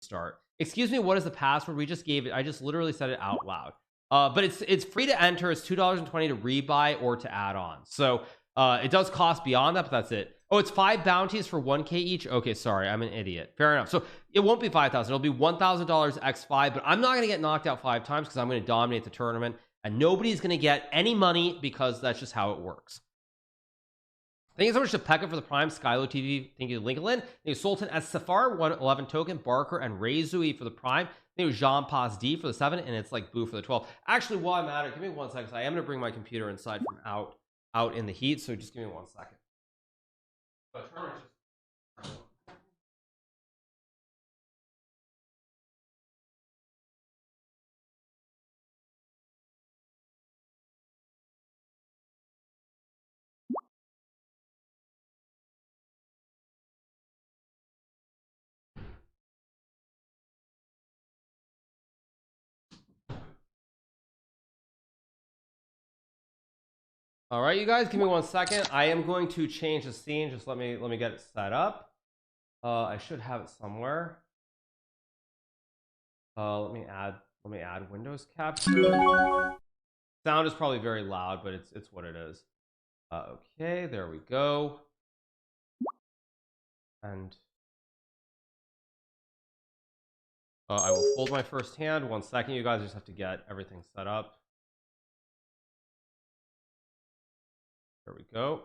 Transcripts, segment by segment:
start. Excuse me, what is the password? We just gave it. I just literally said it out loud. But it's free to enter. It's $2.20 to rebuy or to add on. So it does cost beyond that, but that's it. Oh, it's 5 bounties for 1k each. Okay, sorry, I'm an idiot. Fair enough. So it won't be 5,000. It'll be $1,000 x 5, but I'm not going to get knocked out 5 times because I'm going to dominate the tournament and nobody's going to get any money because that's just how it works. Thank you so much to Pekka for the Prime, Skylo TV. Thank you to Lincoln. Thank you Sultan as Safar 111 token, Barker and Razui for the Prime. Thank you Jean Paz D for the 7, and it's like Boo for the 12. Actually, while I'm at it, give me 1 second. I am going to bring my computer inside from out in the heat, so just give me 1 second. All right, you guys, give me 1 second. I am going to change the scene. Just let me get it set up. I should have it somewhere. Let me add Windows capture. Sound is probably very loud, but it's what it is. Okay, there we go. And I will fold my first hand. 1 second, you guys just have to get everything set up. There we go.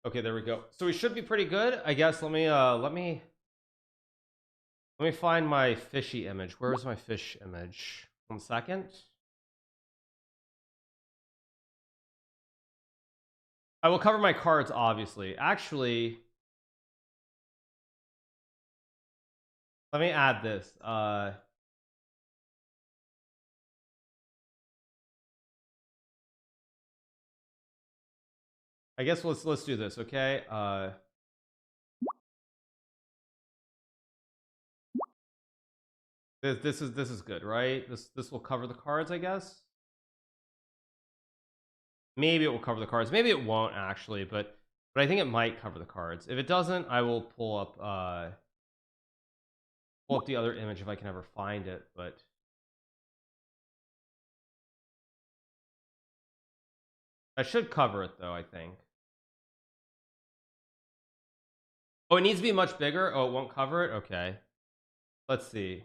Okay, there we go. So we should be pretty good, I guess. Let me find my fishy image. Where is my fish image? 1 second. I will cover my cards, obviously. Actually, let me add this. I guess let's do this, okay? This is good, right? This will cover the cards, I guess. Maybe it will cover the cards. Maybe it won't actually, but I think it might cover the cards. If it doesn't, I will pull up the other image if I can ever find it, but I should cover it though, I think. Oh, it needs to be much bigger. Oh, it won't cover it. Okay, let's see.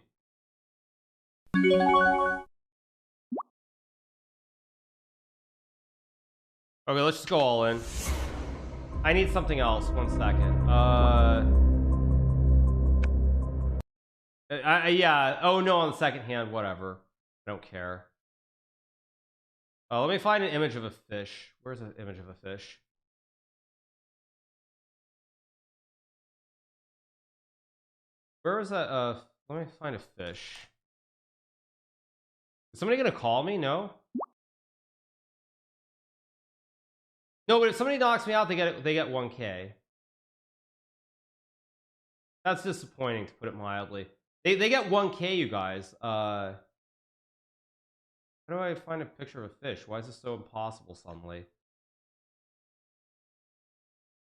Okay, let's just go all in. I need something else. 1 second. Yeah. Oh no, on the second hand, whatever. I don't care. Let me find an image of a fish. Where's an image of a fish? Where is that? Let me find a fish. Is somebody gonna call me? No. No, but if somebody knocks me out, they get 1k. That's disappointing, to put it mildly. They get 1k, you guys. How do I find a picture of a fish? Why is this so impossible suddenly?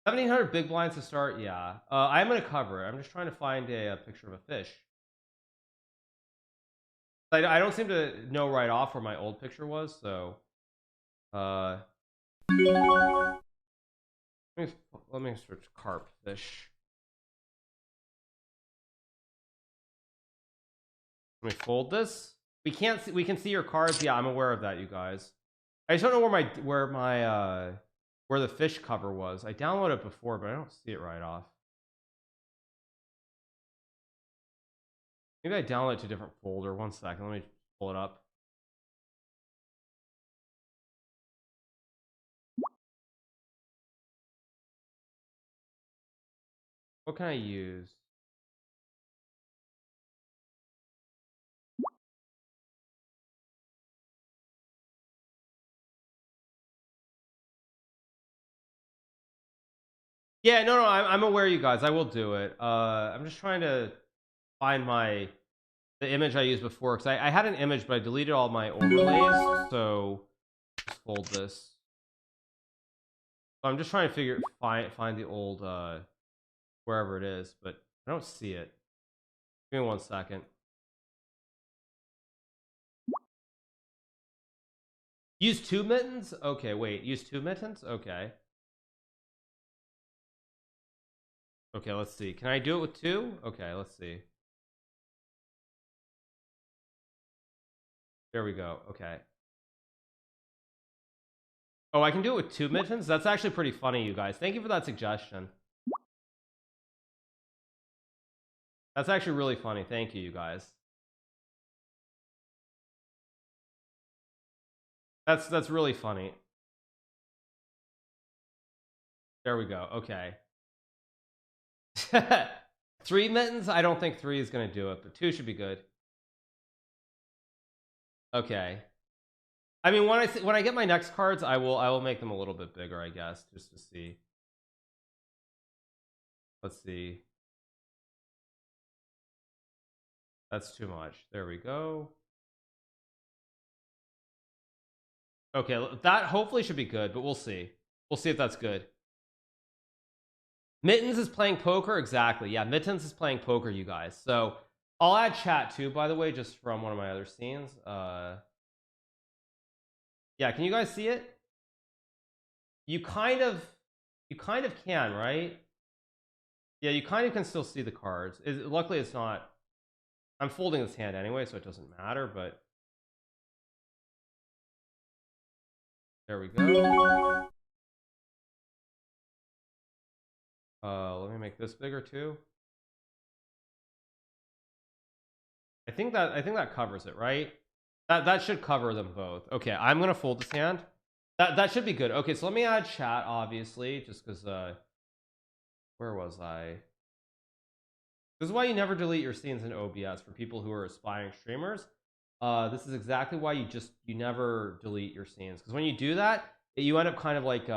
1,700 big blinds to start. Yeah, I'm gonna cover it. I'm just trying to find a picture of a fish. I don't seem to know right off where my old picture was, so let me search carp fish. Let me fold this. We can see your cards. Yeah, I'm aware of that, you guys. I just don't know where the fish cover was. I downloaded it before, but I don't see it right off. Maybe I downloaded it to a different folder. 1 second, let me pull it up. What can I use? Yeah, no, I'm aware, you guys. I will do it. I'm just trying to find the image I used before, because I had an image, but I deleted all my overlays. So just fold this. So I'm just trying to find the old wherever it is, but I don't see it. Give me 1 second. Use 2 mittens? Okay, wait. Use 2 mittens? Okay. Okay, let's see. Can I do it with 2? Okay, let's see. There we go. Okay. Oh, I can do it with 2 mittens? That's actually pretty funny, you guys. Thank you for that suggestion. That's actually really funny. Thank you, you guys. That's really funny. There we go. Okay. 3 mittens? I don't think 3 is gonna do it, but 2 should be good. Okay. I mean, when I get my next cards, I will make them a little bit bigger, I guess, just to see. Let's see. That's too much. There we go. Okay, that hopefully should be good, but we'll see. We'll see if that's good. Mittens is playing poker? Exactly. Yeah, Mittens is playing poker, you guys. So I'll add chat too, by the way, just from one of my other scenes. Yeah, can you guys see it? You kind of can, right? Yeah, you kind of can still see the cards. Luckily, it's not. I'm folding this hand anyway, so it doesn't matter, but there we go. Let me make this bigger too. I think that covers it, right? That should cover them both. Okay, I'm gonna fold this hand. That should be good. Okay, so let me add chat, obviously, just because where was I? This is why you never delete your scenes in OBS for people who are aspiring streamers. This is exactly why you never delete your scenes, because when you do that, you end up kind of like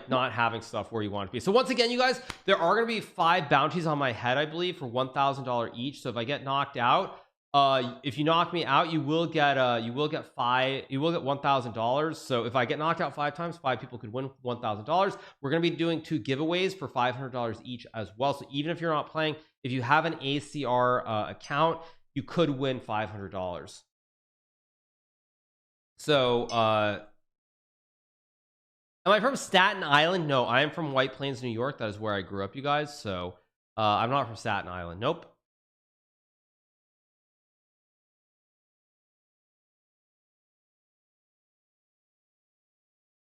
not having stuff where you want to be. So once again, you guys, there are going to be 5 bounties on my head, I believe, for $1,000 each. So if I get knocked out, if you knock me out, you will get $1,000. So if I get knocked out 5 times, 5 people could win $1,000. We're going to be doing 2 giveaways for $500 each as well. So even if you're not playing, if you have an ACR account, you could win $500. So am I from Staten Island? No, I am from White Plains, New York. That is where I grew up, you guys. So I'm not from Staten Island. Nope.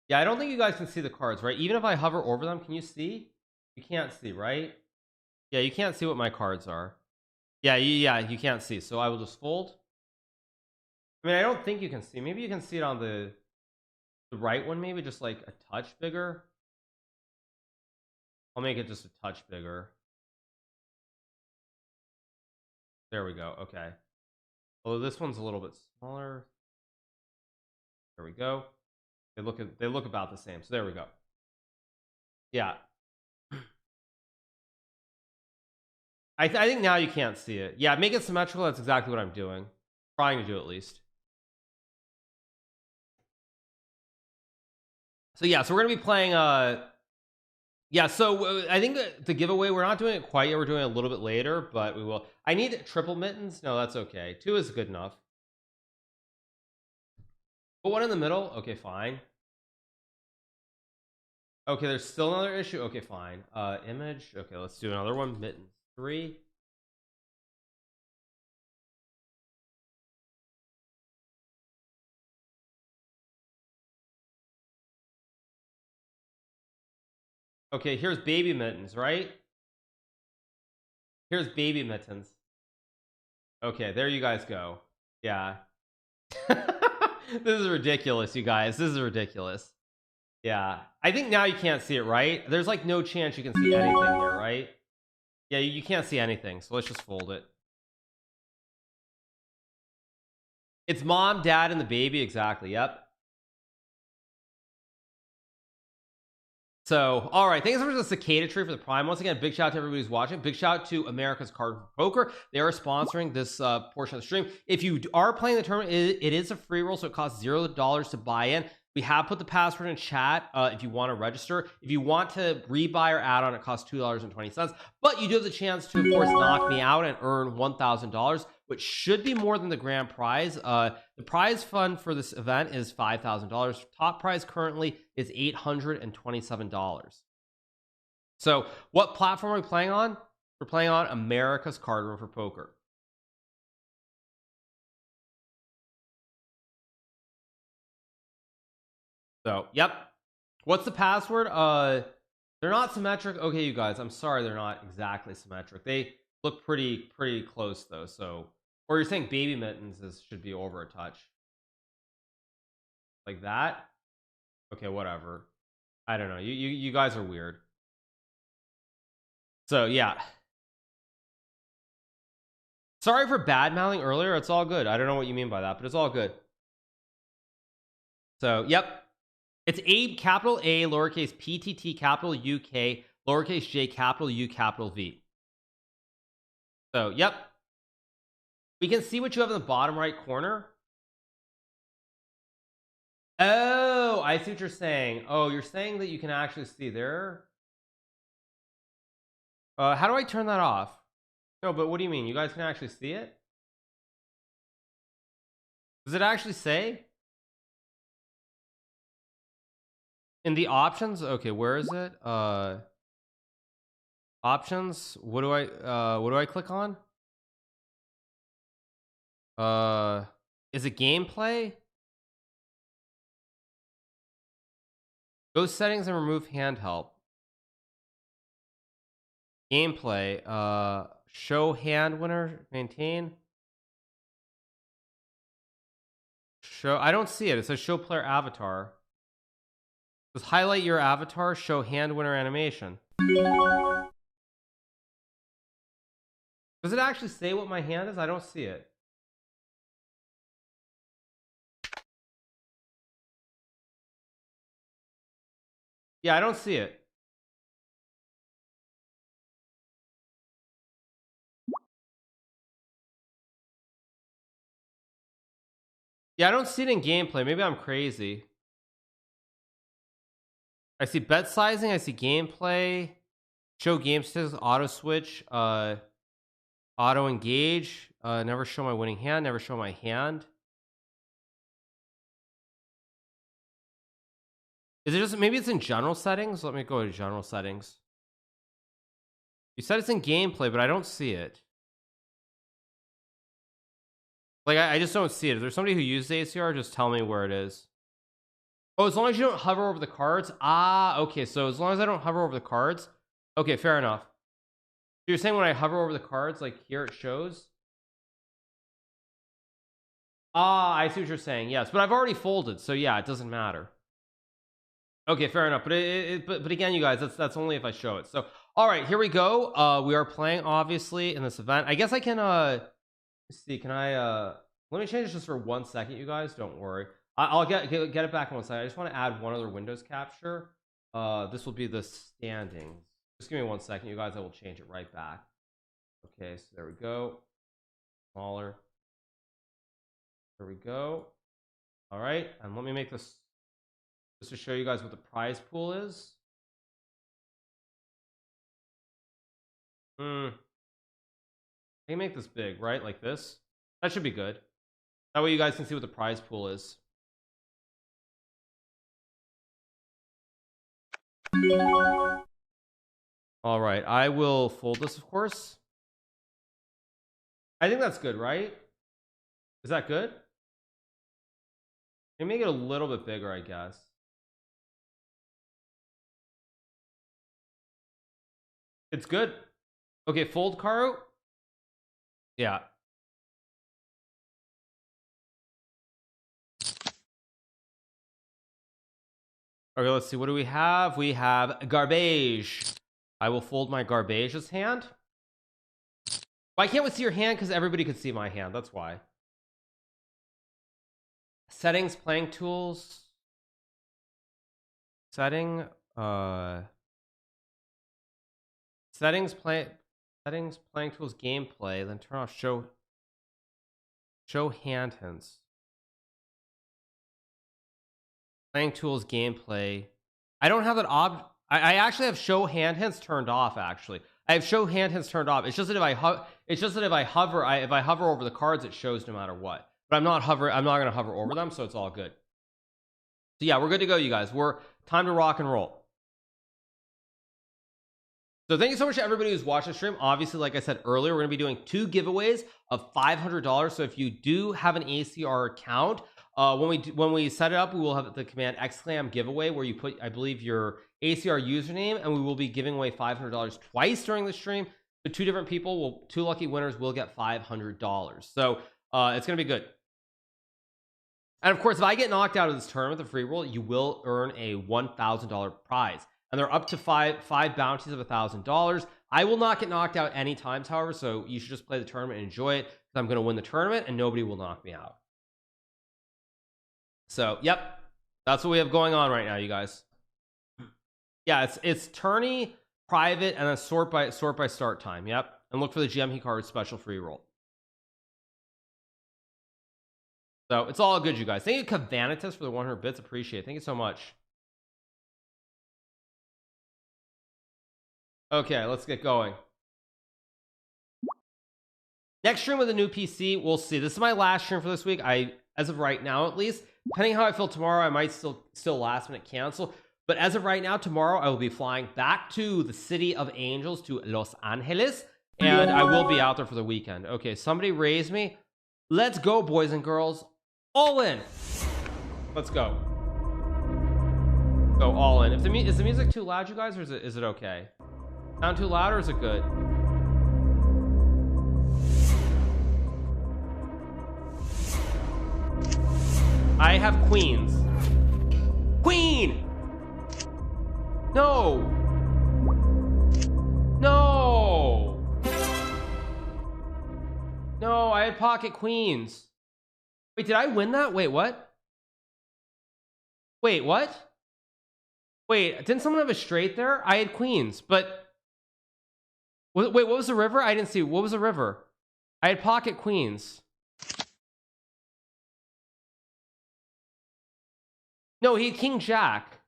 Yeah, I don't think you guys can see the cards, right? Even if I hover over them, can you see? You can't see, right? Yeah, you can't see what my cards are. Yeah, you can't see. So I will just fold. I mean, I don't think you can see. Maybe you can see it on the right one, maybe just like a touch bigger. I'll make it just a touch bigger. There we go. Okay. Although this one's a little bit smaller. There we go. They look about the same. So there we go. Yeah. I think now you can't see it. Yeah, make it symmetrical. That's exactly what I'm doing. Trying to do at least. So yeah, so we're gonna be playing yeah, so I think the giveaway, we're not doing it quite yet, we're doing it a little bit later, but we will. I need triple mittens. No, that's okay. 2 is good enough. Put 1 in the middle. Okay, fine. Okay, there's still another issue. Okay, fine. Image. Okay, let's do another one. Mittens 3. Okay, here's baby mittens, right? Here's baby mittens. Okay, there you guys go. Yeah. This is ridiculous, you guys. This is ridiculous. Yeah. I think now you can't see it, right? There's like no chance you can see anything here, right? Yeah, you can't see anything, so let's just fold it. It's mom, dad, and the baby. Exactly. Yep. So, all right. Thanks so much to the Cicada Tree for the Prime. Once again, big shout out to everybody who's watching. Big shout out to America's Card for Poker. They are sponsoring this portion of the stream. If you are playing the tournament, it is a free roll, so it costs $0 to buy in. We have put the password in chat if you want to register. If you want to rebuy or add on, it costs $2.20, but you do have the chance to, of course, knock me out and earn $1,000, which should be more than the grand prize. The prize fund for this event is $5,000. Top prize currently is $827. So what platform are we playing on? We're playing on America's Card Room for Poker. So, yep. What's the password? They're not symmetric. Okay, you guys, I'm sorry they're not exactly symmetric. They look pretty close though. So, or you're saying baby mittens should be over a touch. Like that? Okay, whatever. I don't know. You guys are weird. So, yeah. Sorry for bad mouthing earlier. It's all good. I don't know what you mean by that, but it's all good. So, yep. It's Abe, capital A, lowercase PTT, capital UK, lowercase j, capital U, capital V. So, yep. We can see what you have in the bottom right corner. Oh, I see what you're saying. Oh, you're saying that you can actually see there. How do I turn that off? No, but what do you mean? You guys can actually see it? Does it actually say? In the options? Okay, where is it? Options? What do I click on? Is it gameplay? Go settings and remove hand help. Gameplay. Show hand winner, maintain. Show. I don't see it. It says show player avatar. Just highlight your avatar. Show hand winner animation. Does it actually say what my hand is? I don't see it. Yeah, I don't see it. Yeah, I don't see it in gameplay. Maybe I'm crazy. I see bet sizing. I see gameplay. Show game statistics. Auto switch. Auto engage. Never show my winning hand. Never show my hand. Is it just maybe it's in general settings? Let me go to general settings. You said it's in gameplay, but I don't see it. Like I just don't see it. If there's somebody who used ACR, just tell me where it is. Oh, as long as you don't hover over the cards. Ah, okay. So as long as I don't hover over the cards. Okay, fair enough. You're saying when I hover over the cards, like here it shows. Ah, I see what you're saying. Yes, but I've already folded, so yeah, it doesn't matter. Okay, fair enough. But again, you guys, that's only if I show it. So all right, here we go. We are playing obviously in this event. I guess I can let's see, can I let me change this just for 1 second, you guys. Don't worry. I'll get it back in 1 second. I just want to add one other Windows capture. This will be the standings. Just give me 1 second, you guys. I will change it right back. Okay, so there we go. Smaller. There we go. All right, and let me make this just to show you guys what the prize pool is. I can make this big, right? Like this. That should be good. That way you guys can see what the prize pool is. All right, I will fold this, of course. I think that's good, right? Is that good? Maybe make it a little bit bigger, I guess. It's good. Okay, fold, Karu. Yeah. Okay, let's see. What do we have? We have garbage. I will fold my garbage's hand. Why can't we see your hand? Because everybody could see my hand. That's why. Settings, playing tools. Setting. Settings, playing tools, gameplay. Then turn off show hand hints. Playing tools gameplay. I don't have that I actually have show hand hints turned off. Actually, I have show hand hints turned off. It's just that if I hover, if I hover over the cards, it shows no matter what. But I'm not going to hover over them, so it's all good. So yeah, we're good to go, you guys. We're time to rock and roll. So thank you so much to everybody who's watched the stream. Obviously, like I said earlier, we're going to be doing 2 giveaways of $500. So if you do have an ACR account, when we set it up, we will have the command exclam giveaway where you put, I believe, your ACR username, and we will be giving away $500 twice during the stream. So 2 different people 2 lucky winners will get $500. So it's going to be good. And of course, if I get knocked out of this tournament, the free roll, you will earn a $1,000 prize. And they're up to five bounties of $1,000. I will not get knocked out any times, however, so you should just play the tournament and enjoy it, because I'm going to win the tournament and nobody will knock me out. So yep, that's what we have going on right now, you guys. Yeah, it's tourney, private, and then sort by start time. Yep, and look for the GMHikaru special free roll. So it's all good, you guys. Thank you, Cavanitas, for the 100 bits. Appreciate it. Thank you so much. Okay, let's get going. Next stream with a new PC, we'll see. This is my last stream for this week. As of right now, at least, depending how I feel tomorrow, I might still last minute cancel. But as of right now, tomorrow I will be flying back to the City of Angels, to Los Angeles, and I will be out there for the weekend. Okay, somebody raise me. Let's go, boys and girls. All in. Let's go. Go all in. Is the music too loud, you guys, or is it okay? Sound too loud, or is it good? I have queens. Queen! No! No! No, I had pocket queens. Wait, did I win that? Wait, what? Wait, what? Wait, didn't someone have a straight there? I had queens, but... Wait, what was the river? I didn't see. What was the river? I had pocket queens. No, he had king jack.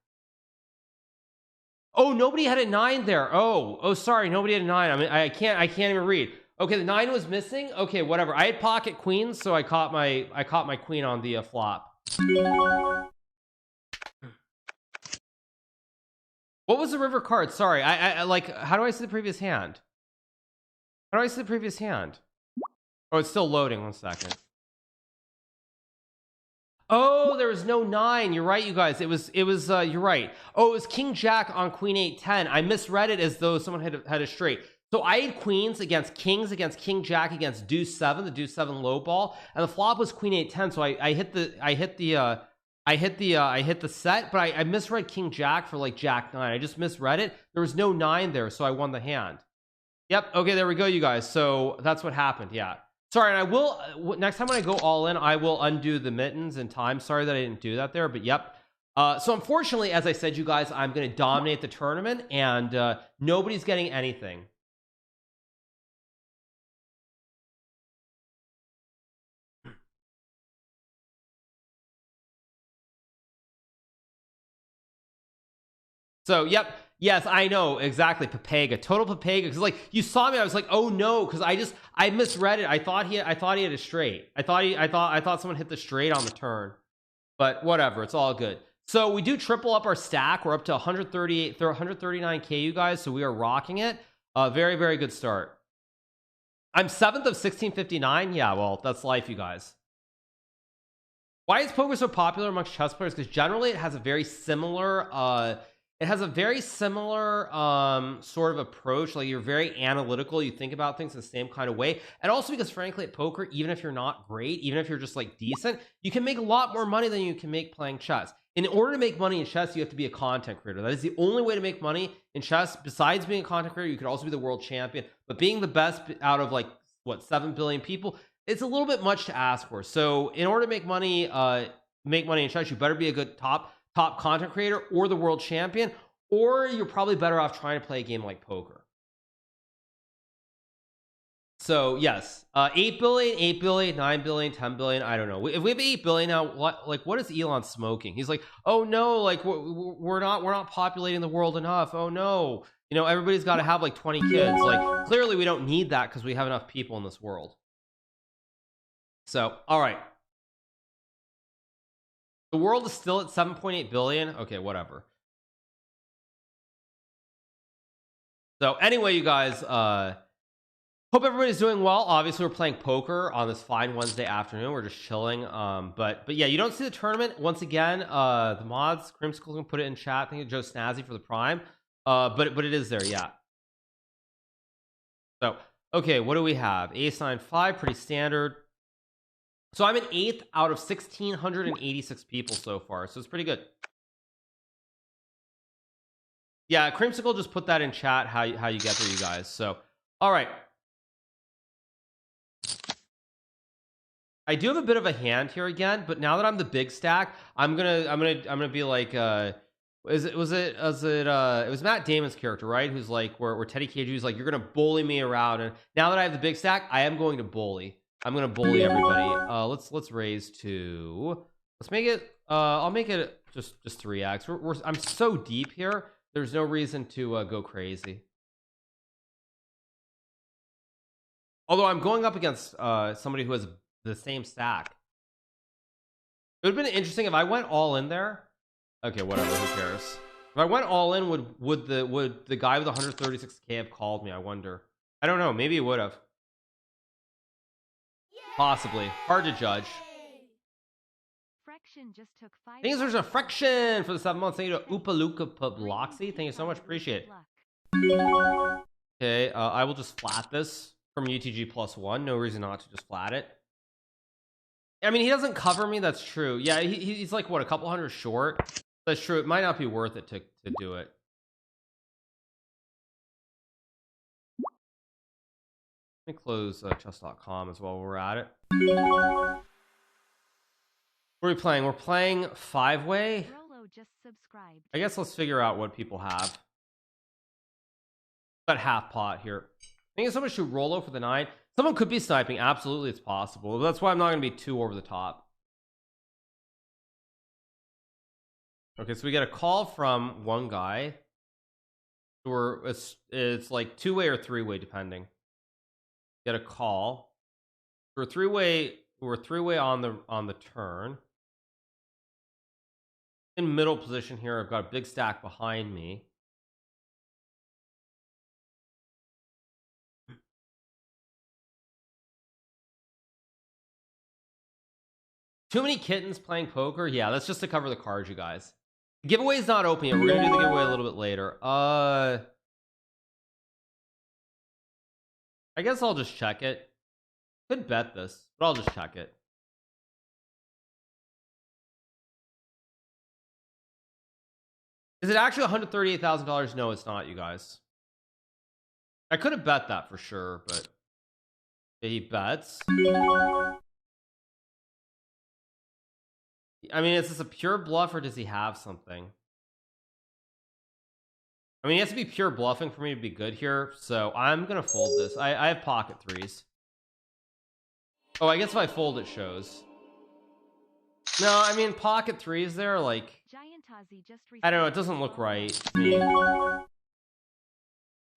Oh, nobody had a 9 there. Oh, sorry, nobody had a 9. I mean, I can't even read. Okay, the 9 was missing. Okay, whatever. I had pocket queens, so I caught my queen on the flop. What was the river card? Sorry, I like. How do I see the previous hand? How do I see the previous hand? Oh, it's still loading. 1 second. Oh, there was no 9. You're right, you guys. It was. You're right. Oh, it was king jack on queen 8-10. I misread it as though someone had a straight. So I had queens against kings, against king jack, against deuce 7, the deuce 7 low ball, and the flop was queen 8-10. So I hit the set, but I misread king jack for like jack 9. I just misread it. There was no 9 there, so I won the hand. Yep. Okay, there we go, you guys. So that's what happened. Yeah. Sorry, and I will next time when I go all in, I will undo the mittens in time. Sorry that I didn't do that there, but yep. So unfortunately, as I said, you guys, I'm going to dominate the tournament, and nobody's getting anything. So, yep. Yes, I know. Exactly. Papega. Total Papega. Because, like, you saw me. I was like, oh, no. Because I misread it. I thought he had a straight. I thought someone hit the straight on the turn. But whatever. It's all good. So, we do triple up our stack. We're up to 139K, you guys. So, we are rocking it. Very, very good start. I'm 7th of 1659. Yeah, well, that's life, you guys. Why is poker so popular amongst chess players? Because generally it has a very similar sort of approach. Like, you're very analytical, you think about things the same kind of way, and also because frankly at poker, even if you're not great, even if you're just like decent, you can make a lot more money than you can make playing chess. In order to make money in chess, you have to be a content creator. That is the only way to make money in chess. Besides being a content creator, you could also be the world champion, but being the best out of like what 7 billion people, it's a little bit much to ask for. So in order to make money in chess, you better be a good top content creator or the world champion, or you're probably better off trying to play a game like poker. So yes, 8 billion, 8 billion, 9 billion, 10 billion. I don't know. If we have 8 billion now, what is Elon smoking? He's like, oh no, like we're not populating the world enough. Oh no, you know, everybody's got to have like 20 kids. Like clearly we don't need that because we have enough people in this world. So all right, the world is still at 7.8 billion. Okay, whatever. So anyway, you guys, hope everybody's doing well. Obviously, we're playing poker on this fine Wednesday afternoon. We're just chilling. But yeah, you don't see the tournament once again. The mods, Creamsicle can put it in chat. Thank you, Joe Snazzy, for the prime. But it is there, yeah. So okay, what do we have? Ace 9 5, pretty standard. So I'm an 8th out of 1,686 people so far, so it's pretty good. Yeah, Creamsicle just put that in chat how you get there, you guys. So all right. I do have a bit of a hand here again, but now that I'm the big stack, I'm gonna be like it was Matt Damon's character, right? Who's like where Teddy KG's like, you're gonna bully me around, and now that I have the big stack, I am going to bully. I'm gonna bully everybody. Let's raise to, let's make it I'll make it just 3x. I'm so deep here, there's no reason to go crazy. Although I'm going up against somebody who has the same stack. It would have been interesting if I went all in there. Okay, whatever, who cares? If I went all in, would the guy with 136k have called me? I wonder. I don't know, maybe he would have. Possibly. Hard to judge. Just took 5. Thanks, there's a Friction for the 7 months. Thank you to Upaluka Pabloxy. Thank you so much, appreciate it. Okay, I will just flat this from UTG +1. No reason not to just flat it. I mean, he doesn't cover me, that's true. Yeah, he's like, what, a couple hundred short? That's true, it might not be worth it to do it. Let me close chess.com as well while we're at it. What are we playing? We're playing 5-way. I guess let's figure out what people have. About half pot here. Thank you so much to Rolo for the 9. Someone could be sniping. Absolutely, it's possible. That's why I'm not going to be too over the top. Okay, so we get a call from one guy. Or it's like 2-way or 3-way, depending. Get a call. We're 3-way. We're 3-way on the turn. In middle position here, I've got a big stack behind me. Too many kittens playing poker? Yeah, that's just to cover the cards, you guys. The giveaway's not open yet. We're gonna do the giveaway a little bit later. I guess I'll just check it. Could bet this, but I'll just check it. Is it actually $138,000? No, it's not, you guys. I could have bet that for sure, but he bets. I mean, is this a pure bluff or does he have something? I mean, he has to be pure bluffing for me to be good here, so I'm gonna fold this. I have pocket 3s. Oh, I guess if I fold it shows. No, I mean, pocket 3s there, like, I don't know, it doesn't look right to me.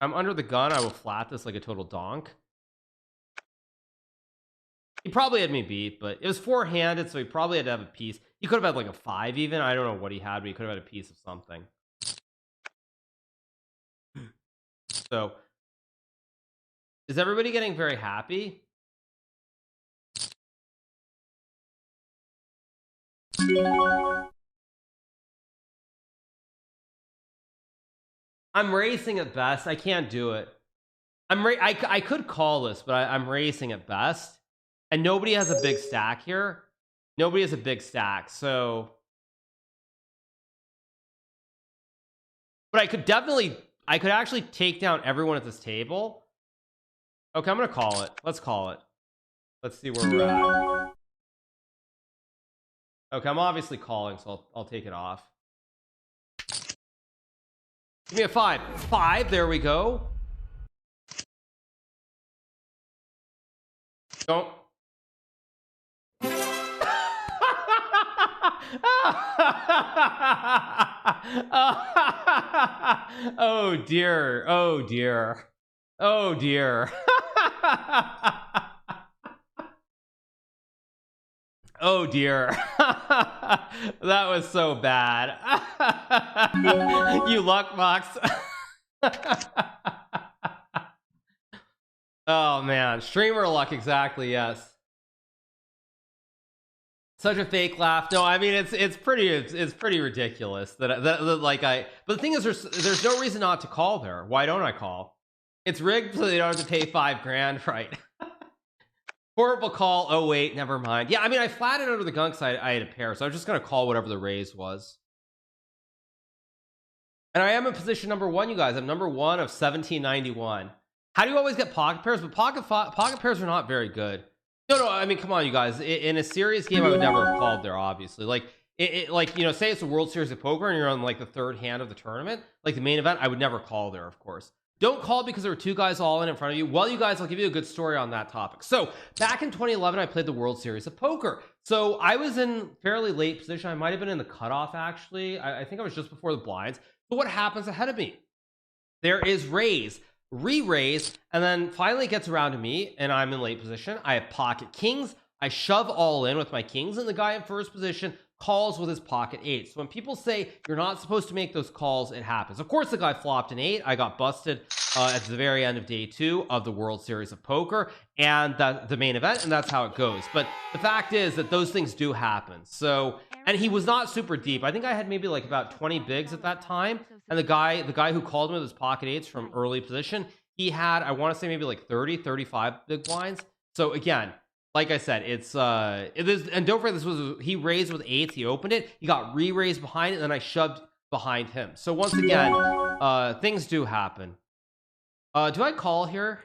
I'm under the gun, I will flat this like a total donk. He probably had me beat, but it was 4-handed, so he probably had to have a piece. He could have had like a 5 even. I don't know what he had, but he could have had a piece of something. So, is everybody getting very happy? I'm racing at best. I can't do it. I could call this, but I'm racing at best. And nobody has a big stack here. Nobody has a big stack, so. But I could actually take down everyone at this table. Okay, I'm gonna call it. Let's call it. Let's see where we're at. Okay, I'm obviously calling, so I'll take it off. Give me a 5. 5, there we go. Don't. Oh dear. Oh dear. Oh dear. Oh dear. That was so bad. You luck box. Oh man, streamer luck, exactly. Yes, such a fake laugh. No, I mean it's pretty ridiculous that like but the thing is, there's no reason not to call there. Why don't I call? It's rigged so they don't have to pay $5,000, right? Horrible call. Oh wait, never mind. Yeah, I mean I flatted under the gun because I had a pair, so I was just gonna call whatever the raise was. And I am in position number 1, you guys. I'm number 1 of 1791. How do you always get pocket pairs? But pocket pairs are not very good. No, I mean, come on, you guys. In a serious game, I would never have called there, obviously. Like, like, you know, say it's a World Series of Poker and you're on, like, the 3rd hand of the tournament, like the main event, I would never call there, of course. Don't call because there were 2 guys all in front of you. Well, you guys, I'll give you a good story on that topic. So, back in 2011, I played the World Series of Poker. So, I was in fairly late position. I might have been in the cutoff, actually. I think I was just before the blinds. So, what happens ahead of me? There is raise, re-raise, and then finally it gets around to me, and I'm in late position. I have pocket kings. I shove all in with my kings, and the guy in first position calls with his pocket 8. So when people say you're not supposed to make those calls, it happens. Of course, the guy flopped an 8. I got busted at the very end of day 2 of the World Series of Poker, and the main event, and that's how it goes. But the fact is that those things do happen. So, and he was not super deep. I think I had maybe like about 20 bigs at that time, and the guy who called me with his pocket 8s from early position, he had, I want to say, maybe like 35 big blinds. So again, like I said, it's it is, and don't forget, this was, he raised with 8s, he opened it, he got re-raised behind it, and then I shoved behind him. So once again, things do happen. Do I call here?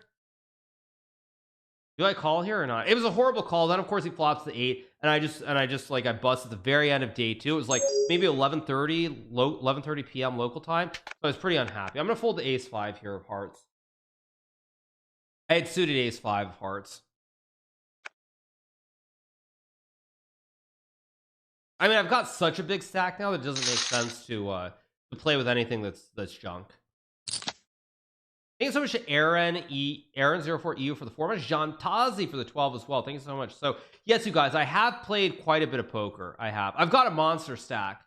Do I call here or not? It was a horrible call. Then of course he flops the 8, and I just like, I bust at the very end of day 2. It was like maybe 11:30 p.m. local time. So I was pretty unhappy. I'm gonna fold the ace-5 here of hearts. I had suited ace-5 of hearts. I mean, I've got such a big stack now that it doesn't make sense to play with anything that's junk. Thank you so much to Aaron04EU for the 4 months, Jean Tazi for the 12 as well. Thank you so much. So yes, you guys, I have played quite a bit of poker. I've got a monster stack.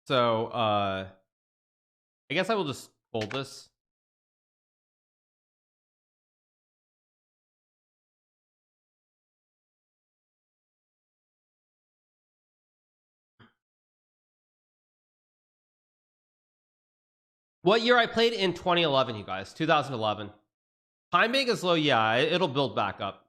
So I guess I will just fold this. What year I played? In 2011, you guys. 2011. Time bank is low. Yeah, it'll build back up.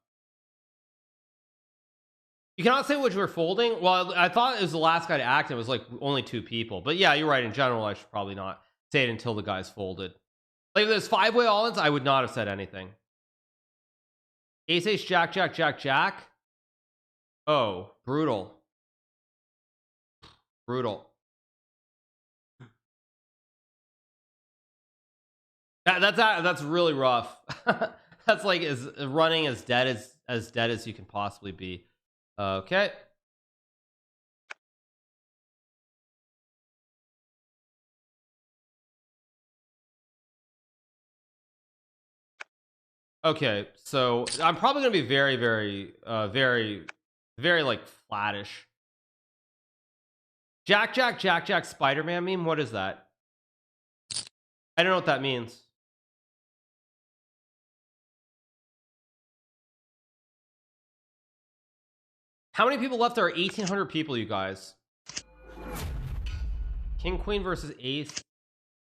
You cannot say which we're folding. Well, I thought it was the last guy to act. It was like only 2 people. But yeah, you're right. In general, I should probably not say it until the guy's folded. Like if there's 5-way all-ins, I would not have said anything. Ace, ace, jack, jack, jack, jack. Oh, brutal. Brutal. That's really rough. That's like as running as dead as you can possibly be. Okay. Okay, so I'm probably gonna be very like flattish. Jack, jack, jack, jack, Spider-Man meme. What is that? I don't know what that means. How many people left? There are 1,800 people, you guys. King, queen versus ace,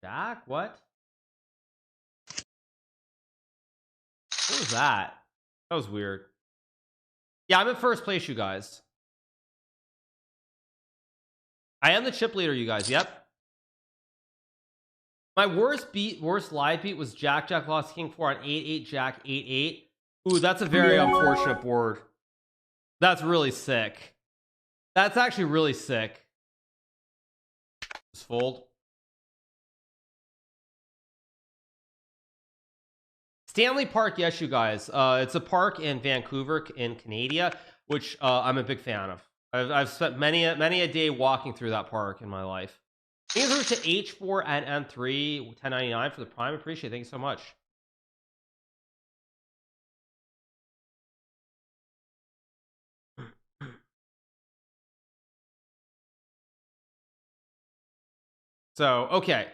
jack. What was that? That was weird. Yeah, I'm in first place, you guys. I am the chip leader, you guys. Yep. My worst live beat was Jack Jack lost King 4 on 8-8 Jack 8-8. Ooh, that's a very unfortunate board. That's really sick. That's actually really sick. Just fold. Stanley Park, yes, you guys. It's a park in Vancouver in Canada, which I'm a big fan of. I've spent many a day walking through that park in my life. Thank you to H4 and N3 1099 for the prime. Appreciate it. Thank you so much. So okay.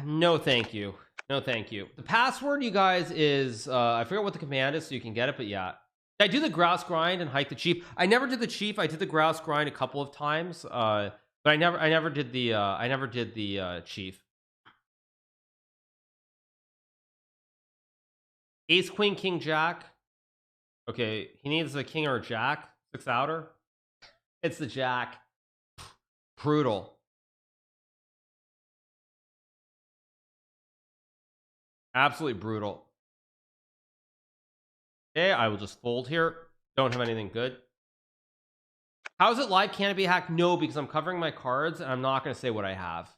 No thank you. No thank you. The password, you guys, is I forget what the command is so you can get it, but yeah. I do the grouse grind and hike the chief. I never did the chief. I did the grouse grind a couple of times. But I never did the chief. Ace, queen, king, jack. Okay, he needs a king or a jack. 6 outer. It's the jack. Brutal. Absolutely brutal. Okay, I will just fold here. Don't have anything good. How is it live? Can it be hacked? No, because I'm covering my cards and I'm not going to say what I have.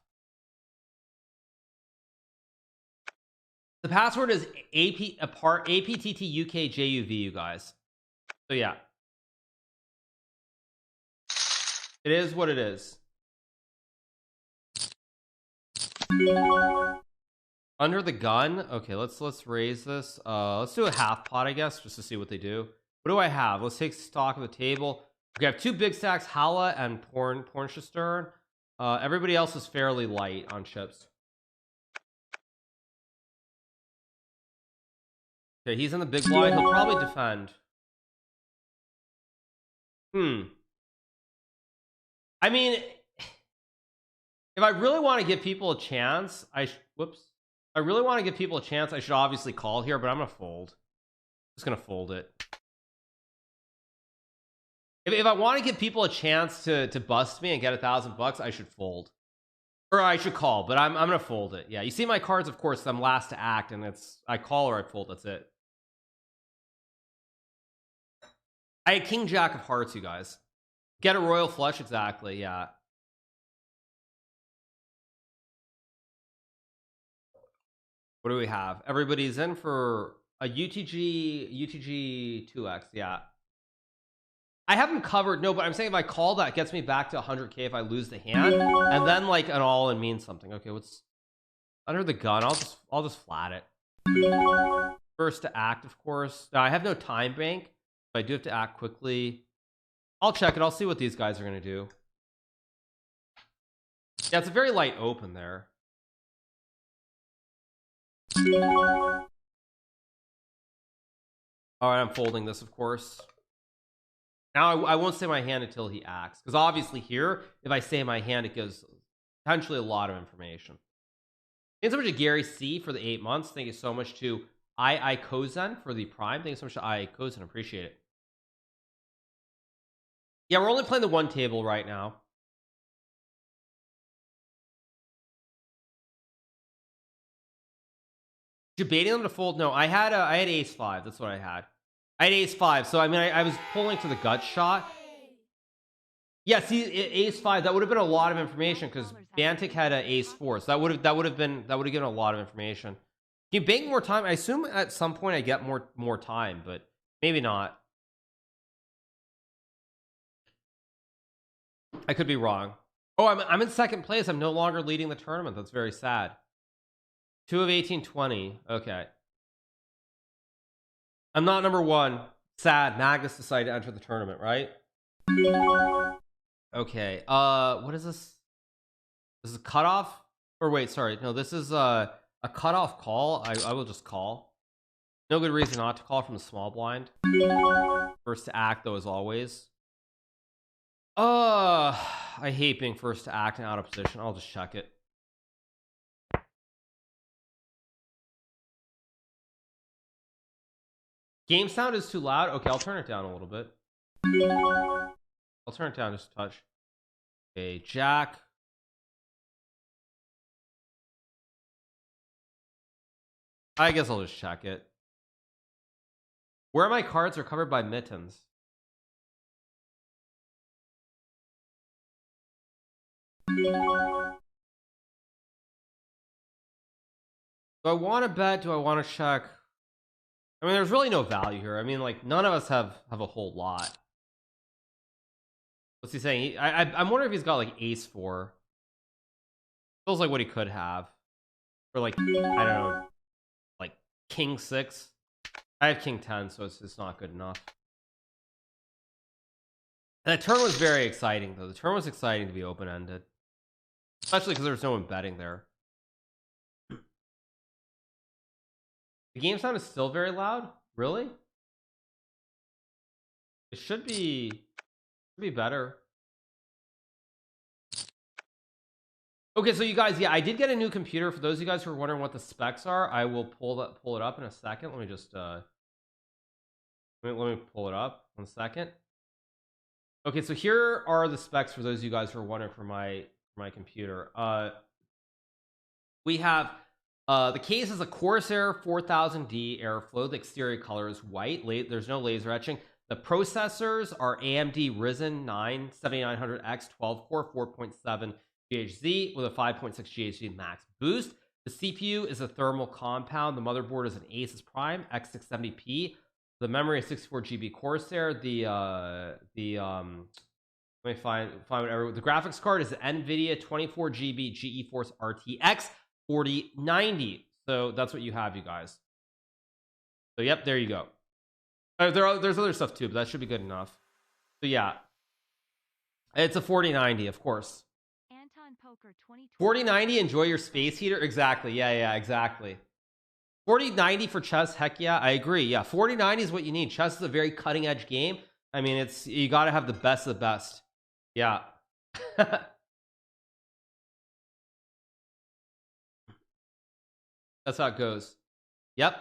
The password is APTTUKJUV, you guys. So yeah. It is what it is. Under the gun. Okay, let's raise this. Let's do a half pot, I guess, just to see what they do. What do I have? Let's take stock of the table. Okay, I have 2 big stacks, Hala and Pornchester. Everybody else is fairly light on chips. Okay, he's in the big blind. He'll probably defend. I mean, if I really want to give people a chance, whoops. I really want to give people a chance, I should obviously call here, but I'm gonna fold. Just gonna fold it. If I want to give people a chance to bust me and get $1,000, I should fold. Or I should call, but I'm gonna fold it. Yeah, you see my cards, of course, I'm last to act, and it's I call or I fold, that's it. I had king jack of hearts, you guys. Get a royal flush, exactly, yeah. What do we have? Everybody's in for a UTG 2x, yeah. I haven't covered, no, but I'm saying if I call, that gets me back to 100k if I lose the hand, and then like an all-in means something. Okay, what's under the gun? I'll just flat it. First to act, of course. Now I have no time bank, but I do have to act quickly. I'll check it. I'll see what these guys are gonna do. Yeah, it's a very light open there. All right, I'm folding this, of course. Now I won't say my hand until he acts, because obviously here, if I say my hand, it gives potentially a lot of information. Thanks so much to Gary C for the 8 months. Thank you so much to I Kozen for the prime. Thank you so much to I Kozen. Appreciate it. Yeah, we're only playing the one table right now. Debating them to fold. No, I had ace 5. That's what I had. I had ace 5. So I mean, I was pulling to the gut shot. Yeah, see, ace 5. That would have been a lot of information because Bantic had an ace 4. So that would have given a lot of information. Can you bank more time? I assume at some point I get more time, but maybe not. I could be wrong. Oh, I'm in second place. I'm no longer leading the tournament. That's very sad. 2 of 1820. Okay. I'm not number 1. Sad. Magnus decided to enter the tournament, right? Okay. What is this? This is a cutoff? Or wait, sorry. No, this is a cutoff call. I will just call. No good reason not to call from the small blind. First to act, though, as always. I hate being first to act and out of position. I'll just check it. Game sound is too loud. Okay, I'll turn it down a little bit. I'll turn it down just a touch. Okay, jack. I guess I'll just check it. Where my cards are covered by mittens. Do I want to bet? Do I want to check? I mean, there's really no value here. I mean, like, none of us have a whole lot. What's he saying? I'm wondering if he's got like ace 4. Feels like what he could have. Or like, I don't know, like king 6. I have king 10, so it's not good enough. And that turn was very exciting, though. The turn was exciting to be open-ended. Especially because there was no one betting there. The game sound is still very loud? Really? It should be better. Okay, so you guys, yeah, I did get a new computer. For those of you guys who are wondering what the specs are, I will pull it up in a second. Let me just let me pull it up 1 second. Okay, so here are the specs for those of you guys who are wondering for my computer. We have the case is a Corsair 4000D airflow. The exterior color is white. There's no laser etching. The processors are AMD Ryzen 9 7900X 12 core 4.7 GHz with a 5.6 GHz max boost. The CPU is a thermal compound. The motherboard is an Asus Prime X670P. The memory is 64 GB Corsair. Let me find whatever. The graphics card is an NVIDIA 24 GB GeForce RTX 4090. So that's what you have, you guys. So yep, there you go. There's other stuff too, but that should be good enough. So yeah, it's a 4090, of course. 4090, enjoy your space heater. Exactly. Yeah, exactly. 4090 for chess. Heck yeah, I agree. Yeah, 4090 is what you need. Chess is a very cutting edge game. I mean, you got to have the best of the best. Yeah. That's how it goes. Yep.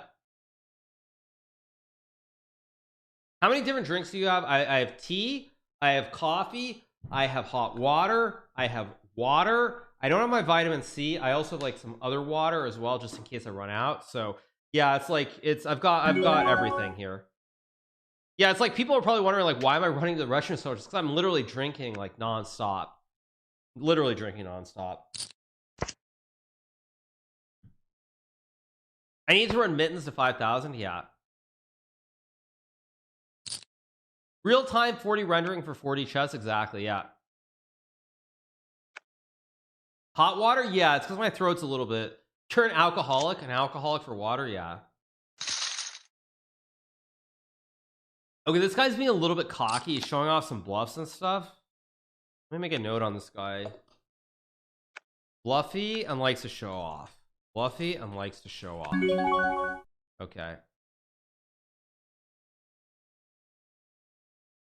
How many different drinks do you have? I have tea, I have coffee, I have hot water, I have water. I don't have my vitamin C. I also have like some other water as well, just in case I run out. So yeah, it's like I've got everything here. Yeah, it's like people are probably wondering like, why am I running to the restroom so much? Because I'm literally drinking like nonstop. Literally drinking nonstop. I need to run mittens to 5,000. Yeah. Real time 40 rendering for 40 chess. Exactly. Yeah. Hot water? Yeah, it's because my throat's a little bit. Turn alcoholic, an alcoholic for water? Yeah. Okay, this guy's being a little bit cocky. He's showing off some bluffs and stuff. Let me make a note on this guy. Bluffy and likes to show off. Bluffy and likes to show off. Okay.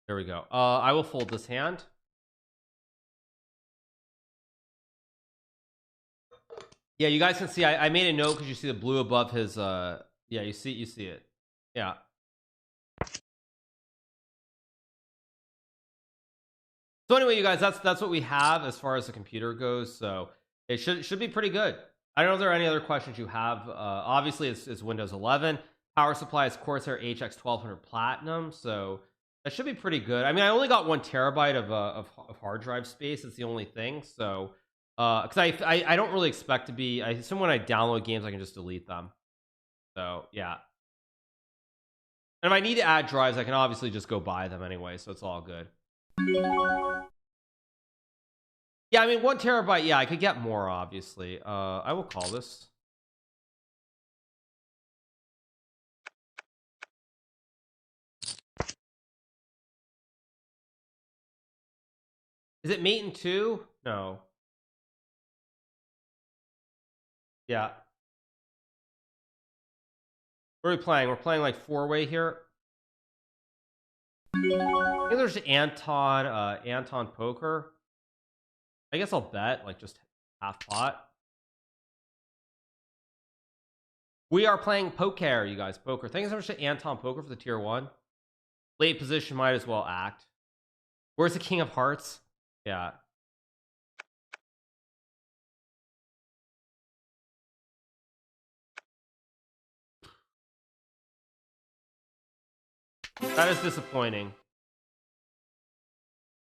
There we go. I will fold this hand. Yeah, you guys can see I made a note because you see the blue above his yeah, you see it. Yeah. So anyway, you guys, that's what we have as far as the computer goes. So it should be pretty good. I don't know if there are any other questions you have. Obviously it's Windows 11. Power supply is Corsair HX 1200 Platinum, so that should be pretty good. I mean, I only got 1 terabyte of hard drive space. It's the only thing. So because I don't really expect to be. I assume when I download games, I can just delete them. So yeah. And if I need to add drives, I can obviously just go buy them anyway. So it's all good. Yeah, I mean 1 terabyte. Yeah, I could get more. Obviously, I will call this. Is it mate in 2? No. Yeah. What are we playing? We're playing like 4-way here. I think there's Anton poker. I guess I'll bet like just half pot. We are playing poker, you guys. Poker. Thanks so much to Anton Poker for the tier 1. Late position, might as well act. Where's the King of Hearts? Yeah. That is disappointing.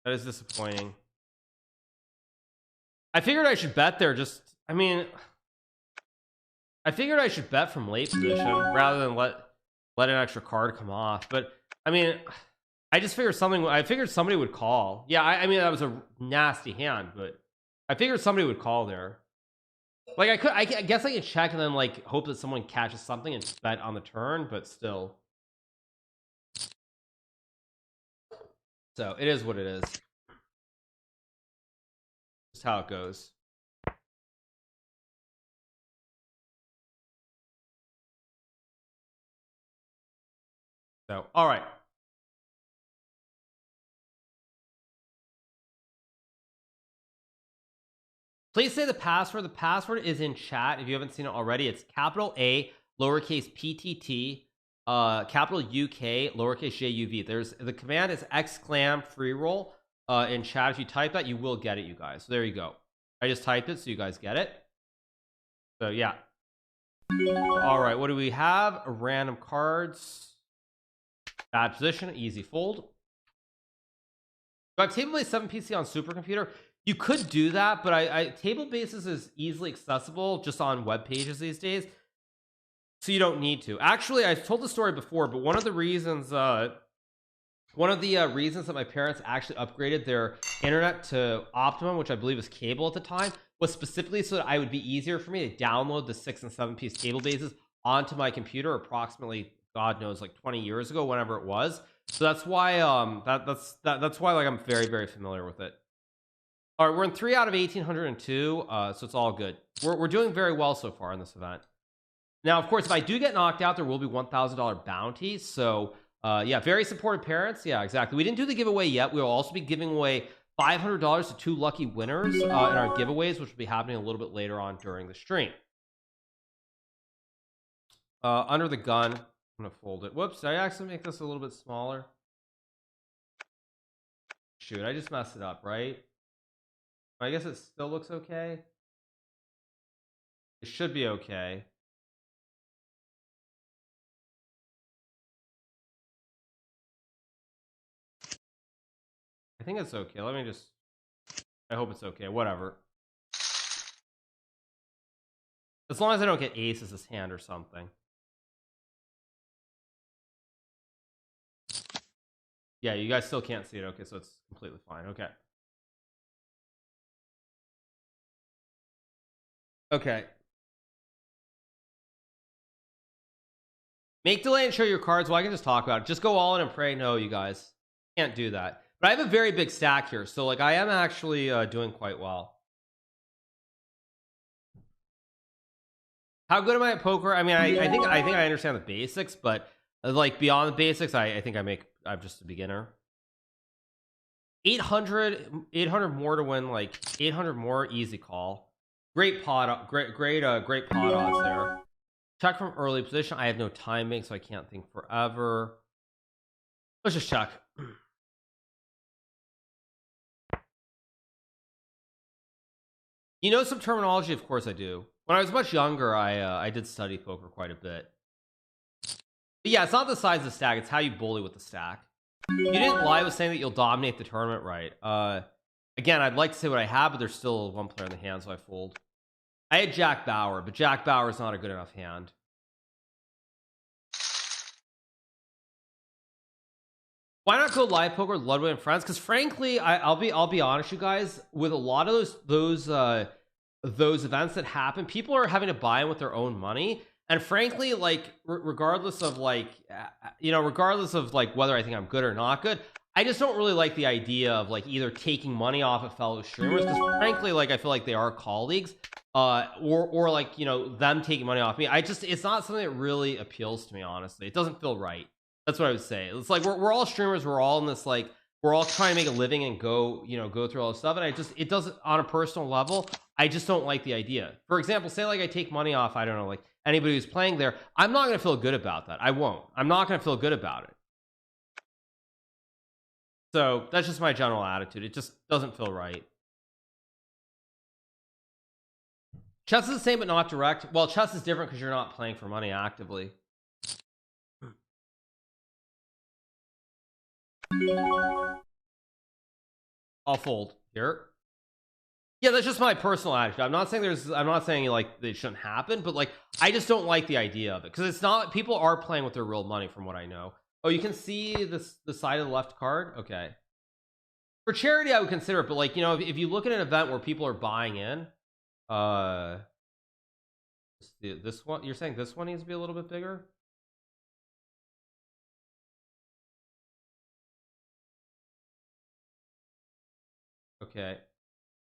That is disappointing. I figured I should bet there. Just, I mean, I figured I should bet from late position rather than let an extra card come off. But I mean, I just figured something. I figured somebody would call. Yeah, I mean that was a nasty hand, but I figured somebody would call there. Like I guess I could check and then like hope that someone catches something and bet on the turn, but still. So it is what it is. Just how it goes. So all right. Please say the password. The password is in chat if you haven't seen it already. It's capital A, lowercase PTT, capital UK, lowercase JUV. There's the command is exclam free roll in chat. If you type that, you will get it, you guys. So there you go. I just typed it so you guys get it. So yeah. All right, what do we have? Random cards. Bad position, easy fold. Do I have table base 7 PC on supercomputer? You could do that, but table bases is easily accessible just on web pages these days, so you don't need to. Actually, I've told the story before, but one of the reasons that my parents actually upgraded their internet to Optimum, which I believe was cable at the time, was specifically so that I would be easier for me to download the 6 and 7 piece table bases onto my computer approximately, God knows, like 20 years ago, whenever it was. So that's why that's why like I'm very, very familiar with it. All right, we're in 3 out of 1,802, so it's all good. We're doing very well so far in this event. Now, of course, if I do get knocked out, there will be $1,000 bounty. So, yeah, very supportive parents. Yeah, exactly. We didn't do the giveaway yet. We will also be giving away $500 to 2 lucky winners in our giveaways, which will be happening a little bit later on during the stream. Under the gun, I'm gonna fold it. Whoops, did I actually make this a little bit smaller? Shoot, I just messed it up, right? I guess it still looks okay. It should be okay. I think it's okay. Let me just, I hope it's okay. Whatever. As long as I don't get ace as this hand or something. Yeah, you guys still can't see it. Okay, so it's completely fine. Okay. Okay. Make delay and show your cards. Well, I can just talk about it. Just go all in and pray. No, you guys can't do that. But I have a very big stack here, so like I am actually doing quite well. How good am I at poker? I mean, I think I understand the basics, but like beyond the basics, I think I'm just a beginner. 800 more to win, like 800 more, easy call. Great pot, great pot odds there. Check from early position. I have no timing, so I can't think forever. Let's just check. You know some terminology? Of course I do. When I was much younger, I did study poker quite a bit. But yeah, it's not the size of the stack, it's how you bully with the stack. You didn't lie with saying that you'll dominate the tournament, right? Again, I'd like to say what I have, but there's still one player in the hand, so I fold. I had Jack Bauer, but Jack Bauer is not a good enough hand. Why not go live poker with Ludwig and friends? Because frankly, I'll be honest, you guys, with a lot of those events that happen, people are having to buy in with their own money. And frankly, like regardless of like regardless of like whether I think I'm good or not good, I just don't really like the idea of like either taking money off of fellow streamers, because frankly, like I feel like they are colleagues, or like them taking money off me. It's not something that really appeals to me, honestly. It doesn't feel right. That's what I would say. It's like we're all streamers. We're all in this, like we're all trying to make a living and go through all this stuff. And it doesn't, on a personal level, I just don't like the idea. For example, say like I take money off, I don't know, like anybody who's playing there, I'm not going to feel good about that. I won't. I'm not going to feel good about it. So that's just my general attitude. It just doesn't feel right. Chess is the same but not direct. Well, chess is different because you're not playing for money actively. I'll fold here. Yeah, that's just my personal attitude. I'm not saying like they shouldn't happen, but like I just don't like the idea of it because it's not, people are playing with their real money from what I know. Oh, you can see this, the side of the left card. Okay, for charity I would consider it, but like, you know, if you look at an event where people are buying in, this one, you're saying this one needs to be a little bit bigger. Okay,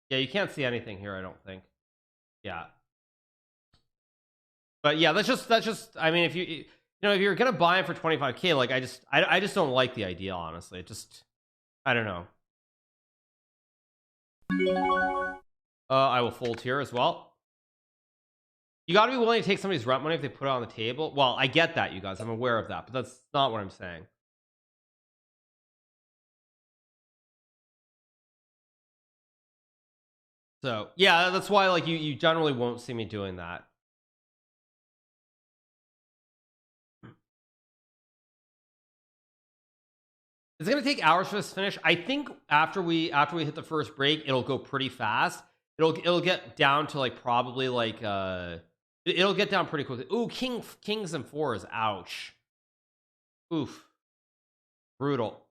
yeah, you can't see anything here, I don't think. Yeah, but yeah, that's just I mean, if you know, if you're gonna buy it for 25k, like I just don't like the idea, honestly. It just, I don't know. I will fold here as well. You got to be willing to take somebody's rent money if they put it on the table. Well, I get that, you guys, I'm aware of that, but that's not what I'm saying. So yeah, that's why like you generally won't see me doing that. It's gonna take hours for this to finish. I think after we hit the first break, it'll go pretty fast. It'll get down to like probably like it'll get down pretty quickly. Ooh, kings and fours. Ouch. Oof. Brutal.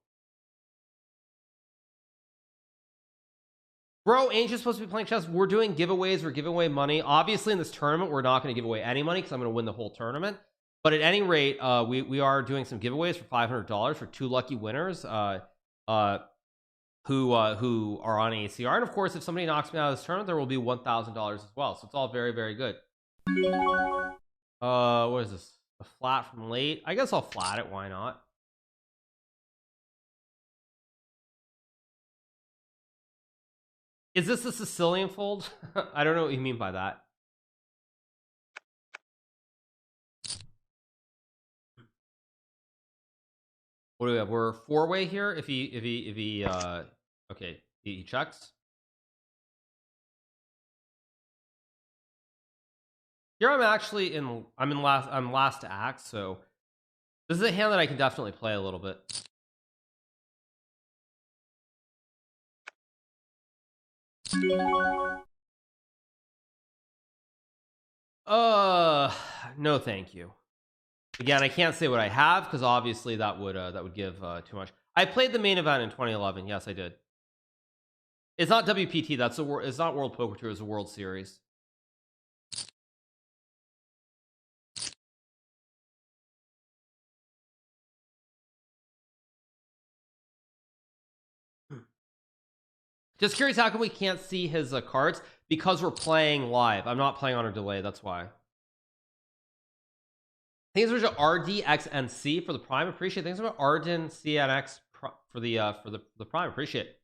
Bro, ain't you supposed to be playing chess? We're doing giveaways. We're giving away money. Obviously, in this tournament, we're not going to give away any money because I'm going to win the whole tournament. But at any rate, we are doing some giveaways for $500 for 2 lucky winners who are on ACR. And of course, if somebody knocks me out of this tournament, there will be $1,000 as well. So it's all very, very good. What is this? A flat from late? I guess I'll flat it. Why not? Is this a Sicilian fold? I don't know what you mean by that. What do we have? We're 4-way here. If he okay, he checks. Here I'm actually I'm last to act, so this is a hand that I can definitely play a little bit. No thank you. Again, I can't say what I have because obviously that would give too much. I played the main event in 2011. Yes, I did. It's not WPT. That's a it's not World Poker Tour. It's a World Series. Just curious, how come we can't see his cards? Because we're playing live. I'm not playing on a delay. That's why. Thanks so much to RDXNC for the Prime. Appreciate it. Thanks so much Arden CNX for the Prime. Appreciate it.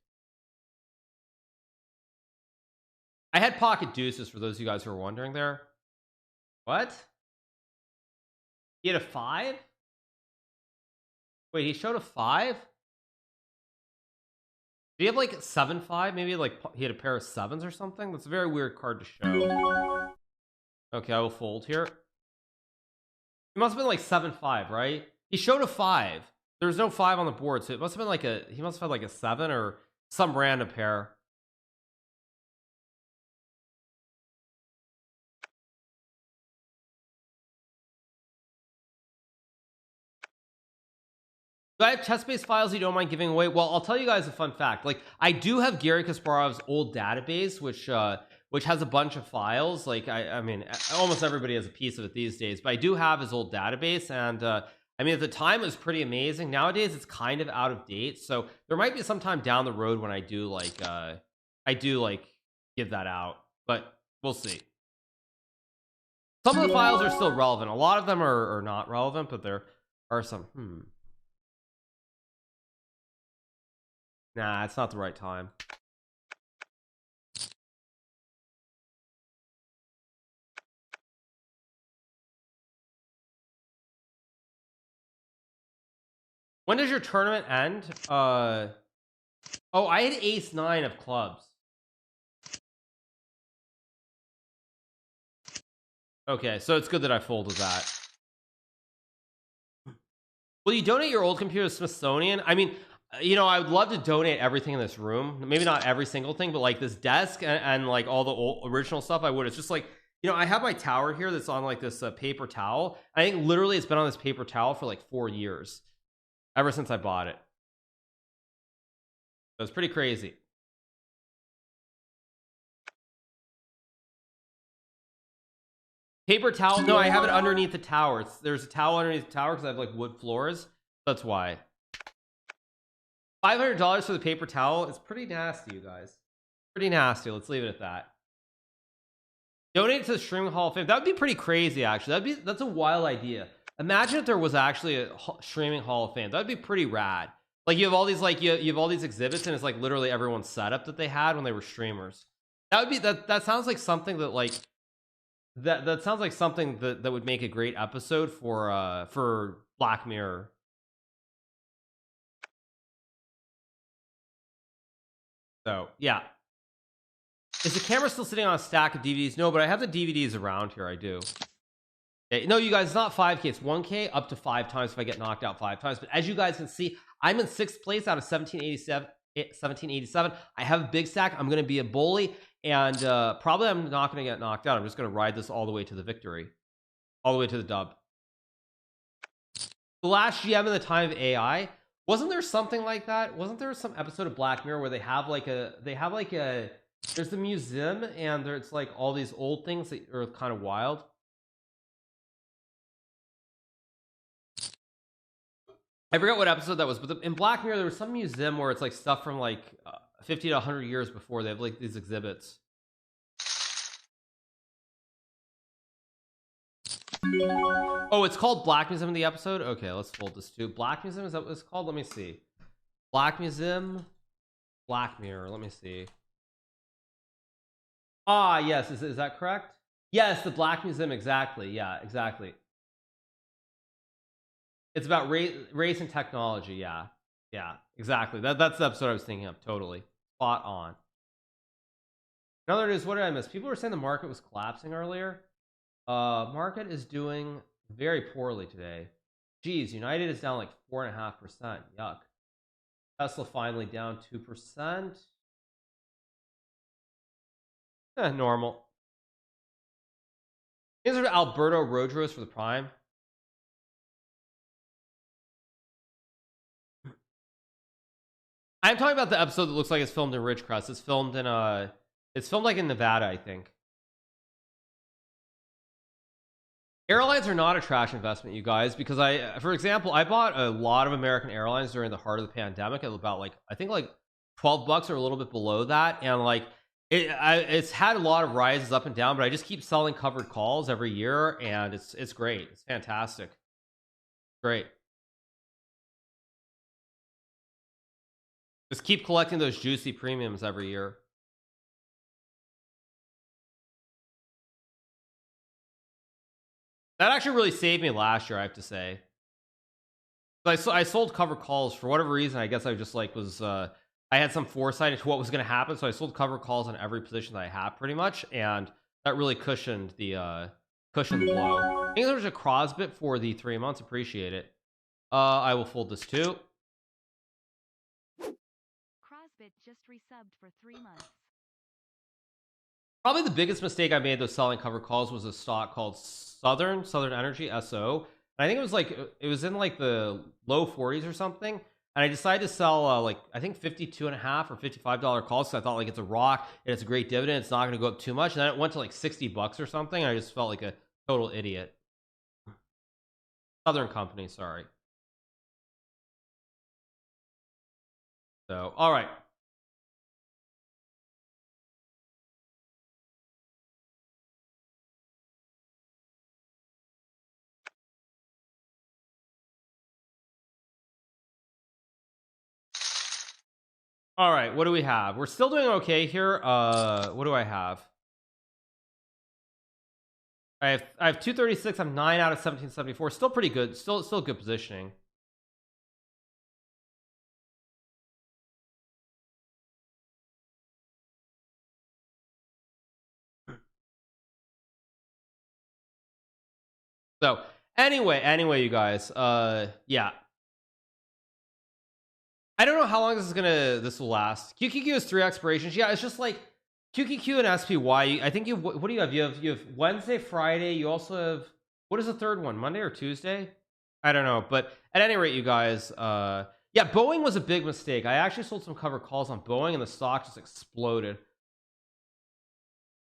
I had pocket deuces for those of you guys who are wondering there. What? He had a 5? Wait, he showed a 5? Did he have like 7-5? Maybe like he had a pair of 7s or something? That's a very weird card to show. Okay, I will fold here. It must have been like 7-5, right? He showed a 5. There's no 5 on the board, so it must have been like he must have had like a 7 or some random pair. Do I have chess-based files you don't mind giving away? Well, I'll tell you guys a fun fact. Like, I do have Garry Kasparov's old database, which has a bunch of files. Like, I mean, almost everybody has a piece of it these days, but I do have his old database, and I mean, at the time it was pretty amazing. Nowadays it's kind of out of date, so there might be some time down the road when I do like give that out, but we'll see. Some of the files are still relevant. A lot of them are not relevant, but there are some. Nah, it's not the right time. When does your tournament end? Oh, I had ace-9 of clubs. Okay, so it's good that I folded that. Will you donate your old computer to Smithsonian? I mean, you know, I would love to donate everything in this room. Maybe not every single thing, but like this desk and like all the original stuff, I would. It's just like, you know, I have my tower here that's on like this paper towel. I think literally it's been on this paper towel for like 4 years, ever since I bought it. So it's pretty crazy. Paper towel? No, I have it underneath the tower. There's a towel underneath the tower because I have like wood floors. That's why. $500 for the paper towel is pretty nasty, you guys. Pretty nasty. Let's leave it at that. Donate to the Streaming Hall of Fame. That would be pretty crazy, actually. That's a wild idea. Imagine if there was actually a Streaming Hall of Fame. That would be pretty rad. Like you have all these like you have all these exhibits, and it's like literally everyone's setup that they had when they were streamers. That would be that sounds like something that like that sounds like something that would make a great episode for Black Mirror. So yeah. Is the camera still sitting on a stack of DVDs? No, but I have the DVDs around here. I do. Okay. No, you guys, it's not 5K. It's 1K up to 5 times if I get knocked out 5 times. But as you guys can see, I'm in 6th place out of 1787. I have a big stack. I'm going to be a bully. And probably I'm not going to get knocked out. I'm just going to ride this all the way to the victory. All the way to the dub. The last GM in the time of AI. Wasn't there something like that? Wasn't there some episode of Black Mirror where they have like a there's the museum and there's like all these old things that are kind of wild. I forgot what episode that was, but in Black Mirror there was some museum where it's like stuff from like 50 to 100 years before. They have like these exhibits. Oh, it's called Black Museum in the episode. Okay, let's fold this too. Black Museum, is that what it's called? Let me see. Black Museum, Black Mirror. Let me see. Ah, yes. Is that correct? Yes, the Black Museum. Exactly. Yeah, exactly. It's about race and technology. Yeah, yeah, exactly. That's the episode I was thinking of. Totally spot on. Another news. What did I miss? People were saying the market was collapsing earlier. Market is doing very poorly today. Geez, United is down like 4.5%. Yuck. Tesla finally down 2%. Normal. These are Alberto Rodros for the Prime. I'm talking about the episode that looks like it's filmed in Ridgecrest. It's filmed in it's filmed like in Nevada, I think. Airlines are not a trash investment, you guys, because for example, I bought a lot of American Airlines during the heart of the pandemic at about like I think like $12 or a little bit below that, and like it's had a lot of rises up and down, but I just keep selling covered calls every year, and it's great. It's fantastic. Great. Just keep collecting those juicy premiums every year. That actually really saved me last year, I have to say. I sold cover calls for whatever reason. I guess I just like was I had some foresight into what was going to happen, so I sold cover calls on every position that I have pretty much, and that really cushioned the blow. I think there's a Crosbit for the 3 months. Appreciate it. I will fold this too. Crosbit just resubbed for 3 months. Probably the biggest mistake I made those selling cover calls was a stock called Southern Energy, SO. And I think it was in like the low 40s or something. And I decided to sell like I think 52.5 or $55 calls because I thought like it's a rock and it's a great dividend. It's not going to go up too much. And then it went to like $60 or something. And I just felt like a total idiot. Southern company, sorry. So, all right. All right, what do we have? We're still doing okay here. What do I have? I have 236. I'm 9 out of 1774. Still pretty good. Still good positioning. So, anyway, you guys, yeah. I don't know how long this will last. QQQ has 3 expirations. Yeah, it's just like QQQ and SPY. I think you. What do you have? You have Wednesday, Friday. You also have, what is the third one? Monday or Tuesday? I don't know. But at any rate, you guys. Yeah, Boeing was a big mistake. I actually sold some cover calls on Boeing, and the stock just exploded.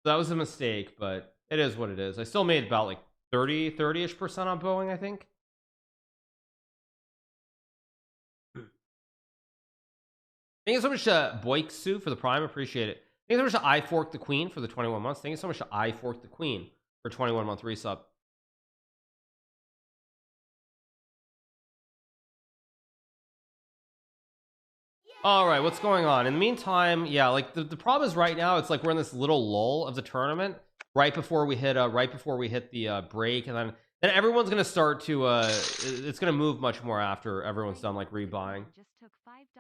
So that was a mistake, but it is what it is. I still made about like 30-ish% on Boeing, I think. Thank you so much to Boiksu for the Prime. Appreciate it. Thank you so much to I Fork the Queen for the 21 months. Thank you so much to I Fork the Queen for 21-month resub. All right, what's going on? In the meantime, yeah, like the problem is right now it's like we're in this little lull of the tournament right before we hit the break, and then everyone's gonna start to it's gonna move much more after everyone's done like rebuying.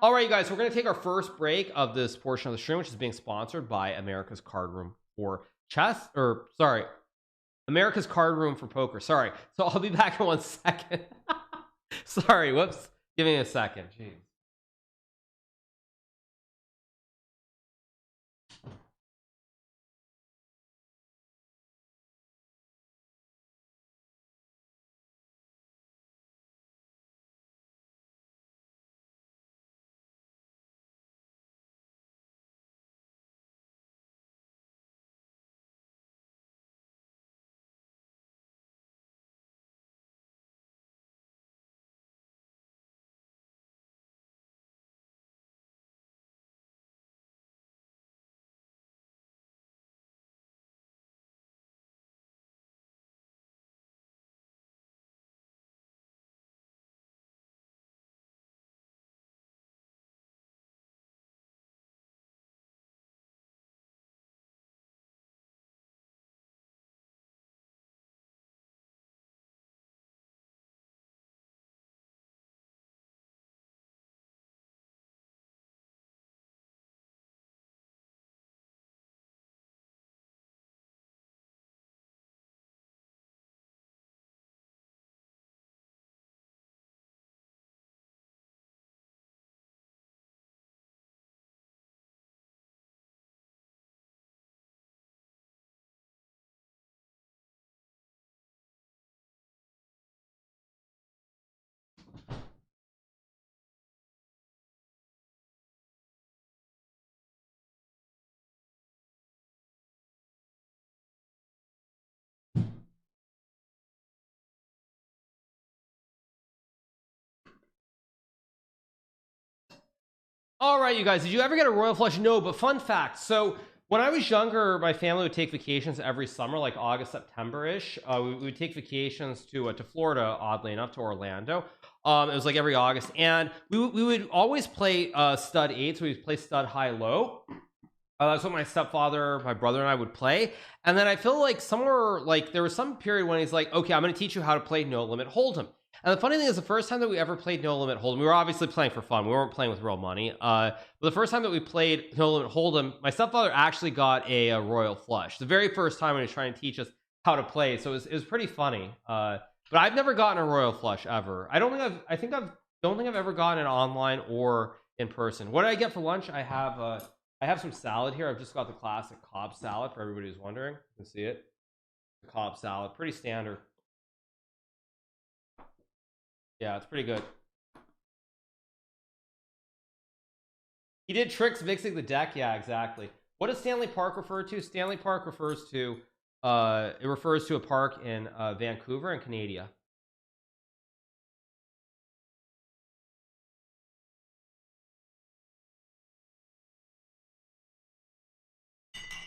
All right, you guys, we're gonna take our first break of this portion of the stream, which is being sponsored by America's Card Room for chess, or sorry, America's Card Room for poker. Sorry, so I'll be back in 1 second. Sorry, whoops. Give me a second. Jeez. All right, you guys, did you ever get a royal flush? No, but fun fact. So when I was younger, my family would take vacations every summer, like August, September-ish. We would take vacations to Florida, oddly enough, to Orlando. It was like every August, and we would always play stud 8, so we would play stud high-low. That's what my stepfather, my brother, and I would play. And then I feel like somewhere, like there was some period when he's like, okay, I'm going to teach you how to play no limit hold'em. And the funny thing is, the first time that we ever played no limit hold'em, we were obviously playing for fun. We weren't playing with real money. But the first time that we played no limit hold'em, my stepfather actually got a royal flush. The very first time when he was trying to teach us how to play. So it was pretty funny. But I've never gotten a royal flush ever. I don't think I've ever gotten it online or in person. What did I get for lunch? I have some salad here. I've just got the classic Cobb salad for everybody who's wondering. You can see it. The Cobb salad, pretty standard. Yeah, it's pretty good. He did tricks mixing the deck. Yeah, exactly. What does Stanley Park refer to? Stanley Park refers to it refers to a park in Vancouver in Canada.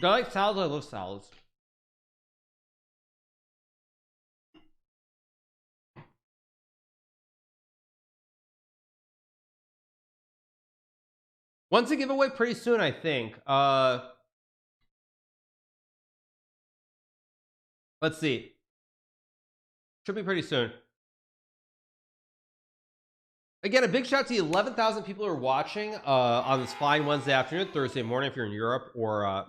Do I like salads? I love salads. Once a giveaway pretty soon, I think. Let's see. Should be pretty soon. Again, a big shout out to the 11,000 people who are watching on this fine Wednesday afternoon, Thursday morning if you're in Europe or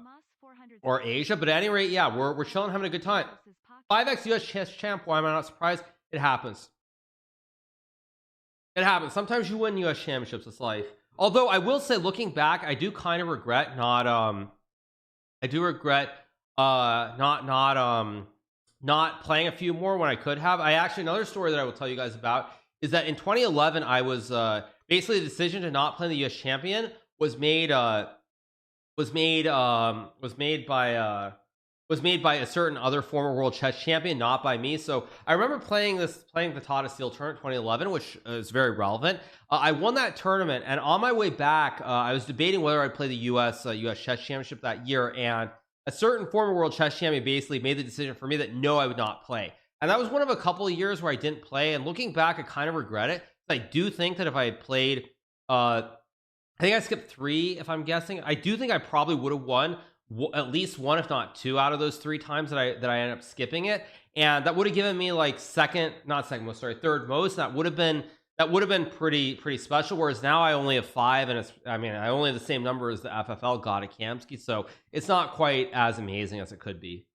Asia. But at any rate, yeah, we're chilling, having a good time. 5x US chess champ. Why am I not surprised? It happens. It happens. Sometimes you win US championships. It's life. Although I will say, looking back, I do kind of regret not I do regret not playing a few more when I could have. I actually, another story that I will tell you guys about is that in 2011 I was basically the decision to not play the US champion was made by a certain other former world chess champion, not by me. So I remember playing the Tata Steel tournament 2011, which is very relevant. I won that tournament, and on my way back, I was debating whether I'd play the US chess championship that year, and a certain former world chess champion basically made the decision for me that no, I would not play. And that was one of a couple of years where I didn't play, and looking back, I kind of regret it. I do think that if I had played I think I skipped 3, if I'm guessing. I do think I probably would have won at least 1, if not 2, out of those 3 times that I ended up skipping it, and that would have given me like third most. That would have been pretty special. Whereas now I only have 5, and I only have the same number as the FFL got at Kamsky, so it's not quite as amazing as it could be.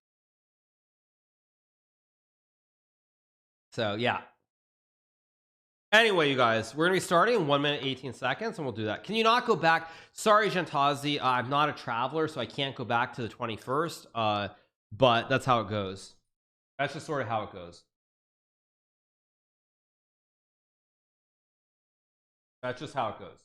So yeah. Anyway, you guys, we're gonna be starting in 1 minute 18 seconds, and we'll do that. Can you not go back? Sorry, Gentazi, I'm not a traveler, so I can't go back to the 21st. But that's how it goes. That's just sort of how it goes. That's just how it goes.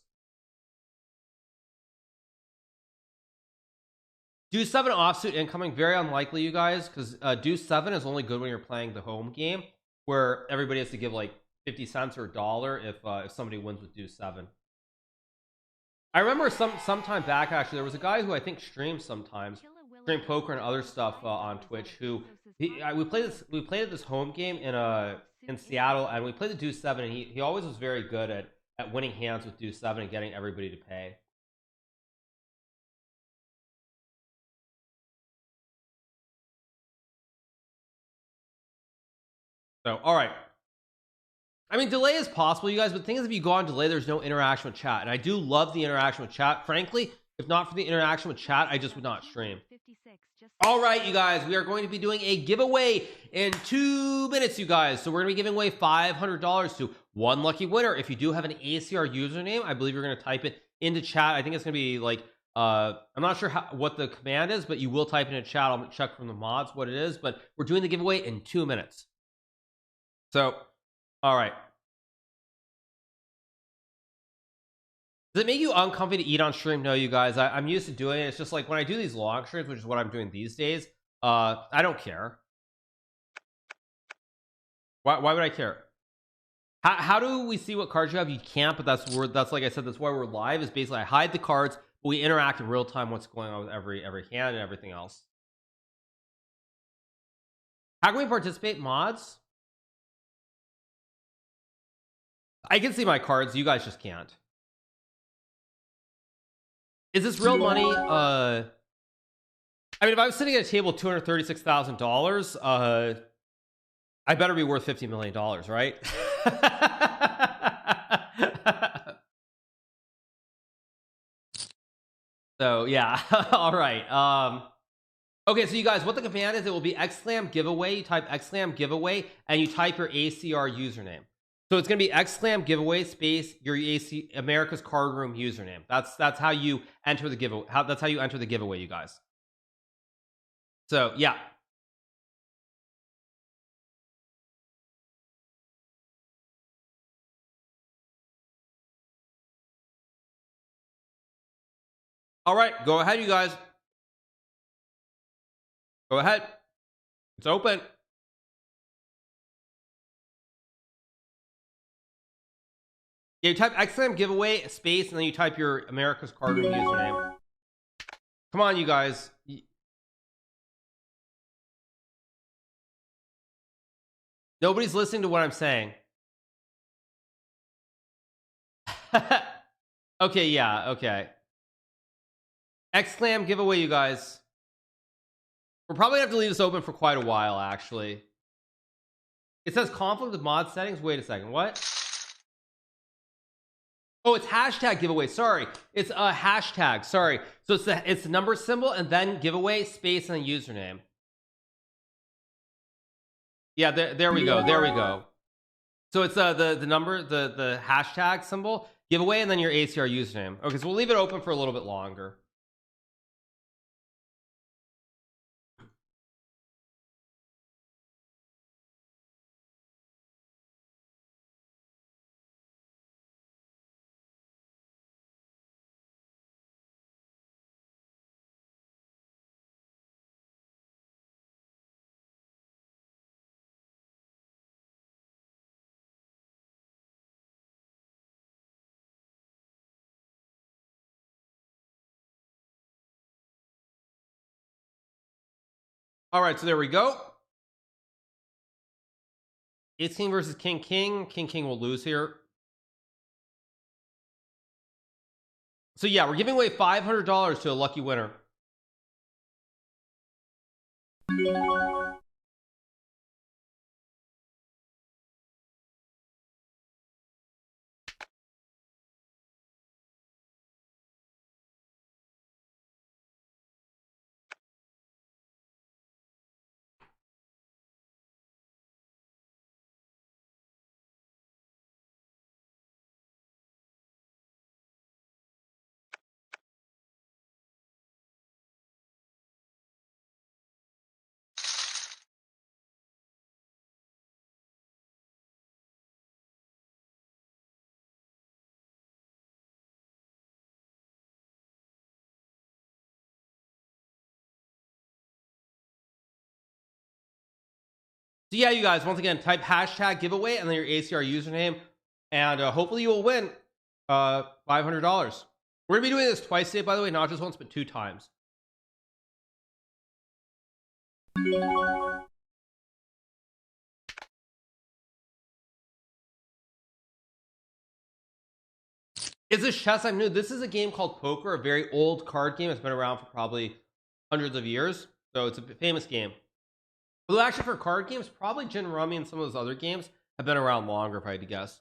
Deuce 7 offsuit incoming, very unlikely, you guys, because Deuce 7 is only good when you're playing the home game, where everybody has to give like 50 cents or $1 if somebody wins with Deuce 7. I remember sometime back, actually, there was a guy who I think streams sometimes, stream poker and other stuff on Twitch, who we played at this home game in Seattle, and we played the Deuce 7, and he always was very good at winning hands with Deuce 7 and getting everybody to pay. So, all right. I mean, delay is possible, you guys, but the thing is, if you go on delay, there's no interaction with chat, and I do love the interaction with chat. Frankly, if not for the interaction with chat, I just would not stream. All right, you guys, we are going to be doing a giveaway in 2 minutes, you guys. So we're going to be giving away $500 to one lucky winner. If you do have an ACR username, I believe you're going to type it into chat. I think it's going to be like, I'm not sure what the command is, but you will type it in chat. I'll check from the mods what it is, but we're doing the giveaway in 2 minutes. So, all right. Does it make you uncomfy to eat on stream? No, you guys. I'm used to doing it. It's just like when I do these long streams, which is what I'm doing these days. I don't care. Why would I care? How do we see what cards you have? You can't, but that's like I said, that's why we're live. Is basically I hide the cards, but we interact in real time. What's going on with every hand and everything else. How can we participate? Mods. I can see my cards. You guys just can't. Is this real money? I mean, if I was sitting at a table with $236,000, I better be worth $50 million, right? So yeah. All right. Okay, so you guys, what the command is, it will be !giveaway. You type !giveaway and you type your ACR username. So it's going to be !giveaway space your America's Card Room username. That's how you enter the giveaway. That's how you enter the giveaway, you guys. So yeah. All right, go ahead, you guys. Go ahead. It's open. Yeah, you type !giveaway space and then you type your America's Card Room username. Come on, you guys. Nobody's listening to what I'm saying. Okay, yeah, okay. !giveaway, you guys. We're probably gonna have to leave this open for quite a while, actually. It says conflict with mod settings. Wait a second, what? Oh, it's hashtag giveaway. Sorry, it's a hashtag. Sorry. So it's the number symbol and then giveaway space and username. Yeah, there we go. There we go. So it's the number, the hashtag symbol, giveaway and then your ACR username. Okay, so we'll leave it open for a little bit longer. All right, so there we go. 18 versus King King. King King will lose here. So yeah, we're giving away $500 to a lucky winner. So yeah, you guys, once again, type hashtag giveaway and then your ACR username, and hopefully you will win $500. We're gonna be doing this twice today, by the way, not just once, but 2 times. Is this chess? I'm new. This is a game called poker, a very old card game. It's been around for probably hundreds of years, so it's a famous game. Although actually for card games, probably Gin Rummy and some of those other games have been around longer, if I had to guess.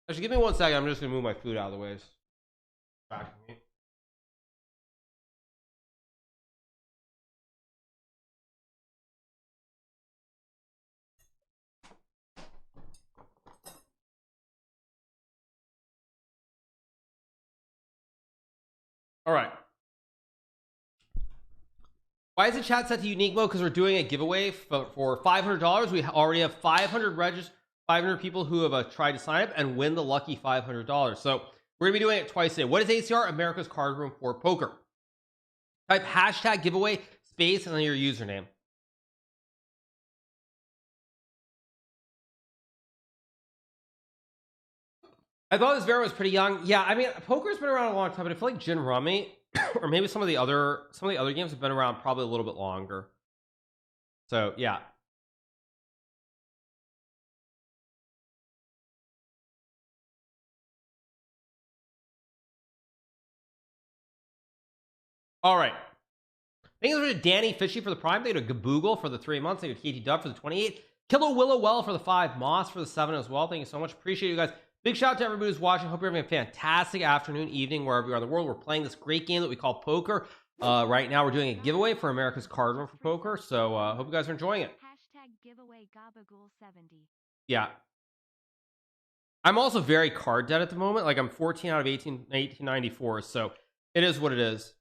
Actually, give me 1 second. I'm just gonna move my food out of the way. Back to me. All right. Why is the chat set to unique mode? Because we're doing a giveaway for $500. We already have 500 people who have tried to sign up and win the lucky $500. So we're gonna be doing it twice today. What is ACR? America's Card Room for Poker. Type hashtag giveaway space and then your username. I thought this variant was pretty young. Yeah, I mean, poker's been around a long time, but I feel like Gin Rummy or maybe some of the other games have been around probably a little bit longer. So yeah. All right. Thank you to Danny Fishy for the Prime. Thank you to Gaboogle for the 3 months. Thank you to KT Dub for the 28. Kilo Willow Well for the 5. Moss for the 7 as well. Thank you so much. Appreciate you guys. Big shout out to everybody who's watching. Hope you're having a fantastic afternoon, evening, wherever you are in the world. We're playing this great game that we call poker. Right now, we're doing a giveaway for America's Card Room for Poker. So hope you guys are enjoying it. Hashtag giveaway Gabagool70. Yeah. I'm also very card dead at the moment. Like I'm 14 out of 1894. So it is what it is.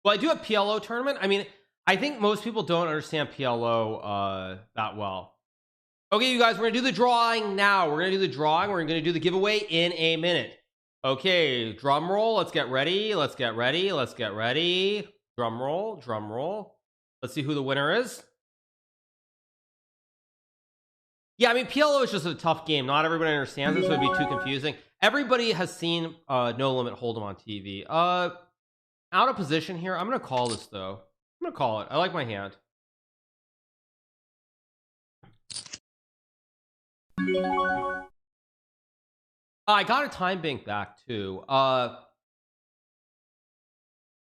Well, I do have PLO tournament. I mean, I think most people don't understand PLO that well. Okay, you guys, we're gonna do the drawing now. We're gonna do the drawing. We're gonna do the giveaway in a minute. Okay, drum roll. Let's get ready. Let's get ready. Let's get ready. Drum roll. Drum roll. Let's see who the winner is. Yeah, I mean, PLO is just a tough game. Not everybody understands it, so it'd be too confusing. Everybody has seen No Limit Hold'em on TV. Out of position here. I'm gonna call this though. I'm gonna call it. I like my hand. I got a time bank back too.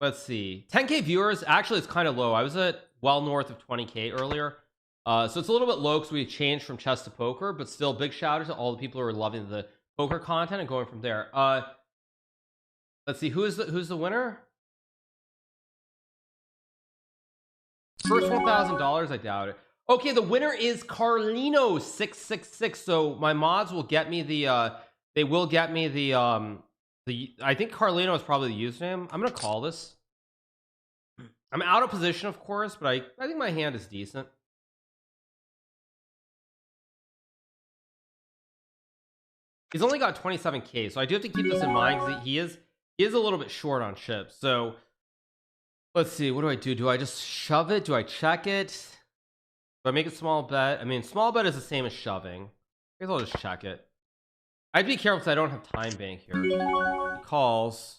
Let's see. 10K viewers. Actually, it's kind of low. I was at well north of 20K earlier. So it's a little bit low because we changed from chess to poker, but still big shout out to all the people who are loving the poker content and going from there. Let's see, who's the winner? First $1,000, I doubt it. Okay, the winner is Carlino 666. So my mods will get me the they will get me the I think Carlino is probably the username. I'm gonna call this. I'm out of position, of course, but I think my hand is decent. He's only got 27k, so I do have to keep this in mind because he is a little bit short on chips. So let's see, what do I do? Do I just shove it? Do I check it? Do I make a small bet? I mean, small bet is the same as shoving. I guess I'll just check it. I'd be careful because I don't have time bank here. He calls.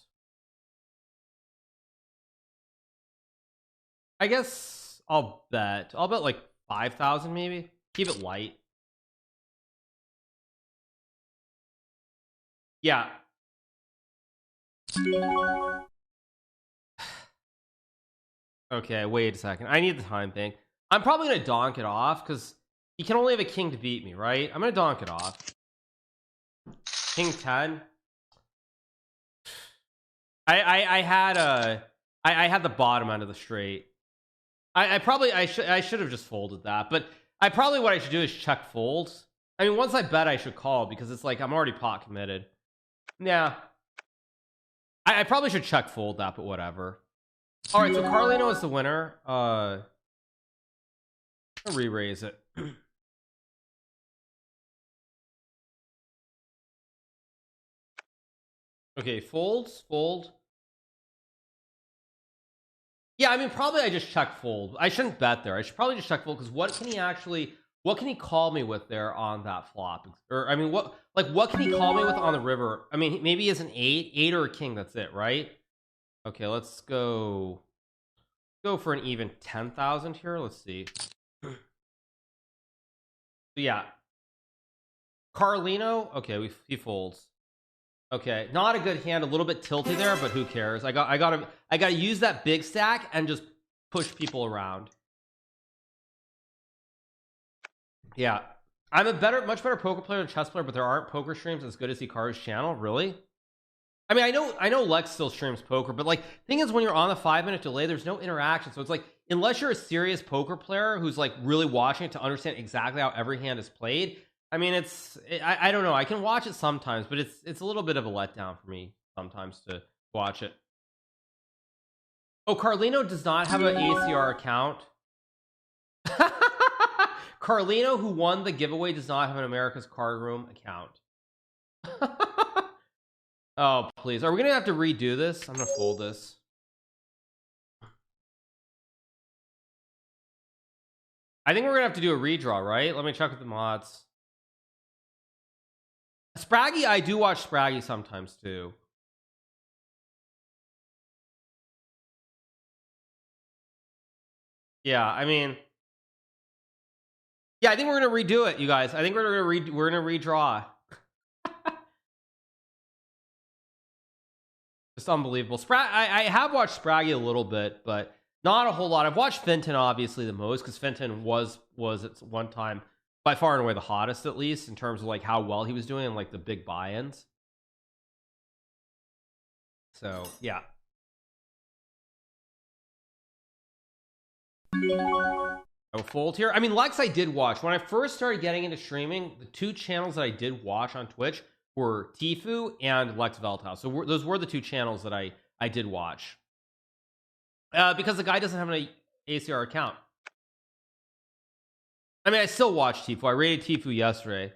I guess I'll bet. I'll bet like 5,000 maybe. Keep it light. Yeah. Okay, wait a second. I need the time bank. I'm probably gonna donk it off because he can only have a king to beat me, right? I'm gonna donk it off. King 10. I had the bottom end of the straight. I should have just folded that, but what I should do is check folds. I mean, once I bet, I should call because it's like I'm already pot committed. Yeah, I probably should check fold that, but whatever. All right, so Carlino is the winner. I'll re-raise it. Okay, folds, fold. Yeah, I mean, probably I just check fold. I shouldn't bet there. I should probably just check fold because what can he call me with there on that flop? Or I mean, what can he call me with on the river? I mean, maybe he has an 8 or a king. That's it, right? Okay, let's go for an even 10,000 here. Let's see. So yeah, Carlino. Okay, he folds. Okay, not a good hand. A little bit tilty there, but who cares? I gotta use that big stack and just push people around. Yeah, I'm a much better poker player than chess player, but there aren't poker streams as good as Hikaru's channel. Really? I mean, I know Lex still streams poker, but like, thing is, when you're on the 5-minute delay, there's no interaction. So it's like, unless you're a serious poker player who's like really watching it to understand exactly how every hand is played. I mean, I don't know. I can watch it sometimes, but it's a little bit of a letdown for me sometimes to watch it. Oh, Carlino does not have an ACR account. Carlino, who won the giveaway, does not have an America's Card Room account. Oh, please. Are we gonna have to redo this? I'm gonna fold this. I think we're gonna have to do a redraw, right? Let me check with the mods. Spraggy, I do watch Spraggy sometimes too. Yeah, I mean, yeah, I think we're gonna redo it, you guys. I think we're gonna redraw. It's unbelievable. I have watched Spraggy a little bit, but not a whole lot. I've watched Finton obviously the most because Finton was at one time by far and away the hottest, at least in terms of like how well he was doing and like the big buy-ins. So yeah. I will fold here. I mean, Lex, I did watch when I first started getting into streaming. The two channels that I did watch on Twitch were Tfue and Lex Veldhouse. So those were the two channels that I did watch because the guy doesn't have an ACR account. I mean, I still watch Tfue. I rated Tfue yesterday.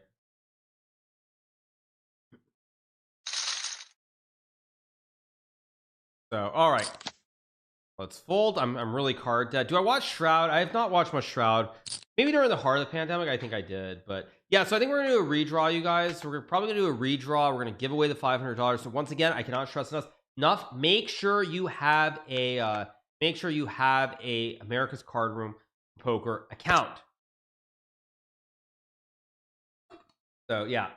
So, all right. Let's fold. I'm really card dead. Do I watch Shroud? I have not watched much Shroud. Maybe during the heart of the pandemic, I think I did. But yeah, so I think we're gonna do a redraw, you guys. So we're probably gonna do a redraw. We're gonna give away the $500. So once again, I cannot stress enough. Make sure you have a America's Card Room poker account. So yeah.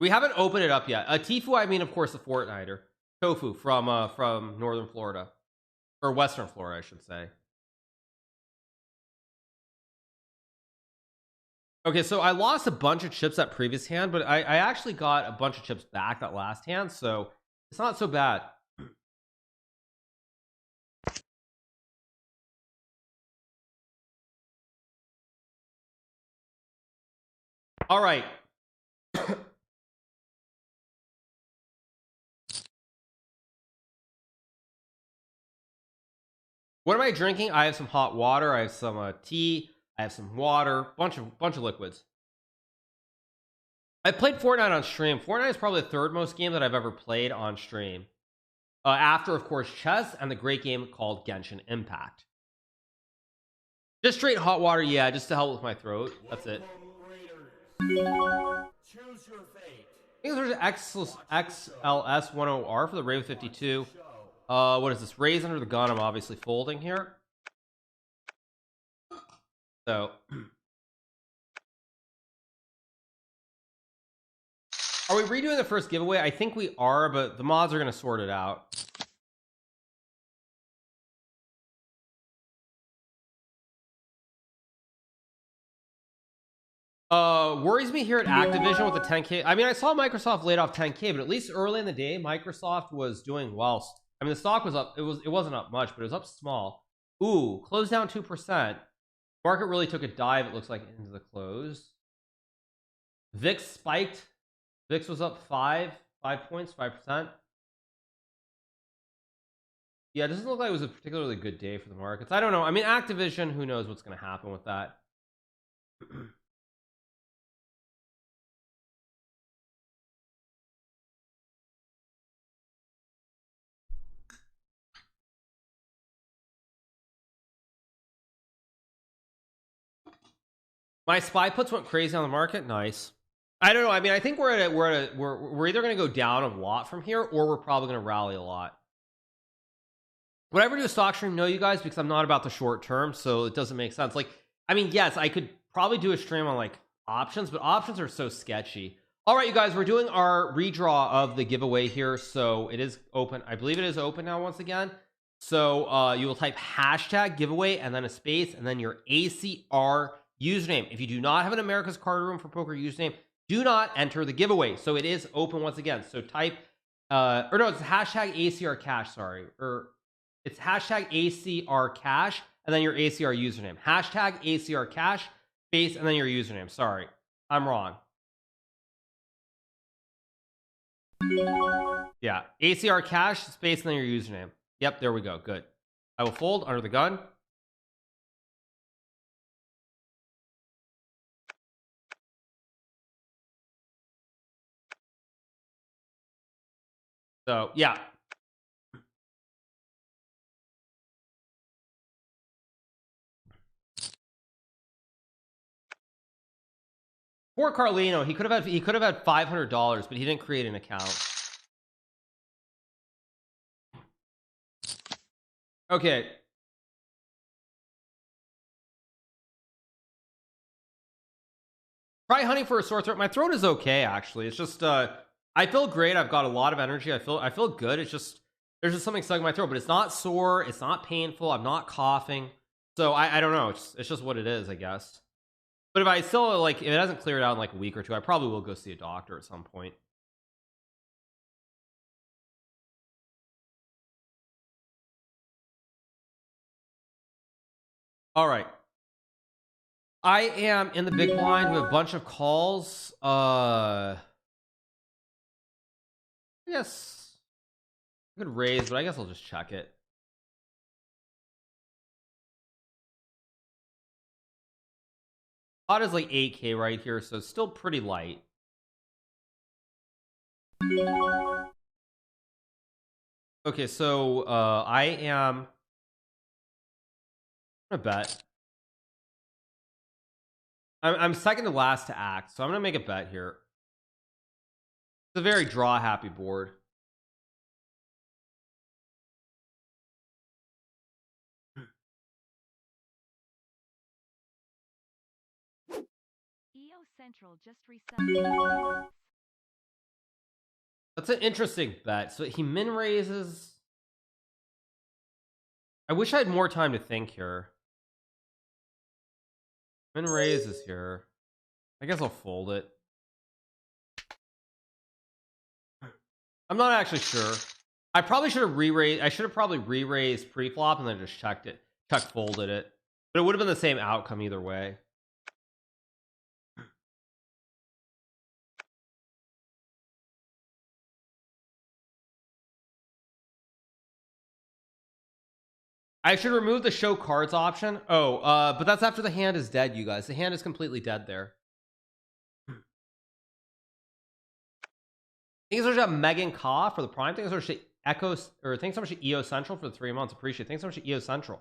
We haven't opened it up yet. Tfue, I mean, of course, the Fortniter. Tofu from Northern Florida. or Western Florida, I should say. Okay, so I lost a bunch of chips that previous hand, but I actually got a bunch of chips back that last hand, so it's not so bad. All right. What am I drinking? I have some hot water. I have some tea. I have some water. Bunch of liquids. I played Fortnite on stream. Fortnite is probably the third most game that I've ever played on stream. After, of course, chess and the great game called Genshin Impact. Just straight hot water, yeah, just to help with my throat. That's it. Choose your fate. I think there's XLS10R for the Raven 52. What is this? Raise under the gun. I'm obviously folding here. So, are we redoing the first giveaway? I think we are, but the mods are going to sort it out. Worries me here at Activision with the 10K. I mean, I saw Microsoft laid off 10K, but at least early in the day, Microsoft was doing well. I mean, the stock was up. It wasn't up much, but it was up small. Ooh, closed down 2%. Market really took a dive, it looks like, into the close. VIX spiked. VIX was up 5 points, 5%. Yeah, it doesn't look like it was a particularly good day for the markets. I don't know. I mean, Activision, who knows what's going to happen with that. My spy puts went crazy on the market. Nice. I don't know. I mean, I think we're either going to go down a lot from here, or we're probably going to rally a lot. Would I ever do a stock stream? No, you guys, because I'm not about the short term, so it doesn't make sense. Like, I mean, yes, I could probably do a stream on like options, but options are so sketchy. All right, you guys, we're doing our redraw of the giveaway here, so it is open. I believe it is open now once again. So you will type hashtag giveaway and then a space and then your ACR username. If you do not have an America's Card Room for Poker username, do not enter the giveaway. So it is open once again. So type, or no, it's hashtag ACR cash, sorry. Or it's hashtag ACR cash and then your ACR username. Hashtag ACR cash, space, and then your username. Sorry, I'm wrong. Yeah, ACR cash, space, and then your username. Yep, there we go. Good. I will fold under the gun. So, yeah. Poor Carlino, he could have had $500, but he didn't create an account. Okay. Try honey for a sore throat. My throat is okay, actually. It's just I feel great. I've got a lot of energy. I feel good. It's just there's just something stuck in my throat, but it's not sore, it's not painful, I'm not coughing. So I don't know. It's just what it is, I guess. But if I still like if it hasn't cleared out in like a week or two, I probably will go see a doctor at some point. All right. I am in the big blind with a bunch of calls. I guess I could raise, but I guess I'll just check it. Pot is like 8K right here, so it's still pretty light. Okay, so I am gonna bet. I'm second to last to act, so I'm gonna make a bet here. It's a very draw happy board. EO Central just reset. That's an interesting bet. So he min raises. I wish I had more time to think here. Min raise is here. I guess I'll fold it. I'm not actually sure. I probably should have re-raised. I should have probably re-raised pre-flop and then just checked it. Folded it. But it would have been the same outcome either way. I should remove the show cards option. Oh, but that's after the hand is dead, you guys. The hand is completely dead there. Thanks so much to Megan Ka for the prime. Thanks so much to Echo, or thanks so much to EO Central for the 3 months. Appreciate it. Thanks so much to EO Central.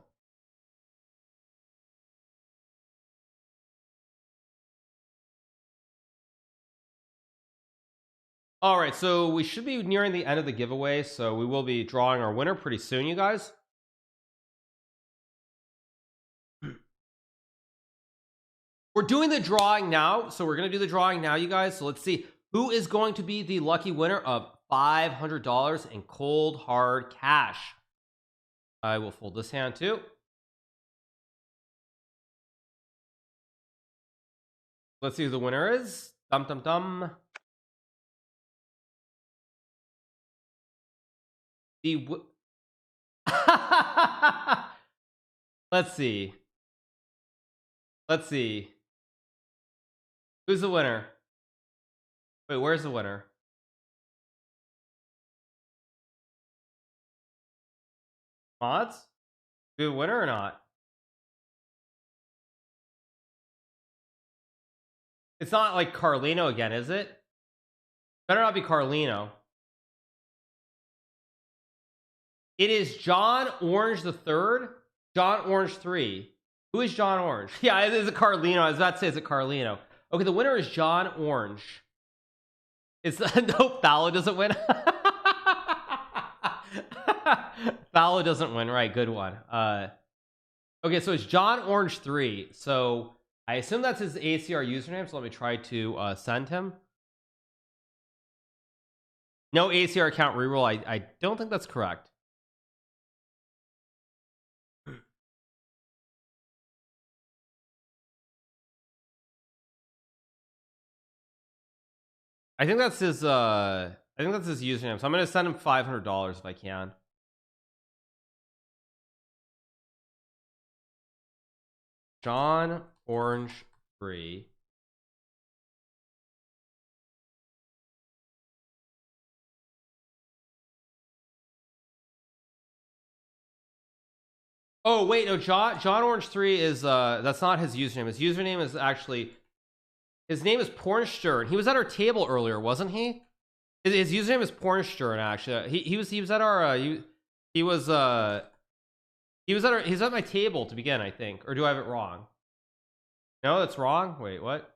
All right, so we should be nearing the end of the giveaway, so we will be drawing our winner pretty soon, you guys. We're doing the drawing now, so we're going to do the drawing now, you guys. So let's see who is going to be the lucky winner of $500 in cold hard cash. I will fold this hand too. Let's see who the winner is. Dum dum dum. Let's see. Let's see. Who's the winner? Wait, where's the winner? Mods? Do a winner or not? It's not like Carlino again, is it? Better not be Carlino. It is John Orange the third. John Orange 3. Who is John Orange? Yeah, it is a Carlino. I was about to say it's a Carlino. Okay, the winner is John Orange. It's nope, Fallow doesn't win. Fallow doesn't win, right? Good one. Okay, so it's John Orange 3. So I assume that's his ACR username. So let me try to send him. No ACR account reroll. I don't think that's correct. I think that's his username. So I'm gonna send him $500 if I can. John Orange 3. Oh wait, no, John Orange 3 is that's not his username. His username is actually, his name is Pornstern. He was at our table earlier, wasn't he? His username is Pornstern. Actually, he was at our he was at my table to begin, I think. Or do I have it wrong? No, that's wrong. Wait, what?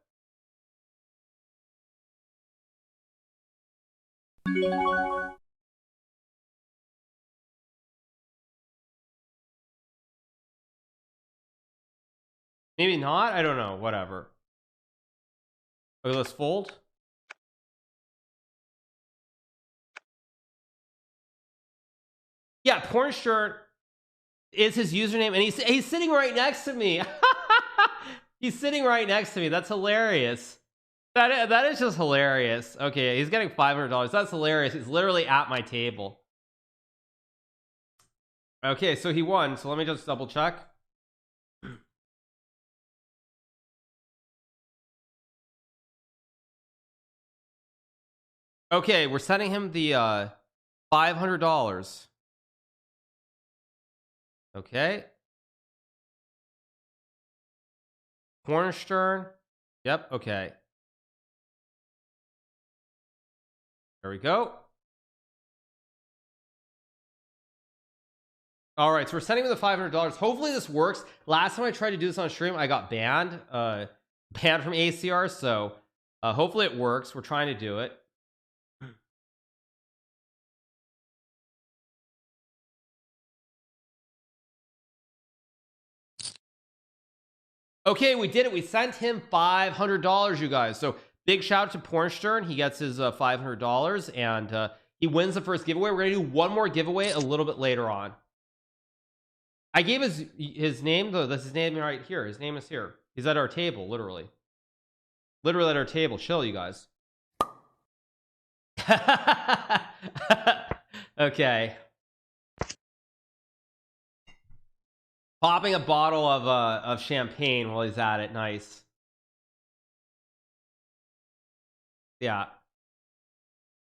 Maybe not. I don't know. Whatever. Okay, let's fold. Yeah, Pornstern is his username, and he's sitting right next to me. He's sitting right next to me. That's hilarious. That is just hilarious. Okay, he's getting $500. That's hilarious. He's literally at my table. Okay, so he won. So let me just double check. Okay, we're sending him the $500. Okay. Cornerstone. Yep, okay. There we go. All right, so we're sending him the $500. Hopefully this works. Last time I tried to do this on stream, I got banned. Banned from ACR, so hopefully it works. We're trying to do it. Okay, we did it. We sent him $500, you guys. So big shout out to Pornstern. He gets his $500 and he wins the first giveaway. We're gonna do one more giveaway a little bit later on. I gave his name though. That's his name right here. His name is here. He's at our table, literally at our table. Chill, you guys. Okay, popping a bottle of champagne while he's at it. Nice. Yeah.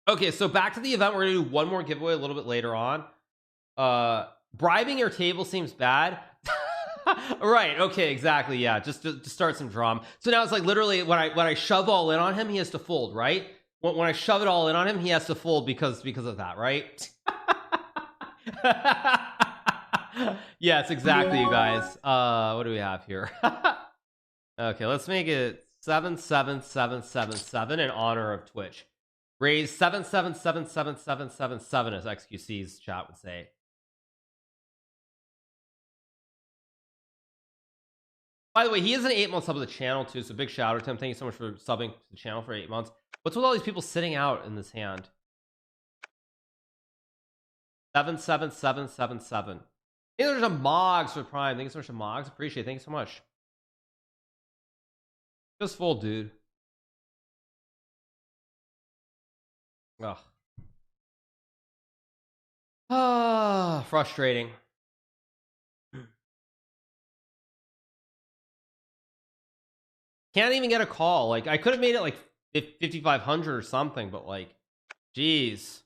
Okay, so back to the event. We're gonna do one more giveaway a little bit later on. Bribing your table seems bad. Right, okay, exactly. Yeah, just to start some drama. So now it's like literally when I shove all in on him, he has to fold, right? When I shove it all in on him, he has to fold because of that, right? Yes, exactly, you guys. What do we have here? Okay, let's make it 77777 in honor of Twitch. Raise 7777777 as XQC's chat would say. By the way, he is an 8-month sub of the channel too, so big shout out to him. Thank you so much for subbing to the channel for 8 months. What's with all these people sitting out in this hand? 77777. Hey, there's a Mogs for Prime. Thank you so much to Mogs. Appreciate it. Thank you so much. Just full, dude. Ugh. Ah, frustrating. Can't even get a call. Like, I could have made it like 5,500 or something, but like, geez.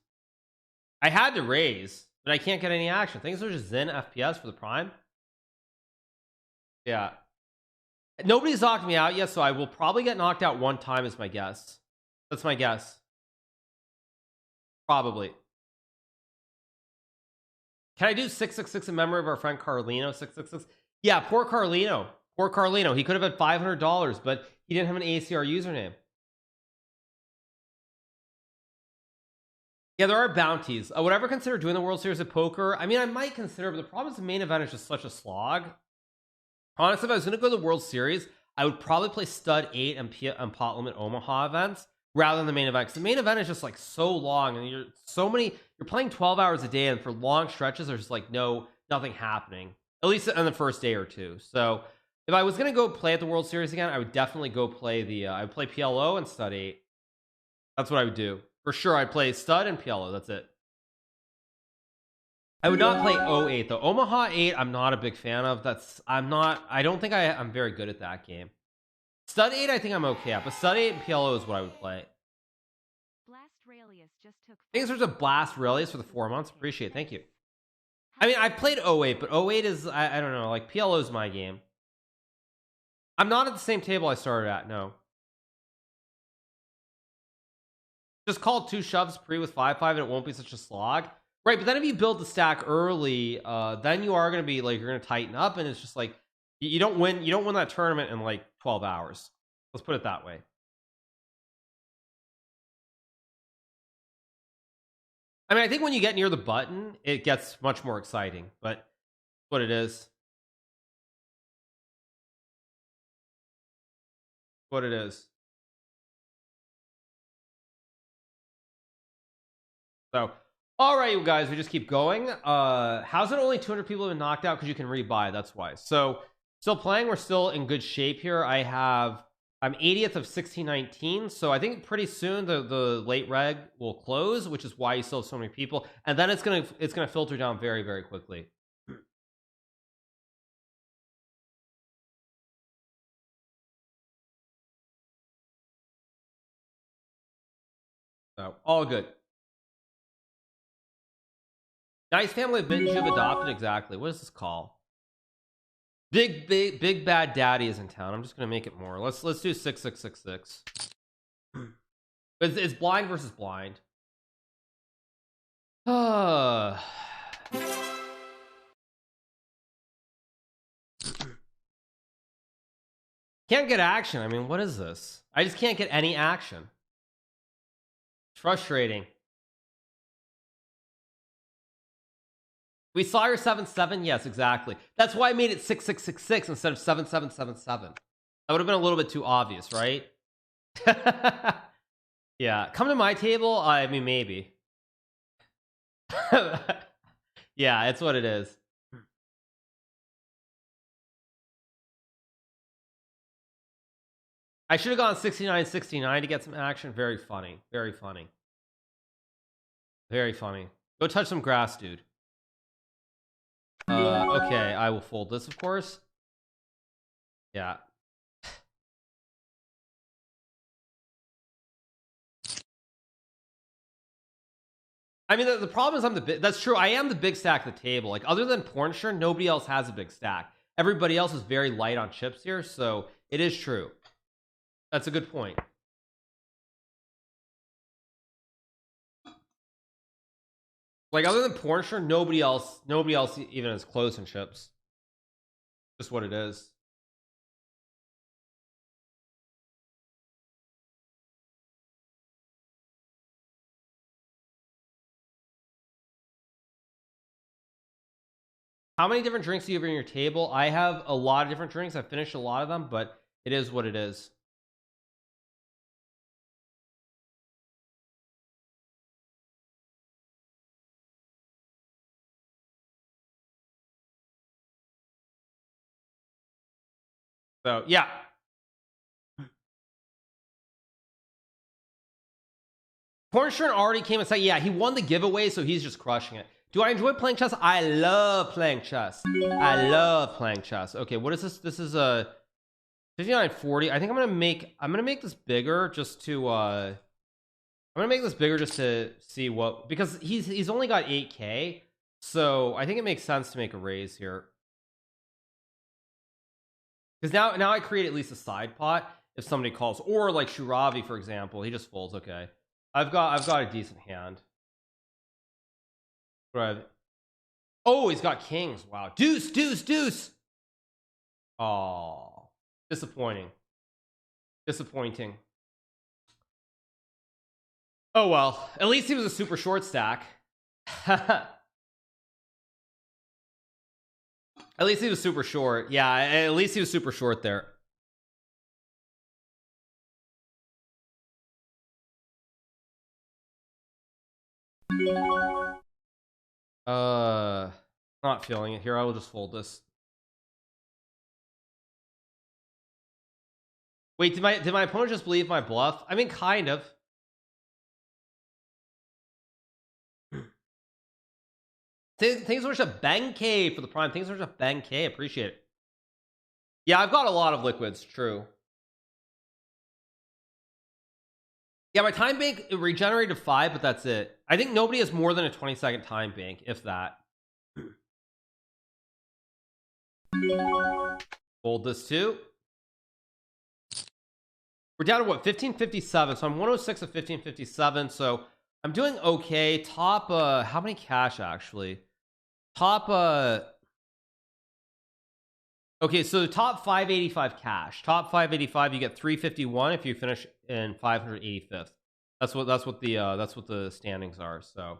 I had to raise, but I can't get any action. Thanks so much, Zen FPS for the Prime. Yeah. Nobody's knocked me out yet, so I will probably get knocked out one time is my guess. That's my guess. Probably. Can I do 666 in memory of our friend Carlino? 666. Yeah, poor Carlino. Poor Carlino. He could have had $500, but he didn't have an ACR username. Yeah, there are bounties. Would I ever consider doing the World Series of Poker? I mean, I might consider, but the problem is the main event is just such a slog. Honestly, if I was going to go to the World Series, I would probably play Stud 8 and Pot Limit Omaha events rather than the main event, because the main event is just like so long, and you're playing 12 hours a day, and for long stretches there's just like nothing happening, at least on the first day or two. So if I was going to go play at the World Series again, I would definitely go play I would play PLO and Stud 8. That's what I would do. For sure, I'd play Stud and PLO. That's it. I would not play 08 though. Omaha 8, I'm not a big fan of. I don't think I'm very good at that game. Stud 8, I think I'm okay at, but Stud 8 and PLO is what I would play. Thanks for the Blast Relius for the 4 months. Appreciate it. Thank you. I mean, I played 08, but 08 is, I don't know, like PLO is my game. I'm not at the same table I started at, no. Just call 2 shoves pre with 5-5 and it won't be such a slog. Right, but then if you build the stack early, then you are going to be like, you're going to tighten up, and it's just like you don't win that tournament in like 12 hours. Let's put it that way. I mean, I think when you get near the button, it gets much more exciting, but what it is. What it is. So, all right, you guys, we just keep going. How's it only 200 people have been knocked out? Because you can rebuy, that's why. So, still playing. We're still in good shape here. I'm 80th of 1619, so I think pretty soon the late reg will close, which is why you still have so many people, and then it's gonna filter down very, very quickly. So all good. Nice family of binge you've adopted. Exactly. What is this call? Big bad daddy is in town. I'm just gonna make it more. Let's do 6666. It's blind versus blind. Can't get action. I mean, what is this? I just can't get any action. It's frustrating. We saw your 7-7. Yes, exactly. That's why I made it 6666 instead of 7777. That would have been a little bit too obvious, right? Yeah, come to my table. I mean, maybe. Yeah, it's what it is. I should have gone 69-69 to get some action. Very funny. Very funny. Very funny. Go touch some grass, dude. Okay, I will fold this, of course. Yeah. I mean, the problem is I'm the big. That's true. I am the big stack at the table. Like, other than Pornsure, nobody else has a big stack. Everybody else is very light on chips here, so it is true. That's a good point. Like, other than Pornsure, nobody else even is close in chips. Just what it is. How many different drinks do you have on your table? I have a lot of different drinks. I've finished a lot of them, but it is what it is. So, yeah. Pornsure already came and said, yeah, he won the giveaway, so he's just crushing it. Do I enjoy playing chess? I love playing chess. I love playing chess. Okay, what is this? This is a 5940. I think I'm gonna make this bigger just to I'm gonna make this bigger just to see what, because he's only got 8k, so I think it makes sense to make a raise here. Because now I create at least a side pot if somebody calls, or like Shuravi, for example, he just folds. Okay, I've got a decent hand. Right. Oh, he's got kings. Wow. Deuce, deuce, deuce. Oh, disappointing. Disappointing. Oh well, at least he was a super short stack. At least he was super short. Yeah, at least he was super short there. Not feeling it here. I will just fold this. Wait, did my opponent just believe my bluff? I mean, kind of. Thanks so much to Bang K for the prime. Thanks so much to Bang K. Appreciate it. Yeah, I've got a lot of liquids. True. Yeah, my time bank regenerated 5, but that's it. I think nobody has more than a 20-second time bank, if that. Fold this too. We're down to what, 1557, so I'm 106 of 1557, so I'm doing okay. Top how many cash actually? Top okay, so top 585 cash. Top 585, you get 351 if you finish in 585th. That's what the standings are. So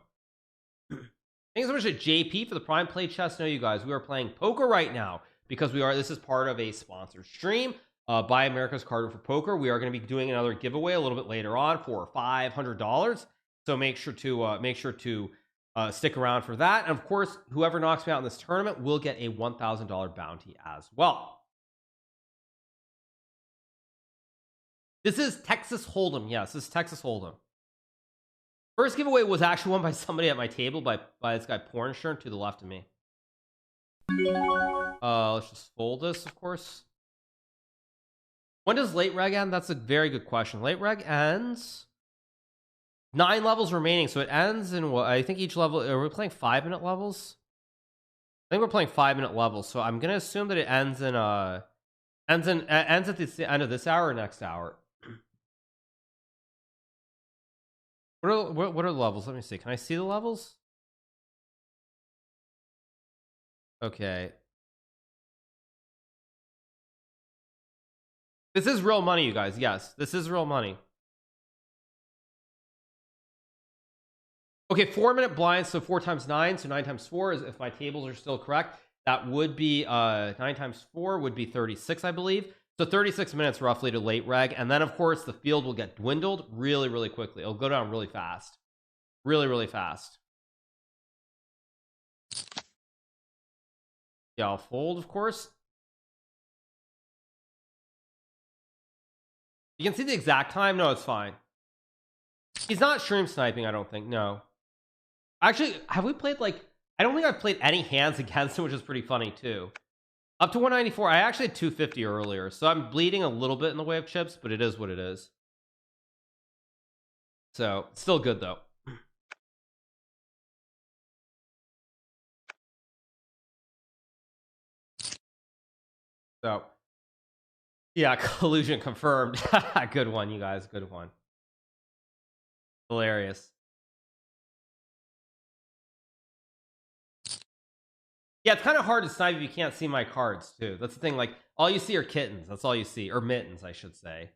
thanks so much to JP for the prime play chess. No, you guys, we are playing poker right now because this is part of a sponsored stream. Buy America's Card for Poker. We are going to be doing another giveaway a little bit later on for $500. So make sure to stick around for that. And of course, whoever knocks me out in this tournament will get a $1,000 bounty as well. This is Texas Hold'em. Yes, this is Texas Hold'em. First giveaway was actually won by somebody at my table by this guy Pornsure to the left of me. Let's just fold this, of course. When does late reg end? That's a very good question. Late reg ends 9 levels remaining, so it ends in what I think each level. Are we playing 5-minute levels? I think we're playing 5-minute levels, so I'm gonna assume that it ends at the end of this hour or next hour. What are the levels? Let me see. Can I see the levels? Okay. This is real money, you guys. Yes, this is real money. Okay, 4-minute blinds, so 4 times 9, so 9 times 4 is, if my tables are still correct, that would be 9 times 4 would be 36, I believe. So 36 minutes roughly to late reg, and then of course the field will get dwindled really, really quickly. It'll go down really fast. Really, really fast. Yeah, I'll fold, of course. You can see the exact time. No, it's fine. He's not stream sniping, I don't think. No. Actually, have we played like... I don't think I've played any hands against him, which is pretty funny too. Up to 194. I actually had 250 earlier, so I'm bleeding a little bit in the way of chips, but it is what it is. So, still good though. So, yeah, collusion confirmed. Good one, you guys. Good one. Hilarious. Yeah, it's kind of hard to snipe if you can't see my cards too. That's the thing. Like, all you see are kittens. That's all you see, or mittens, I should say.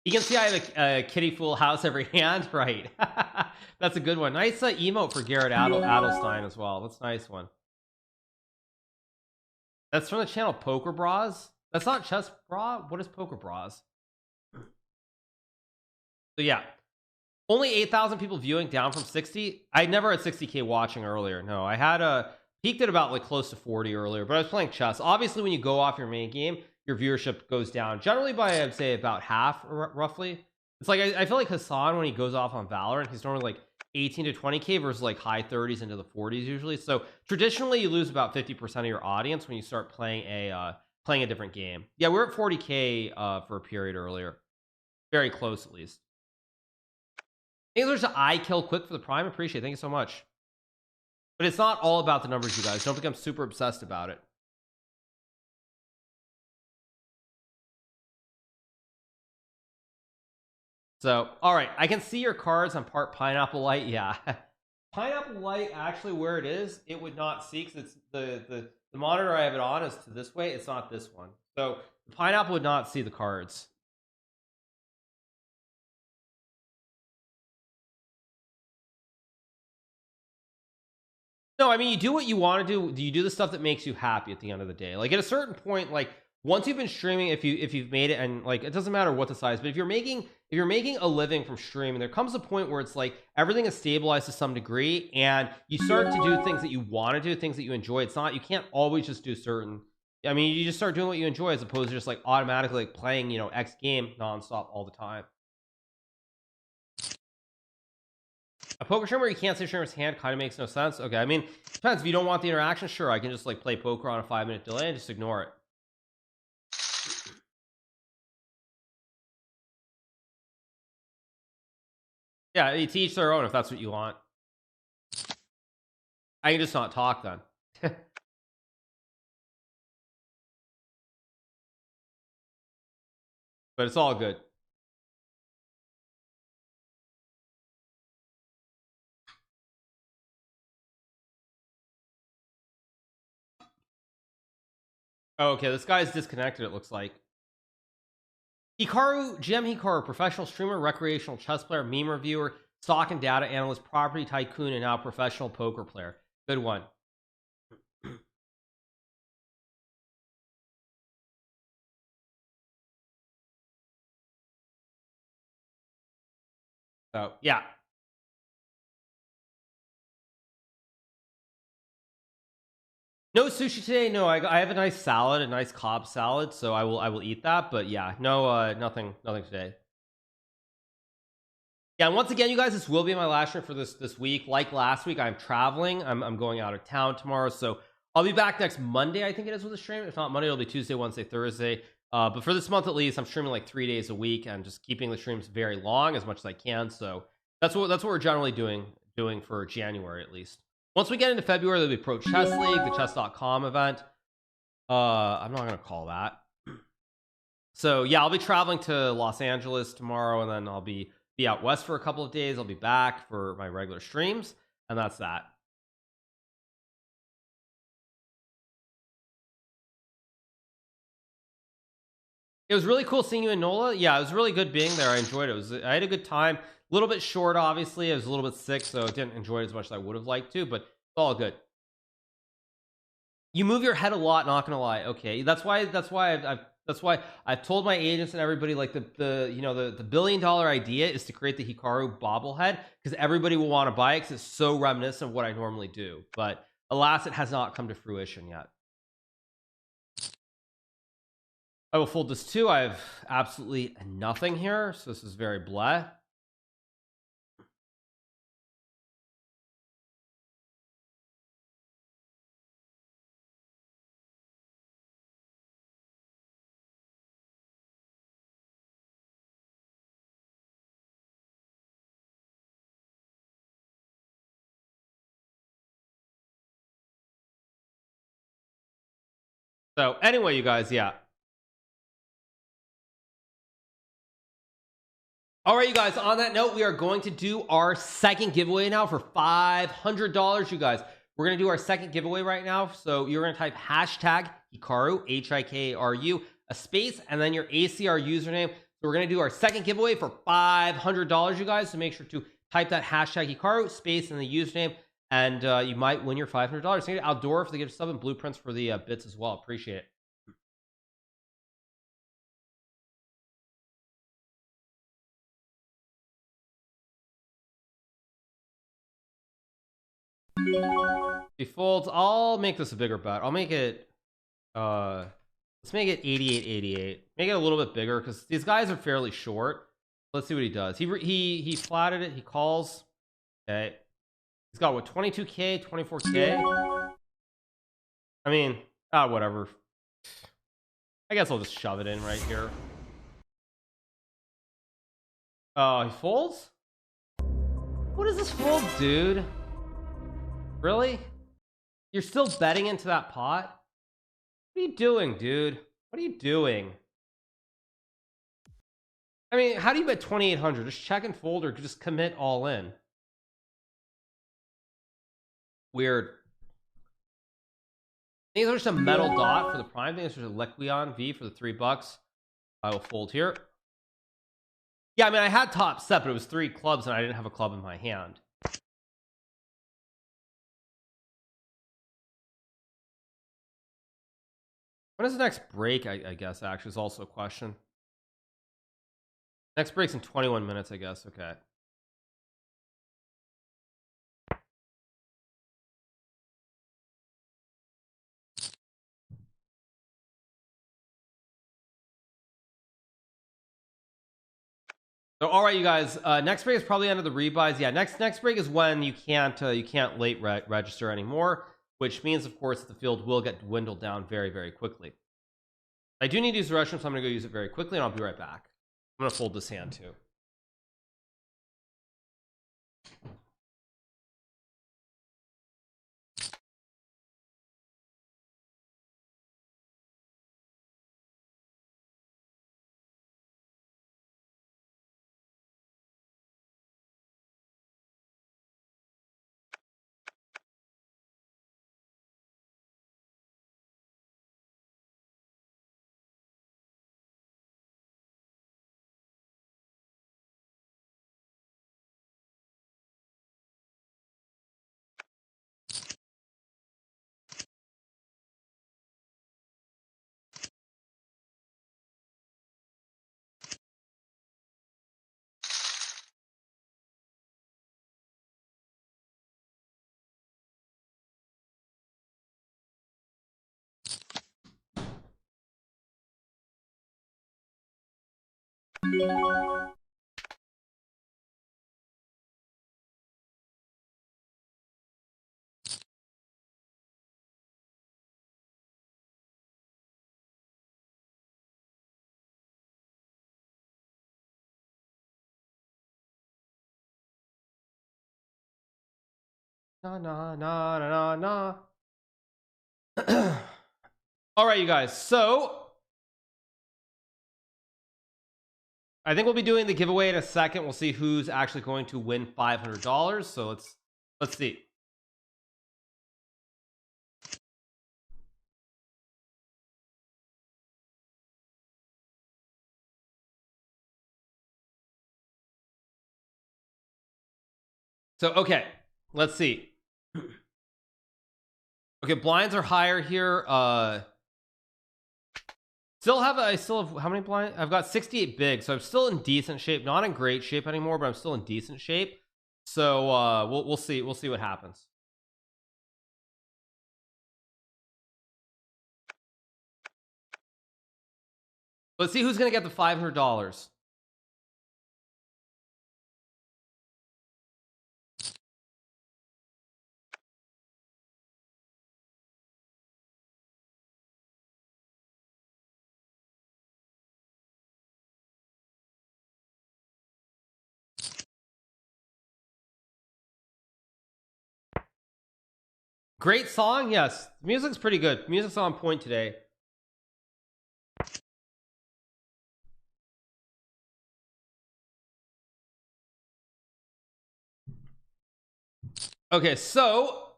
You can see I have a kitty full house every hand, right? That's a good one. Nice emote for Garrett Adelstein as well. That's a nice one. That's from the channel Poker Bras. That's not Chess Bra. What is Poker Bras? So yeah, only 8,000 people viewing, down from 60. I never had 60k watching earlier. No, I had peaked at about like close to 40 earlier, but I was playing chess. Obviously, when you go off your main game, your viewership goes down generally by, I'd say, about half roughly. It's like I feel like Hassan, when he goes off on Valorant, he's normally like 18 to 20k versus like high 30s into the 40s usually. So traditionally you lose about 50% of your audience when you start playing a different game. Yeah, we're at 40k for a period earlier, very close at least. Thanks so much to I Kill Quick for the Prime. Appreciate it. Thank you so much. But it's not all about the numbers, you guys. Don't become super obsessed about it. So, all right, I can see your cards on part Pineapple Light. Yeah, Pineapple Light actually where it is, it would not see because it's the monitor I have it on is to this way. It's not this one. So the Pineapple would not see the cards. No, I mean, you do what you want to do. Do you do the stuff that makes you happy at the end of the day? Like at a certain point, like once you've been streaming, if you've made it, and like it doesn't matter what the size, but if you're making a living from streaming, there comes a point where it's like everything is stabilized to some degree, and you start to do things that you want to do, things that you enjoy. It's not, you can't always just do certain. I mean, you just start doing what you enjoy as opposed to just like automatically like playing, you know, X game nonstop all the time. A poker streamer you can't see streamer's hand kind of makes no sense. Okay, I mean, depends. If you don't want the interaction, sure, I can just like play poker on a 5-minute delay and just ignore it. Yeah, you teach their own if that's what you want. I can just not talk then. But it's all good. Oh, okay, this guy's disconnected, it looks like. Hikaru, GMHikaru, professional streamer, recreational chess player, meme reviewer, stock and data analyst, property tycoon, and now professional poker player. Good one. So, yeah. No sushi today. No, I have a nice salad, a nice Cobb salad, so I will eat that. But yeah, no, nothing today. Yeah, and once again, you guys, this will be my last stream for this week. Like last week, I'm traveling. I'm going out of town tomorrow, so I'll be back next Monday. I think it is with the stream. If not Monday, it'll be Tuesday, Wednesday, Thursday. But for this month at least, I'm streaming like 3 days a week and just keeping the streams very long as much as I can. So that's what we're generally doing for January at least. Once we get into February, there'll be Pro Chess League, the chess.com event. I'm not gonna call that. So yeah, I'll be traveling to Los Angeles tomorrow, and then I'll be out west for a couple of days. I'll be back for my regular streams, and that's that. It was really cool seeing you in NOLA. Yeah, it was really good being there. I enjoyed it. I had a good time. A little bit short, obviously. I was a little bit sick, so I didn't enjoy it as much as I would have liked to, but it's all good. You move your head a lot, not gonna lie. Okay, that's why I've told my agents and everybody, like the $1 billion idea is to create the Hikaru bobblehead because everybody will want to buy it because it's so reminiscent of what I normally do. But alas, it has not come to fruition yet. I will fold this too. I have absolutely nothing here, so this is very bleh. So anyway, you guys, yeah. All right, you guys, on that note, we are going to do our second giveaway now for $500, you guys. We're going to do our second giveaway right now. So you're going to type hashtag Hikaru, Hikaru, a space, and then your ACR username. So we're going to do our second giveaway for $500, you guys. So make sure to type that hashtag Hikaru, space, and the username, and you might win your $500. Thank you to Outdoor for the gift sub and Blueprints for the bits as well. Appreciate it. He folds. I'll make this a bigger bet. I'll make it let's make it 88. Make it a little bit bigger because these guys are fairly short. Let's see what he does. He flatted it. He calls. Okay, he's got what, 22k, 24k. I mean, whatever. I guess I'll just shove it in right here. He folds. What does this fold, dude? Really? You're still betting into that pot? What are you doing, dude? What are you doing? I mean, how do you bet 2,800? Just check and fold or just commit all in? Weird. I think there's just a metal dot for the prime. I think there's a Lequion V for the $3. I will fold here. Yeah, I mean, I had top set, but it was 3 clubs and I didn't have a club in my hand. When is the next break? I guess actually is also a question. Next break's in 21 minutes, I guess. Okay. So, all right, you guys. Next break is probably under the rebuys. Yeah, next break is when you can't late register anymore, which means, of course, the field will get dwindled down very, very quickly. I do need to use the restroom, so I'm going to go use it very quickly, and I'll be right back. I'm going to fold this hand too. Nah. All right, you guys. So I think we'll be doing the giveaway in a second. We'll see who's actually going to win $500. So let's see. So okay, let's see. Okay, blinds are higher here. I still have how many blinds? I've got 68 big, so I'm still in decent shape. Not in great shape anymore, but I'm still in decent shape. So we'll see what happens. Let's see who's gonna get the $500. Great song, yes. The music's pretty good. Music's on point today. Okay, so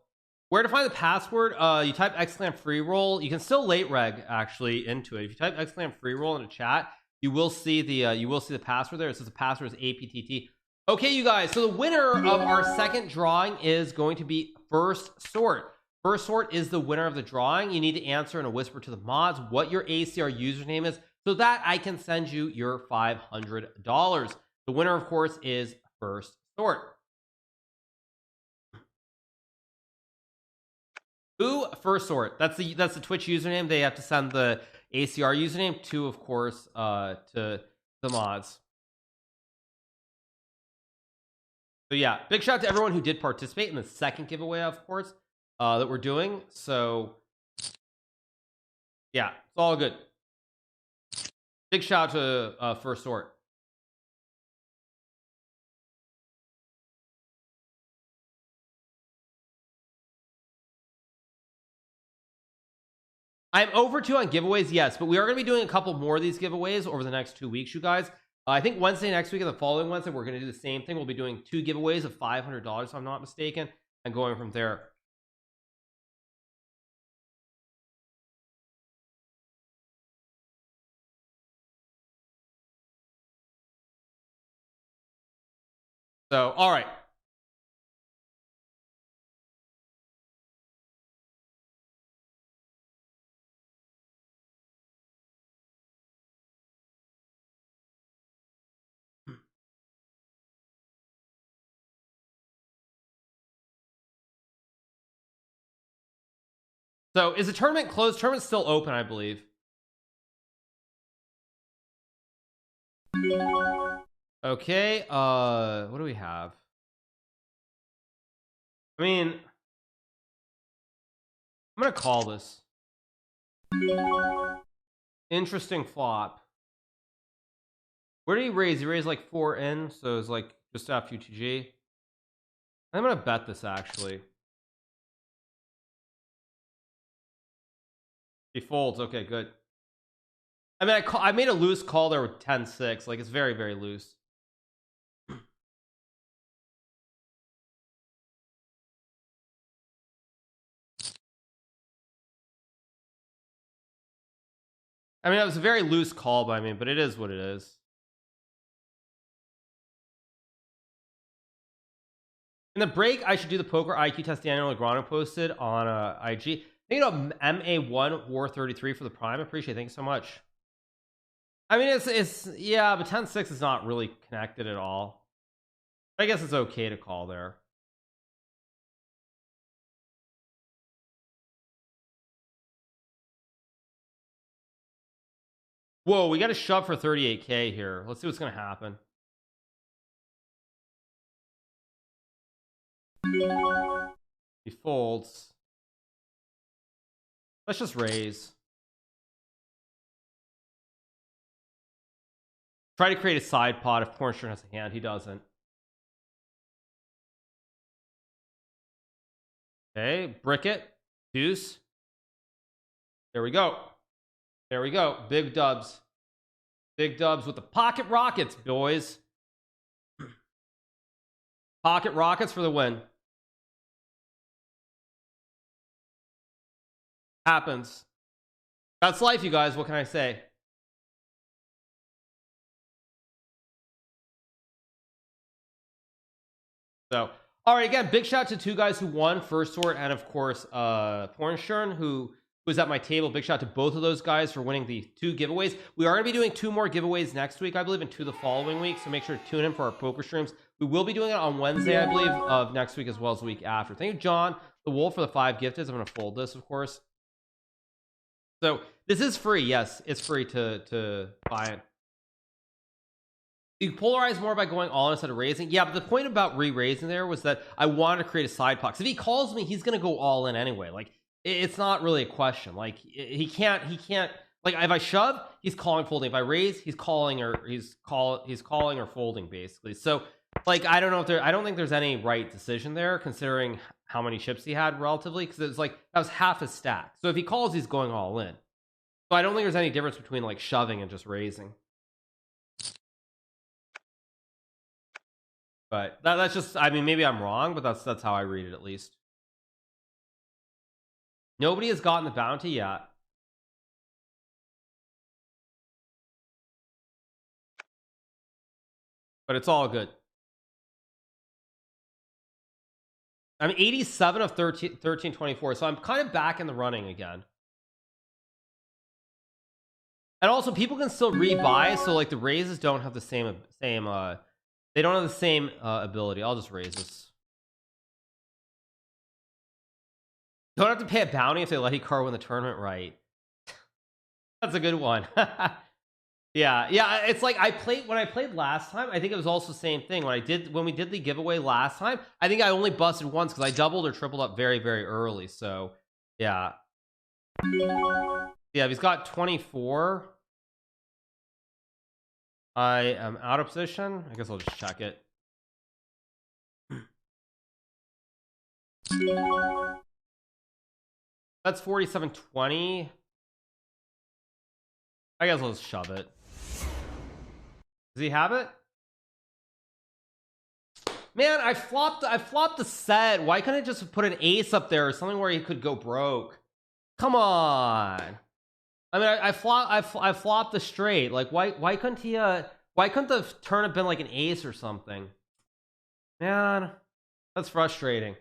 where to find the password? You type free roll. You can still late reg actually into it. If you type free roll in the chat, you will see the password there. It says the password is APTT. Okay, you guys. So the winner of our second drawing is going to be First Sort. First Sort is the winner of the drawing. You need to answer in a whisper to the mods what your ACR username is, so that I can send you your $500. The winner, of course, is First Sort. Ooh, First Sort. That's the Twitch username. They have to send the ACR username to, of course, to the mods. So yeah, big shout out to everyone who did participate in the second giveaway, of course, that we're doing. So yeah, it's all good. Big shout out to First Sort. I'm over 2 on giveaways, yes, but we are going to be doing a couple more of these giveaways over the next 2 weeks, you guys. I think Wednesday next week and the following Wednesday, we're going to do the same thing. We'll be doing 2 giveaways of $500, if I'm not mistaken, and going from there. So, all right. So, is the tournament closed? Tournament's still open, I believe. Okay, what do we have? I mean, I'm gonna call this. Interesting flop. Where did he raise? He raised like 4 in, so it's like just after UTG. I'm gonna bet this actually. He folds. Okay, good. I mean, I made a loose call there with 10-6. Like, it's very, very loose. I mean, it was a very loose call by me, but it is what it is. In the break, I should do the poker IQ test Daniel Negreanu posted on IG. Thank you to MA1 War 33 for the prime. Appreciate it. Thank you so much. I mean, it's yeah, but 10-6 is not really connected at all. I guess it's okay to call there. Whoa, we got a shove for 38K here. Let's see what's gonna happen. He folds. Let's just raise. Try to create a side pot if Pornstern has a hand. He doesn't. Okay, brick it. Deuce. There we go. There we go. Big dubs. Big dubs with the pocket rockets, boys. Pocket rockets for the win. Happens. That's life, you guys. What can I say? So, all right, again, big shout out to 2 guys who won First Sort, and of course, Pornstern, who was at my table. Big shout out to both of those guys for winning the 2 giveaways. We are going to be doing 2 more giveaways next week, I believe, and 2 the following week. So make sure to tune in for our poker streams. We will be doing it on Wednesday, I believe, of next week as well as the week after. Thank you, John the Wolf, for the 5 gifted. I'm going to fold this, of course. So this is free. Yes, it's free to buy it. You polarize more by going all instead of raising. Yeah, but the point about re-raising there was that I wanted to create a side pot. If he calls me, he's gonna go all in anyway. Like it's not really a question. Like he can't like if I shove, he's calling folding. If I raise, he's calling or he's calling or folding basically. So like I don't know if I don't think there's any right decision there considering how many chips he had relatively, because it's like that was half his stack. So if he calls, he's going all in. So I don't think there's any difference between like shoving and just raising. But that's just, I mean, maybe I'm wrong, but that's how I read it at least. Nobody has gotten the bounty yet. But it's all good. I'm 87 of 1324, so I'm kind of back in the running again. And also people can still rebuy, so like the raises don't have the same they don't have the same ability. I'll just raise this. Don't have to pay a bounty if they let Hikaru win the tournament, right? That's a good one. Yeah, it's like when I played last time, I think it was also the same thing. When we did the giveaway last time, I think I only busted once because I doubled or tripled up very, very early. So yeah. Yeah, he's got 24. I am out of position. I guess I'll just check it. That's 4720. I guess I'll just shove it. Does he have it? Man, I flopped the set. Why couldn't I just put an ace up there or something where he could go broke? Come on. I mean, I flopped the straight. Like, why couldn't he? Why couldn't the turn have been like an ace or something? Man, that's frustrating.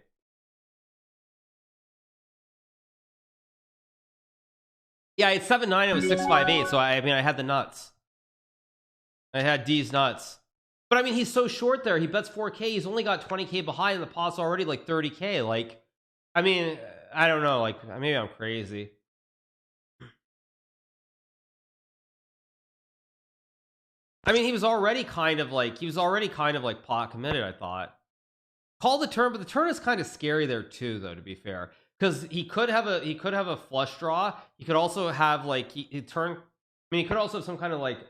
Yeah, it's 7-9. It was 6-5-8. So I mean, I had the nuts. I had D's nuts. But I mean, he's so short there. He bets 4K. He's only got 20K behind, and the pot's already like 30K. Like, I mean, I don't know. Like, maybe I'm crazy. I mean, he was already kind of like pot committed, I thought. Call the turn, but the turn is kind of scary there too, though, to be fair. Because he could have a flush draw. He could also have like he turn. I mean, he could also have some kind of like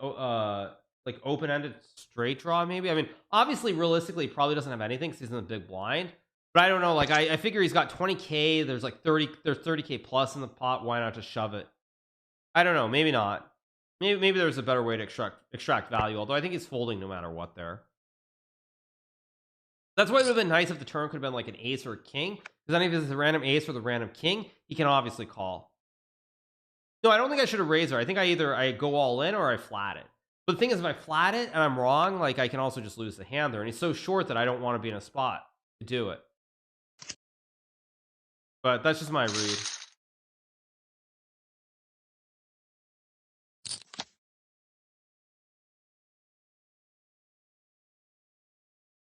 open-ended straight draw, maybe. I mean, obviously, realistically, he probably doesn't have anything because he's in the big blind. But I don't know. Like, I figure he's got 20K. There's like 30K plus in the pot. Why not just shove it? I don't know. Maybe not. Maybe there's a better way to extract value. Although I think he's folding no matter what there. That's why it would have been nice if the turn could have been like an ace or a king. Because then if it's the random ace or the random king, he can obviously call. No, I don't think I should have raised her. I think I go all in or I flat it. But the thing is, if I flat it and I'm wrong, like I can also just lose the hand there. And he's so short that I don't want to be in a spot to do it. But that's just my read.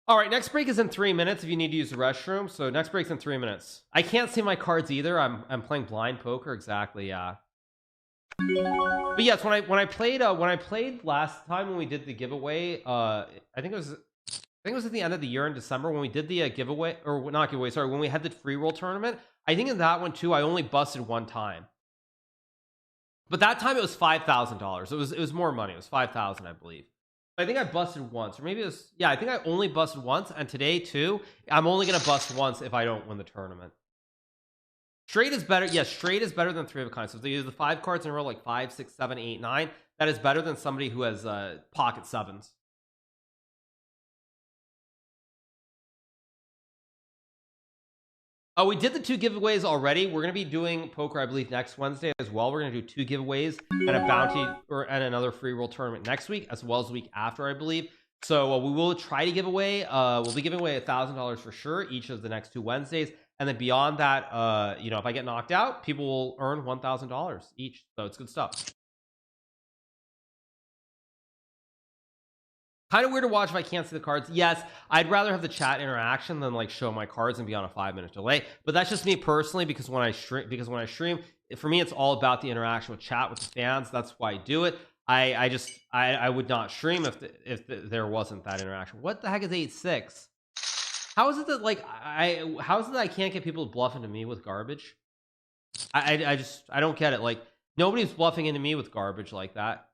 All right, next break is in 3 minutes if you need to use the restroom. So next break's in 3 minutes. I can't see my cards either. I'm playing blind poker. Exactly, yeah. But yes, when I played last time when we did the giveaway, I think it was at the end of the year in December when we did the giveaway, or not giveaway, sorry, when we had the free roll tournament. I think in that one too, I only busted one time. But that time it was $5,000. It was more money. It was 5,000, I believe. I think I busted once, or maybe it was, yeah, I think I only busted once. And today too, I'm only gonna bust once if I don't win the tournament. Straight is better. Yes, straight is better than 3 of a kind. So if they use the 5 cards in a row, like 5, 6, 7, 8, 9, that is better than somebody who has pocket 7s. Oh, we did the 2 giveaways already. We're going to be doing poker, I believe, next Wednesday as well. We're going to do 2 giveaways and a bounty and another free roll tournament next week, as well as the week after, I believe. So we will try to give away. We'll be giving away $1,000 for sure each of the next 2 Wednesdays, and then beyond that, you know, if I get knocked out, people will earn $1,000 each. So it's good stuff. Kind of weird to watch if I can't see the cards. Yes, I'd rather have the chat interaction than like show my cards and be on a 5-minute delay, but that's just me personally, because when I stream, for me it's all about the interaction with chat, with the fans. That's why I do it. I would not stream if there wasn't that interaction. What the heck is 8-6? How is it that like how is it that I can't get people to bluff into me with garbage? I don't get it. Like nobody's bluffing into me with garbage like that.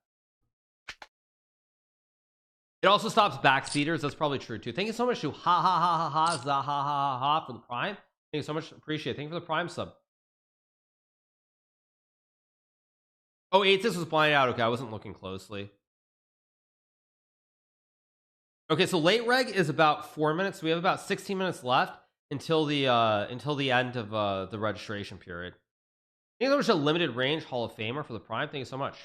It also stops backspeeders. That's probably true too. Thank you so much to ha ha ha ha ha za ha ha ha ha for the prime. Thank you so much. Appreciate it. Thank you for the prime sub. Oh, 8-6 was blinded out. Okay, I wasn't looking closely. Okay, so late reg is about 4 minutes. We have about 16 minutes left until the end of the registration period. I think there was a limited range Hall of Famer for the prime. Thank you so much.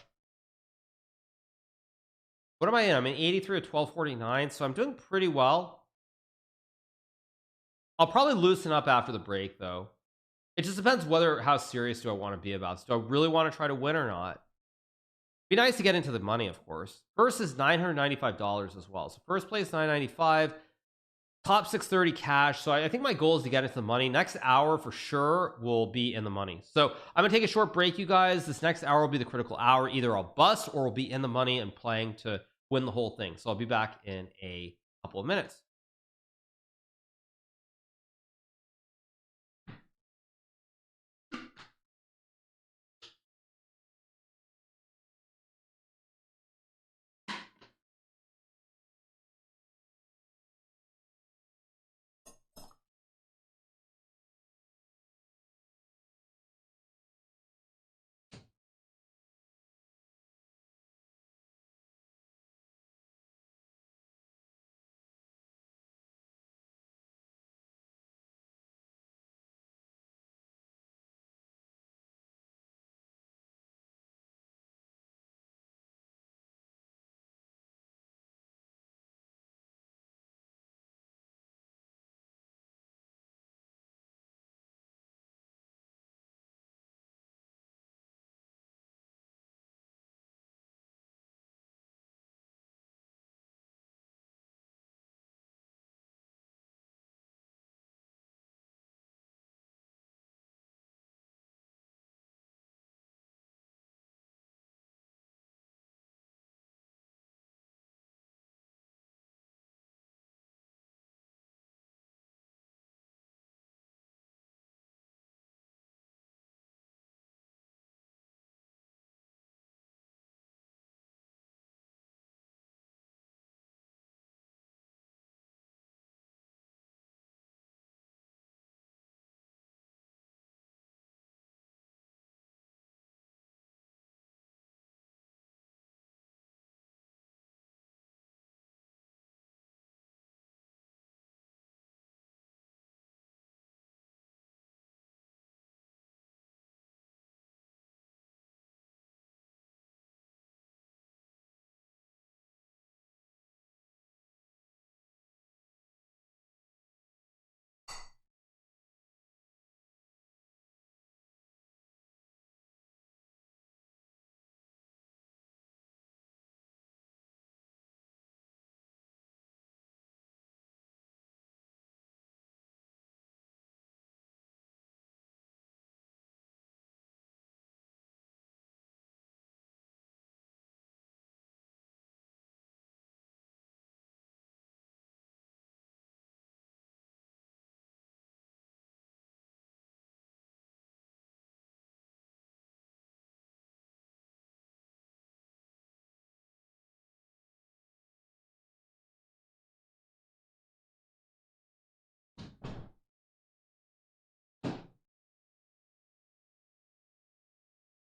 What am I in? I'm in 83 at 1249, so I'm doing pretty well. I'll probably loosen up after the break, though. It just depends how serious do I want to be about this. Do I really want to try to win or not? Be nice to get into the money, of course. First is $995 as well. So first place $995, top 630 cash. So I think my goal is to get into the money. Next hour for sure will be in the money. So I'm gonna take a short break, you guys. This next hour will be the critical hour. Either I'll bust or we'll be in the money and playing to win the whole thing. So I'll be back in a couple of minutes.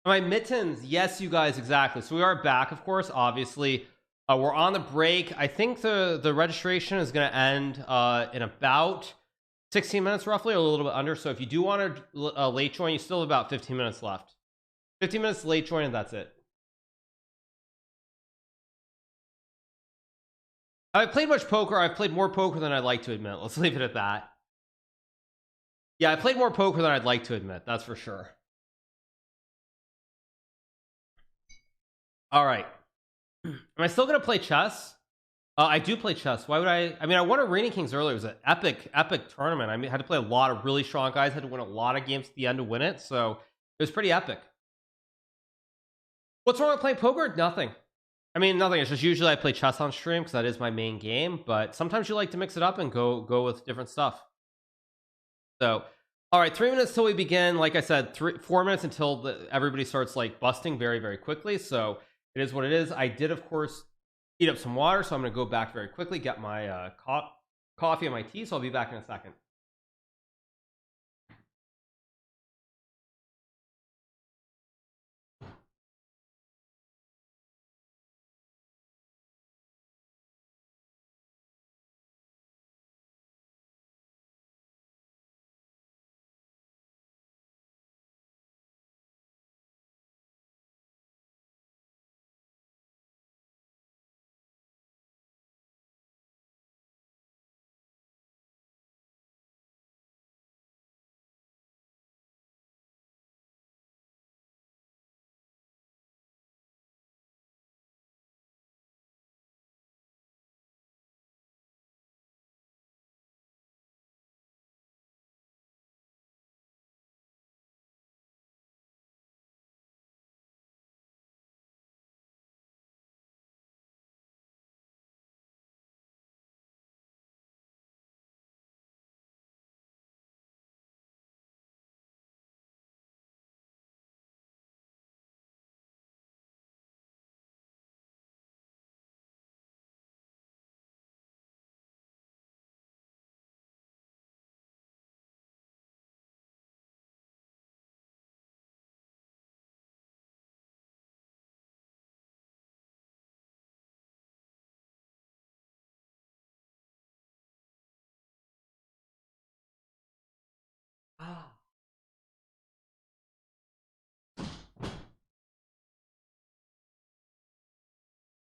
My mittens, yes, you guys, exactly. So we are back, of course. Obviously, we're on the break. I think the registration is going to end in about 16 minutes, roughly, or a little bit under. So if you do want to late join, you still have about 15 minutes left. 15 minutes late join, and that's it. I've played much poker. I've played more poker than I'd like to admit. Let's leave it at that. Yeah, I played more poker than I'd like to admit. That's for sure. All right. Am I still going to play chess? I do play chess. Why would I mean, I won Arena Kings earlier. It was an epic tournament. I mean, I had to play a lot of really strong guys. Had to win a lot of games at the end to win it. So it was pretty epic. What's wrong with playing poker? Nothing. I mean, nothing. It's just usually I play chess on stream because that is my main game. But sometimes you like to mix it up and go with different stuff. So, all right, 3 minutes till we begin. Like I said, 4 minutes until everybody starts like busting very, very quickly. So it is what it is. I did, of course, heat up some water, so I'm going to go back very quickly, get my coffee and my tea. So I'll be back in a second.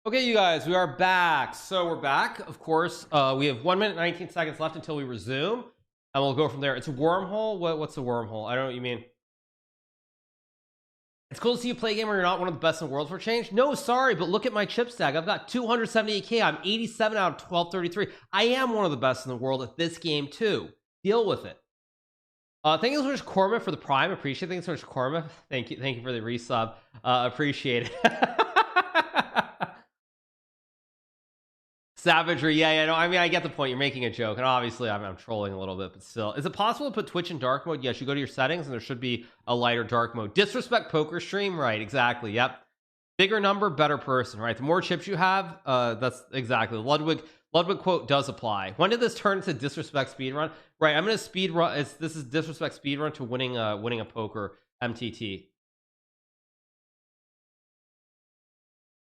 Okay, you guys, we are back. So we're back. Of course, we have 1 minute 19 seconds left until we resume, and we'll go from there. It's a wormhole. What's a wormhole? I don't know what you mean. It's cool to see you play a game where you're not one of the best in the world for change. No, sorry, but look at my chip stack. I've got 278k. I'm 87 out of 1233. I am one of the best in the world at this game too. Deal with it. Thank you so much, Corma, for the prime. Appreciate it. Thank you so much, Corma. Thank you for the resub. Appreciate it. Savagery, yeah, no, I mean, I get the point. You're making a joke, and obviously I'm trolling a little bit, but still. Is it possible to put Twitch in dark mode? Yes, you go to your settings, and there should be a lighter dark mode. Disrespect poker stream, right, exactly, yep. Bigger number, better person, right? The more chips you have, that's exactly. Ludwig quote does apply. When did this turn into disrespect speedrun? Right, I'm going to speedrun, this is disrespect speedrun to winning a poker MTT.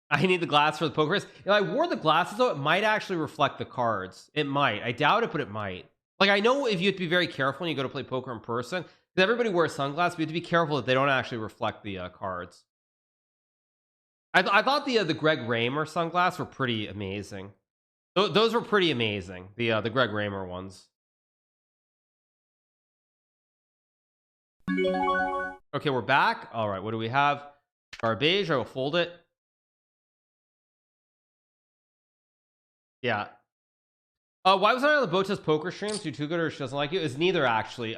I need the glass for the poker. If I wore the glasses, though, it might actually reflect the cards. It might. I doubt it, but it might. Like, I know if you have to be very careful when you go to play poker in person, because everybody wears sunglasses, but you have to be careful that they don't actually reflect the cards. I thought the Greg Raymer sunglasses were pretty amazing. Those were pretty amazing. The Greg Raymer ones. Okay, we're back. All right, what do we have? Garbage. I will fold it. Yeah. Why was I on the Botas poker streams? You too good or she doesn't like you? It's neither actually.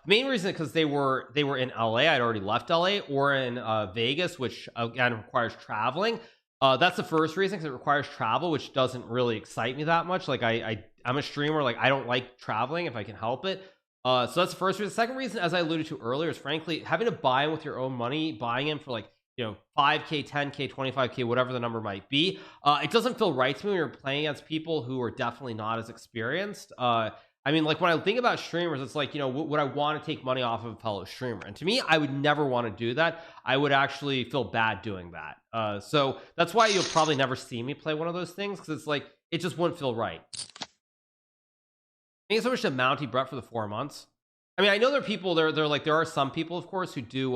Main reason because they were in LA. I'd already left LA, or in Vegas, which again requires traveling. That's the first reason, because it requires travel, which doesn't really excite me that much. Like I'm a streamer, like I don't like traveling if I can help it. So that's the first reason. The second reason, as I alluded to earlier, is frankly having to buy in with your own money, buying in for like, you know, 5k, 10k, 25k, whatever the number might be. It doesn't feel right to me when you're playing against people who are definitely not as experienced. I mean, like when I think about streamers, it's like, you know, would I want to take money off of a fellow streamer? And to me, I would never want to do that. I would actually feel bad doing that. So that's why you'll probably never see me play one of those things, because it's like, it just wouldn't feel right. Thank you so much to Mounty Brett for the 4 months. I mean, I know there are people, there are some people, of course, who do,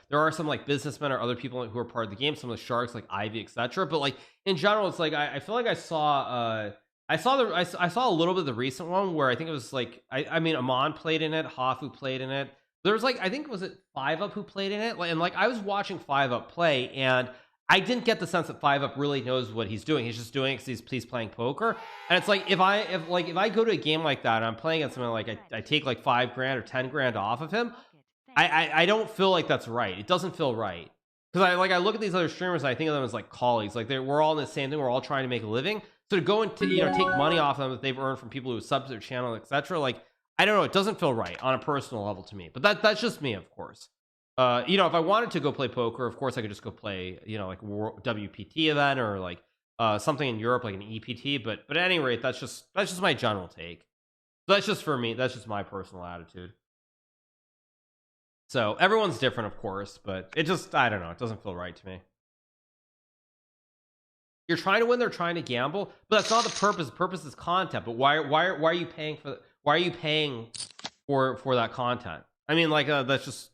there are some like businessmen or other people who are part of the game, some of the sharks like Ivy, etc. But like in general, it's like, I feel like I saw a little bit of the recent one where I think it was like, I mean, Amon played in it, Hafu played in it. There was like, I think, was it 5 Up who played in it? And like, I was watching 5 Up play, and I didn't get the sense that 5up really knows what he's doing. He's just doing it because he's playing poker. And it's like if I go to a game like that and I'm playing against someone, like I take like 5 grand or 10 grand off of him, I don't feel like that's right. It doesn't feel right. Because I look at these other streamers and I think of them as like colleagues. Like we're all in the same thing. We're all trying to make a living. So to go and take money off them that they've earned from people who sub to their channel, etc. Like I don't know. It doesn't feel right on a personal level to me. But that's just me, of course. If I wanted to go play poker, of course I could just go play, like a WPT event or like something in Europe, like an EPT. But at any rate, that's just my general take. That's just for me. That's just my personal attitude. So everyone's different, of course, but it just, I don't know. It doesn't feel right to me. You're trying to win. They're trying to gamble, but that's not the purpose. The purpose is content. But why are you paying for? Why are you paying for that content? I mean, like that's just.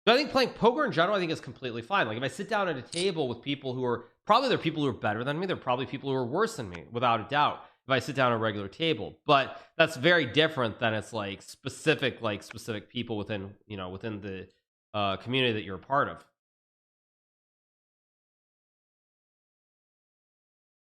But I think playing poker in general, I think is completely fine. Like if I sit down at a table with people who are probably they're people who are better than me, they're probably people who are worse than me, without a doubt. If I sit down at a regular table, but that's very different than it's like specific people within the community that you're a part of.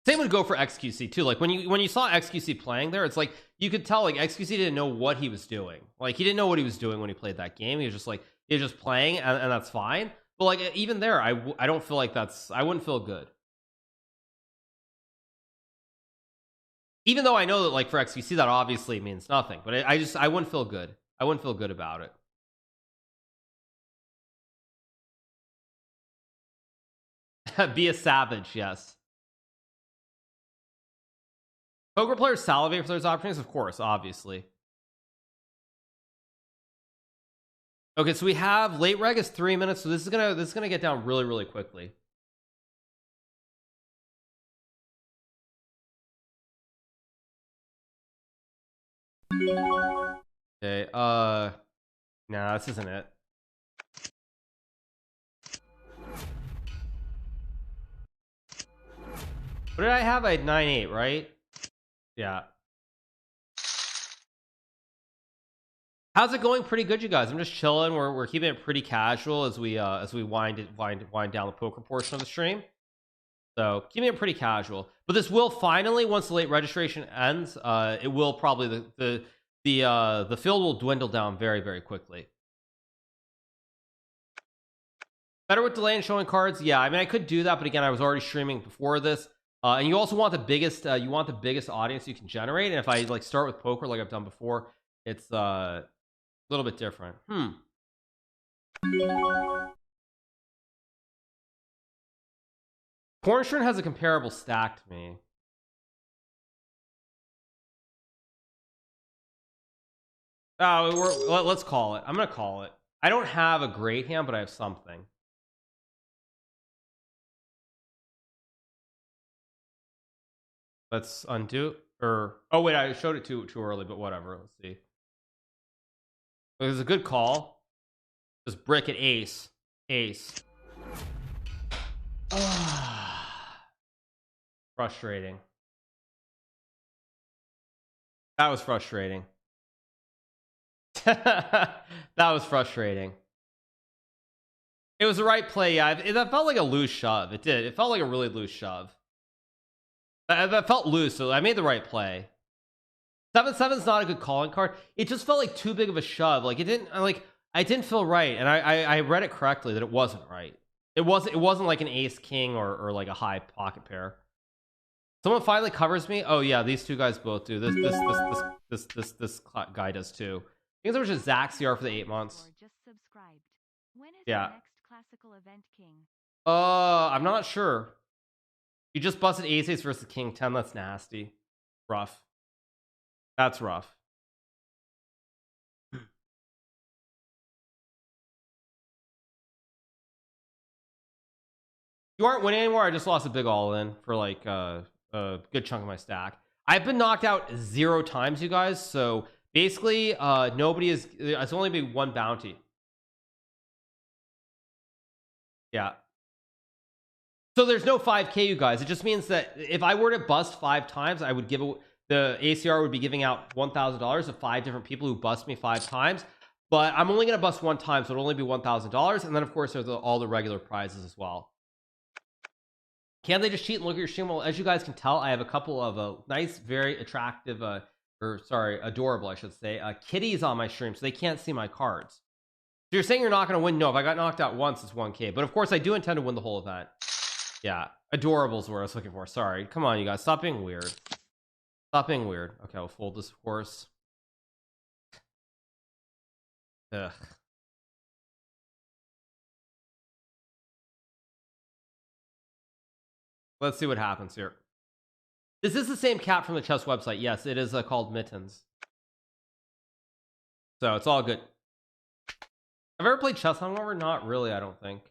Same would go for XQC too. Like when you saw XQC playing there, it's like you could tell like XQC didn't know what he was doing. Like he didn't know what he was doing when he played that game. He was just playing, and that's fine. But like even there, I don't feel like I wouldn't feel good. Even though I know that like for XQC that obviously means nothing, but I wouldn't feel good. I wouldn't feel good about it. Be a savage, yes. Poker players salivate for those opportunities, of course, obviously. Okay, so we have late reg is 3 minutes, so this is gonna get down really, really quickly. Okay, nah, this isn't it. What did I have? I had 9-8, right? Yeah. How's it going? Pretty good, you guys. I'm just chilling. We're keeping it pretty casual as we wind down the poker portion of the stream. So keeping it pretty casual. But this will finally, once the late registration ends, it will probably the field will dwindle down very, very quickly. Better with delay in showing cards. Yeah, I mean I could do that, but again, I was already streaming before this. And you also want the biggest audience you can generate. And if I like start with poker like I've done before, it's a little bit different. Cornstern has a comparable stack to me. Oh, let's call it. I'm gonna call it. I don't have a great hand, but I have something. Let's undo. Or oh wait, I showed it too early, but whatever. Let's see. It was a good call. Just brick at ace. Frustrating. That was frustrating. That was frustrating. It was the right play. Yeah, that felt like a loose shove. It did. It felt like a really loose shove. That felt loose, so I made the right play. 7-7 is not a good calling card. It just felt like too big of a shove. Like it didn't. I didn't feel right, and I read it correctly that it wasn't right. It wasn't like an ace king or like a high pocket pair. Someone finally covers me. Oh yeah, these two guys both do. This guy does too. I think there was just Zaxiar for the 8 months. When is yeah. The next classical event, King? I'm not sure. You just busted ace versus king 10. That's nasty. Rough. That's rough. You aren't winning anymore. I just lost a big all-in for like a good chunk of my stack. I've been knocked out 0 times, you guys. So basically, nobody is. It's only been 1 bounty. Yeah. So there's no 5k, you guys. It just means that if I were to bust 5 times, I would give the ACR would be giving out $1,000 to 5 different people who bust me 5 times. But I'm only gonna bust 1 time, so it'll only be $1,000. And then of course there's all the regular prizes as well. Can't they just cheat and look at your stream? Well, as you guys can tell, I have a couple of nice, very attractive, or sorry, adorable, I should say, kitties on my stream, so they can't see my cards. So you're saying you're not going to win? No, if I got knocked out once, it's 1K. But of course, I do intend to win the whole event. Yeah, adorable is what I was looking for. Sorry. Come on, you guys. Stop being weird. Stop being weird. Okay, I'll fold this, of course. Ugh. Let's see what happens here. Is this the same cat from the chess website? Yes, it is called Mittens. So it's all good. I've ever played chess hungover? Not really, I don't think.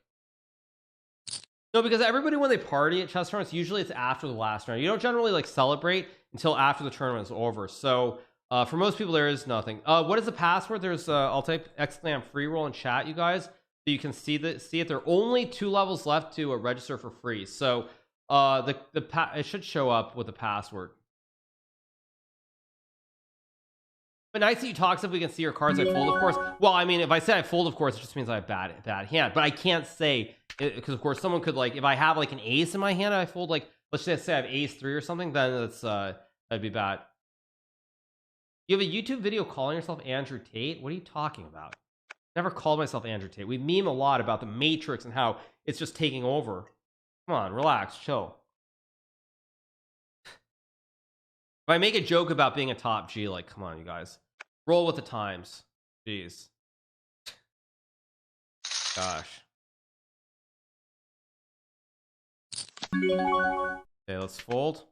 No, because everybody, when they party at chess tournaments, usually it's after the last round. You don't generally like celebrate until after the tournament is over. So for most people, there is nothing. What is the password? There's I'll type exclam free roll in chat, you guys, so you can see it. There are only 2 levels left to register for free. So it should show up with the password. But nice that you talk stuff. We can see your cards I fold, of course. Well, I mean, if I say I fold, of course, it just means I have bad hand. But I can't say, because of course someone could, like, if I have like an ace in my hand, I fold, like, let's just say I have ace 3 or something, then that's that'd be bad. You have a YouTube video calling yourself Andrew Tate? What are you talking about? Never called myself Andrew Tate. We meme a lot about the Matrix and how it's just taking over. Come on, relax, chill. If I make a joke about being a top G, like, come on, you guys. Roll with the times. Jeez. Gosh. Okay, let's fold.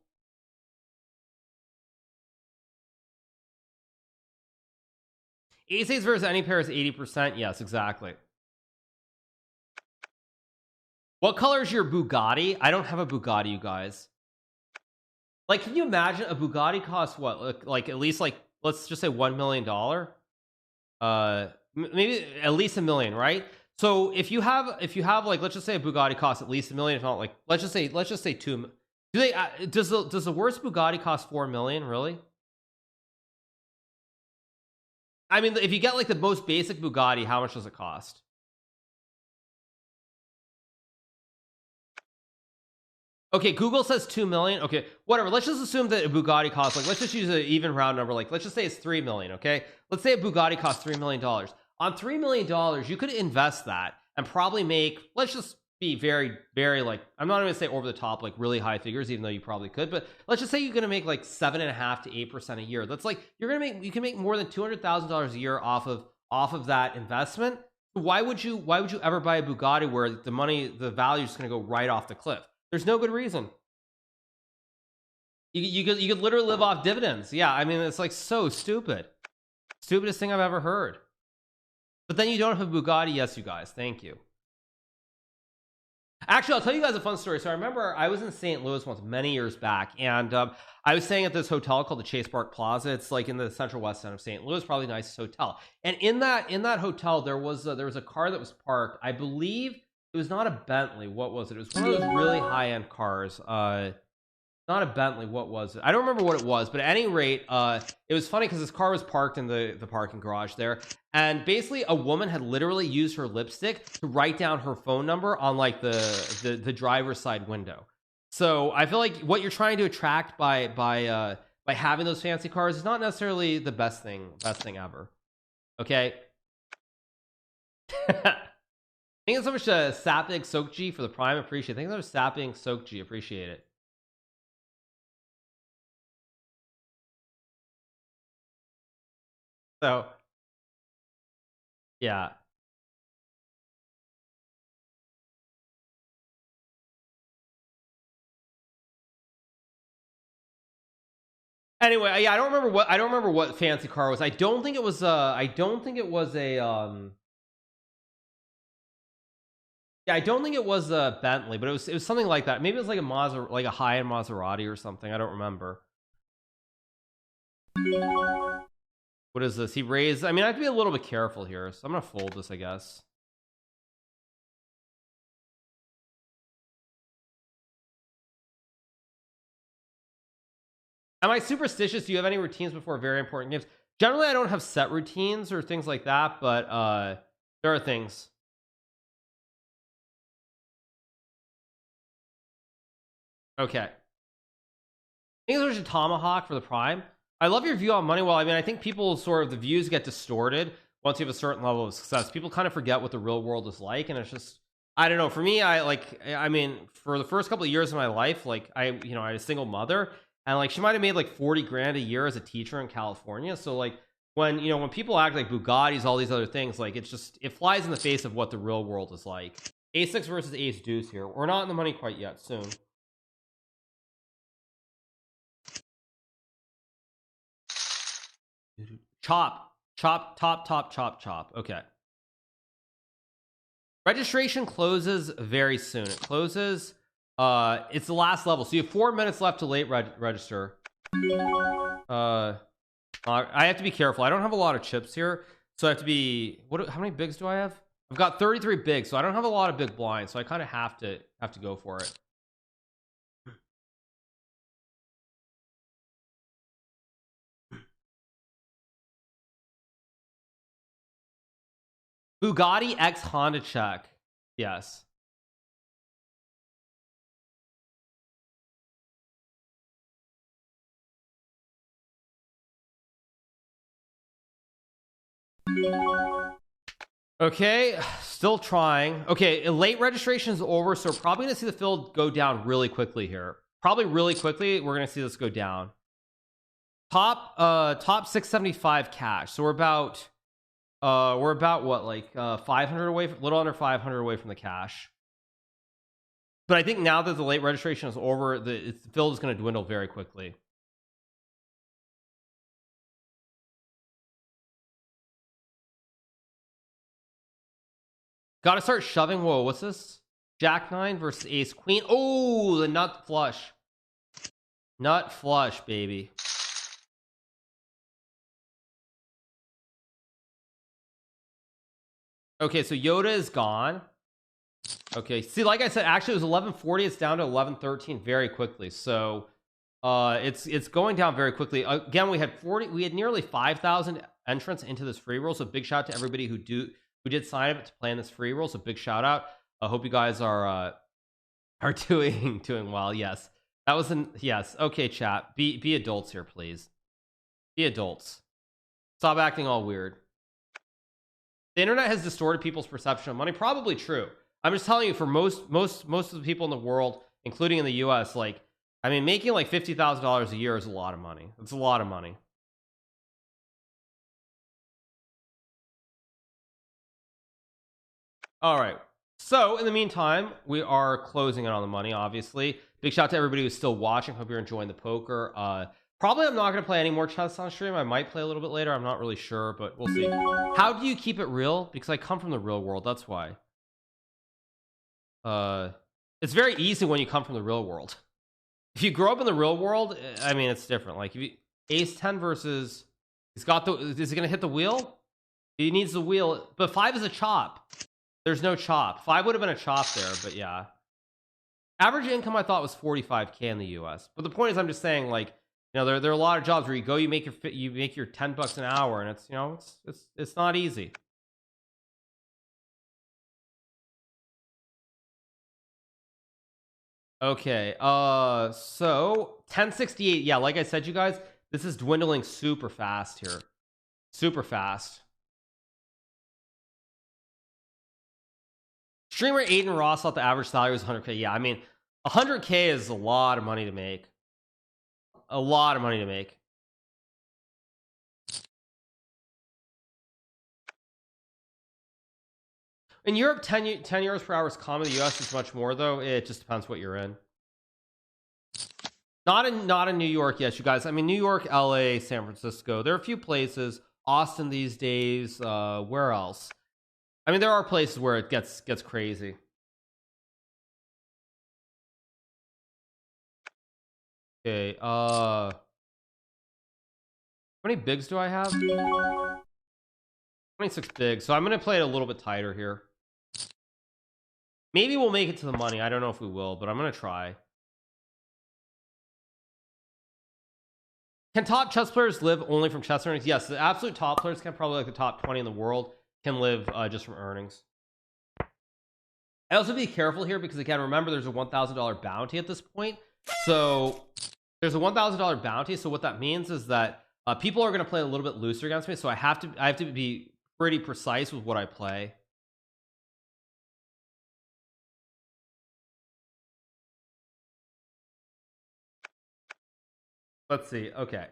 Ace-Ace versus any pair is 80%. Yes, exactly. What color is your Bugatti? I don't have a Bugatti, you guys. Like, can you imagine a Bugatti costs what? Like at least, like, let's just say $1 million. Maybe at least $1 million, right? So if you have like, let's just say a Bugatti costs at least $1 million, if not, like, let's just say 2. Do they does the worst Bugatti cost 4 million? Really? I mean, if you get like the most basic Bugatti, how much does it cost? Okay, Google says 2 million. Okay, whatever. Let's just assume that a Bugatti costs, like, let's just use an even round number. Like, let's just say it's 3 million. Okay, let's say a Bugatti costs $3 million. On $3 million, you could invest that and probably make, let's just be very, very, like, I'm not going to say over the top, like really high figures, even though you probably could, but let's just say you're going to make like 7.5% to 8% a year. That's like, you can make more than $200,000 a year off of that investment. Why would you ever buy a Bugatti where the value is going to go right off the cliff? There's no good reason. You could literally live off dividends. Yeah, I mean, it's like so stupid. Stupidest thing I've ever heard. But then you don't have a Bugatti. Yes, you guys. Thank you. Actually, I'll tell you guys a fun story. So I remember I was in St. Louis once, many years back, and I was staying at this hotel called the Chase Park Plaza. It's like in the Central West End of St. Louis, probably the nicest hotel. And in that hotel, there was a car that was parked. I believe it was not a Bentley. What was it? It was one of those really high-end cars. Not a Bentley. What was it? I don't remember what it was, but at any rate, it was funny because this car was parked in the parking garage there, and basically a woman had literally used her lipstick to write down her phone number on like the driver's side window. So I feel like what you're trying to attract by having those fancy cars is not necessarily the best thing ever. Okay. Thank you so much to Sapig Sokji for the Prime. Appreciate it. Thank you so much, Sapig Sokji. Appreciate it. So, yeah. Anyway, yeah, I don't remember what fancy car it was. I don't think it was a yeah, I don't think it was a Bentley, but it was something like that. Maybe it was like a like a high-end Maserati or something. I don't remember. What is this? He raised. I mean, I have to be a little bit careful here, so I'm gonna fold this, I guess. Am I superstitious? Do you have any routines before very important games? Generally, I don't have set routines or things like that, but there are things. Okay, I think there's a tomahawk for the prime. I love your view on money. Well, I mean, I think people sort of the views get distorted once you have a certain level of success. People kind of forget what the real world is like, and it's just, I don't know. For me, I mean, for the first couple of years of my life, like I had a single mother, and like she might have made like 40 grand a year as a teacher in California. So like when people act like Bugattis, all these other things, like it flies in the face of what the real world is like. A6 versus ace deuce here. We're not in the money quite yet. Soon. Chop, chop, chop. Okay. Registration closes very soon. It closes. It's the last level, so you have 4 minutes left to late register. I have to be careful. I don't have a lot of chips here, so I have to be. How many bigs do I have? I've got 33 bigs, so I don't have a lot of big blinds, so I kind of have to go for it. Bugatti X Honda check. Yes. Okay, still trying. Okay, late registration is over, so we're probably gonna see the field go down really quickly here. Probably really quickly, we're gonna see this go down. Top 675 cash. So we're about what, like 500 away, a little under 500 away from the cash. But I think now that the late registration is over, the field is going to dwindle very quickly. Got to start shoving. Whoa, what's this? Jack 9 versus ace queen. Oh, the nut flush. Nut flush, baby. Okay, so Yoda is gone. Okay, see, like I said, actually it was 1140. It's down to 1113 very quickly. So it's going down very quickly. Again, we had nearly 5,000 entrants into this free roll. So big shout out to everybody who did sign up to play in this free roll. So big shout out. I hope you guys are doing well. Yes, that was yes. Okay, chat. Be adults here, please. Be adults. Stop acting all weird. The internet has distorted people's perception of money. Probably true. I'm just telling you, for most of the people in the world, including in the US, like, I mean, making like $50,000 a year is a lot of money. It's a lot of money. All right. So in the meantime, we are closing in on the money, obviously. Big shout out to everybody who's still watching. Hope you're enjoying the poker. Probably I'm not going to play any more chess on stream. I might play a little bit later. I'm not really sure, but we'll see. How do you keep it real? Because I come from the real world. That's why. It's very easy when you come from the real world. If you grow up in the real world, I mean, it's different. Like if you ace 10 versus, is he going to hit the wheel? He needs the wheel, but 5 is a chop. There's no chop. 5 would have been a chop there, but yeah. Average income I thought was 45K in the US. But the point is, I'm just saying, like, you know, there are a lot of jobs where you go, you make your $10 an hour, and it's, you know, it's not easy. Okay, so 1068. Yeah, like I said, you guys, this is dwindling super fast here. Super fast. Streamer Aiden Ross thought the average salary was 100K. Yeah, I mean, 100K is a lot of money to make. A lot of money to make. In Europe, 10 euros per hour is common. The US is much more, though. It just depends what you're in. Not in New York, yes, you guys. I mean, New York, LA, San Francisco. There are a few places. Austin these days. Where else? I mean, there are places where it gets crazy. Okay. How many bigs do I have? 26 bigs. So I'm gonna play it a little bit tighter here. Maybe we'll make it to the money. I don't know if we will, but I'm gonna try. Can top chess players live only from chess earnings? Yes, the absolute top players can, probably like the top 20 in the world, can live just from earnings. I also be careful here because, again, remember there's a $1,000 bounty at this point. So there's a $1,000 bounty. So what that means is that people are going to play a little bit looser against me. So I have to be pretty precise with what I play. Let's see. Okay.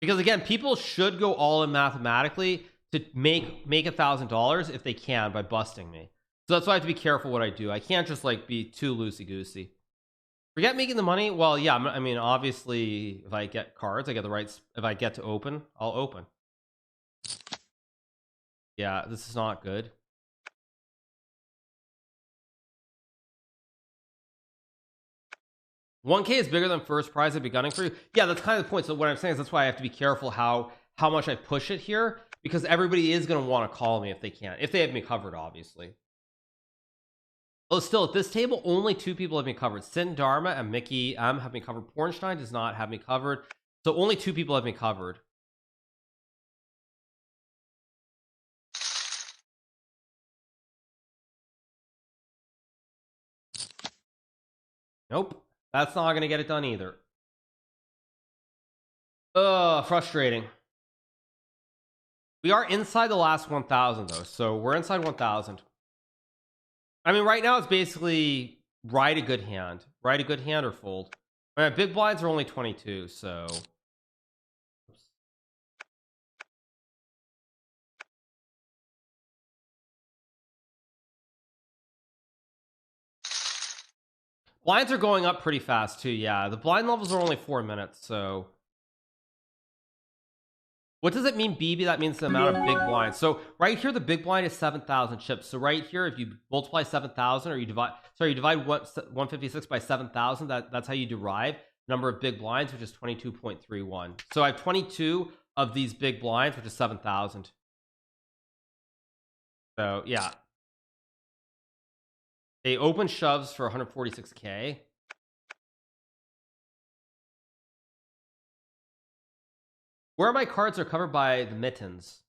Because again, people should go all in mathematically to make $1,000 if they can by busting me. So that's why I have to be careful what I do. I can't just like be too loosey goosey. Forget making the money. Well, yeah, I mean, obviously, if I get cards, I get the rights. If I get to open, I'll open. Yeah, this is not good. $1K is bigger than first prize. I'd be gunning for you. Yeah, that's kind of the point. So what I'm saying is that's why I have to be careful how much I push it here, because everybody is going to want to call me if they can, if they have me covered, obviously. Oh, still at this table, only 2 people have me covered. Sin Dharma and Mickey M have me covered. Pornstein does not have me covered. So only 2 people have me covered. Nope. That's not going to get it done either. Ugh, frustrating. We are inside the last 1,000 though, so we're inside 1,000. I mean, right now it's basically ride a good hand or fold. All right, big blinds are only 22, so blinds are going up pretty fast too. Yeah, the blind levels are only 4 minutes, so what does it mean, BB? That means the amount of big blinds. So right here, the big blind is 7,000 chips. So right here, if you multiply 7,000, or you divide 156 by 7,000, that's how you derive number of big blinds, which is 22.31. So I have 22 of these big blinds, which is 7,000. So yeah, they open shoves for 146k. Where my cards are covered by the mittens.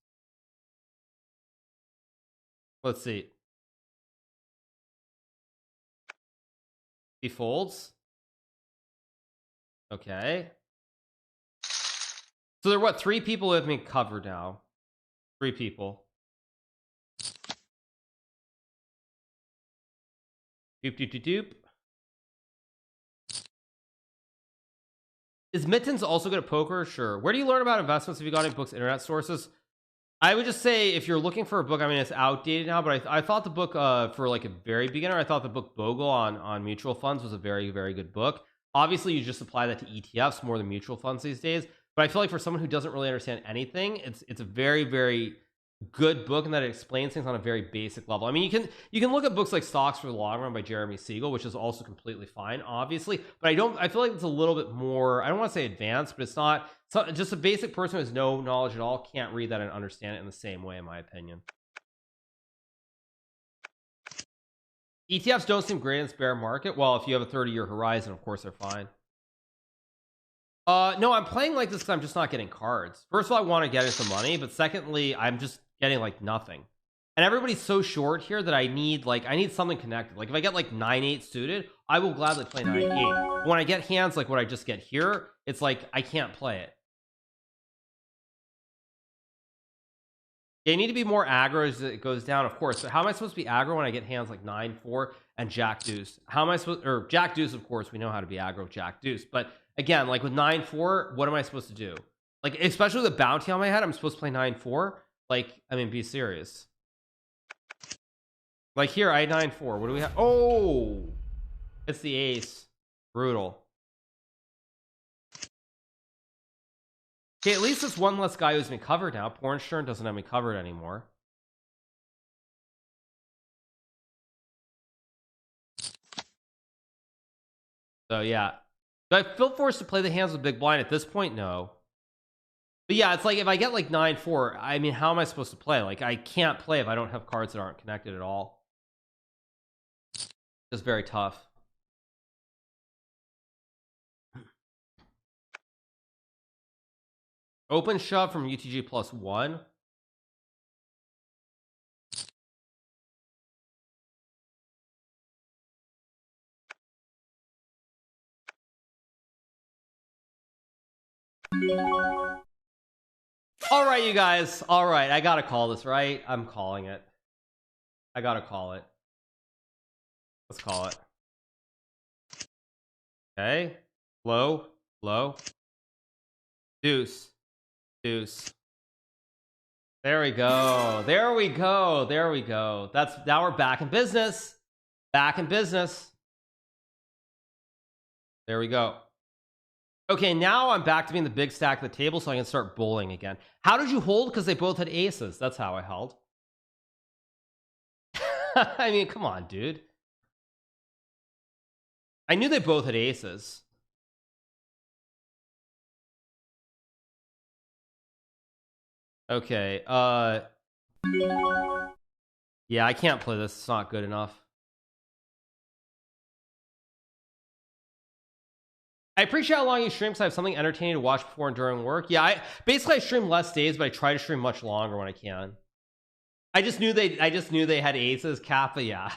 Let's see. He folds. Okay. So there are what, 3 people with me covered now. 3 people. Doop doop doop doop. Is Mittens also good at poker? Sure. Where do you learn about investments? Have you got any books, internet sources? I would just say if you're looking for a book, I mean, it's outdated now, but I thought the book for like a very beginner, I thought the book Bogle on mutual funds was a very, very good book. Obviously, you just apply that to ETFs more than mutual funds these days. But I feel like for someone who doesn't really understand anything, it's a very, very good book, and that it explains things on a very basic level. I mean, you can look at books like Stocks for the Long Run by Jeremy Siegel, which is also completely fine, obviously, but I feel like it's a little bit more, I don't want to say advanced, but it's not just a basic person who has no knowledge at all can't read that and understand it in the same way, in my opinion. ETFs don't seem great in this bear market. Well, if you have a 30-year horizon, of course they're fine. No, I'm playing like this because I'm just not getting cards. First of all, I want to get into money, but secondly, I'm just getting like nothing. And everybody's so short here that I need something connected. Like if I get like 9-8 suited, I will gladly play 9-8. When I get hands like what I just get here, it's like I can't play it. They need to be more aggro as it goes down, of course. But how am I supposed to be aggro when I get hands like 9-4 and Jack Deuce? How am I supposed, or Jack Deuce? Of course, we know how to be aggro with Jack Deuce. But again, like with 9-4, what am I supposed to do? Like especially the bounty on my head, I'm supposed to play 9-4. Like, I mean, be serious. Like here, I had 9-4. What do we have? Oh, it's the ace. Brutal. Okay, at least this one less guy who's me covered now. Pornstern doesn't have me covered anymore. So yeah, do I feel forced to play the hands with big blind at this point? No. But yeah, it's like if I get like 9-4, I mean, how am I supposed to play? Like I can't play if I don't have cards that aren't connected at all. It's very tough. Open shove from UTG +1. All right, you guys. All right, I gotta call this, right? I'm calling it. I gotta call it. Let's call it. Okay. Low, low. Deuce, deuce. There we go. There we go. There we go. That's now we're back in business. Back in business. There we go. Okay, now I'm back to being the big stack of the table, so I can start bowling again. How did you hold? Because they both had aces. That's how I held. I mean, come on, dude. I knew they both had aces. Okay, yeah, I can't play this. It's not good enough. I appreciate how long you stream because I have something entertaining to watch before and during work. Yeah, I stream less days, but I try to stream much longer when I can. I just knew they had aces, Kappa, yeah.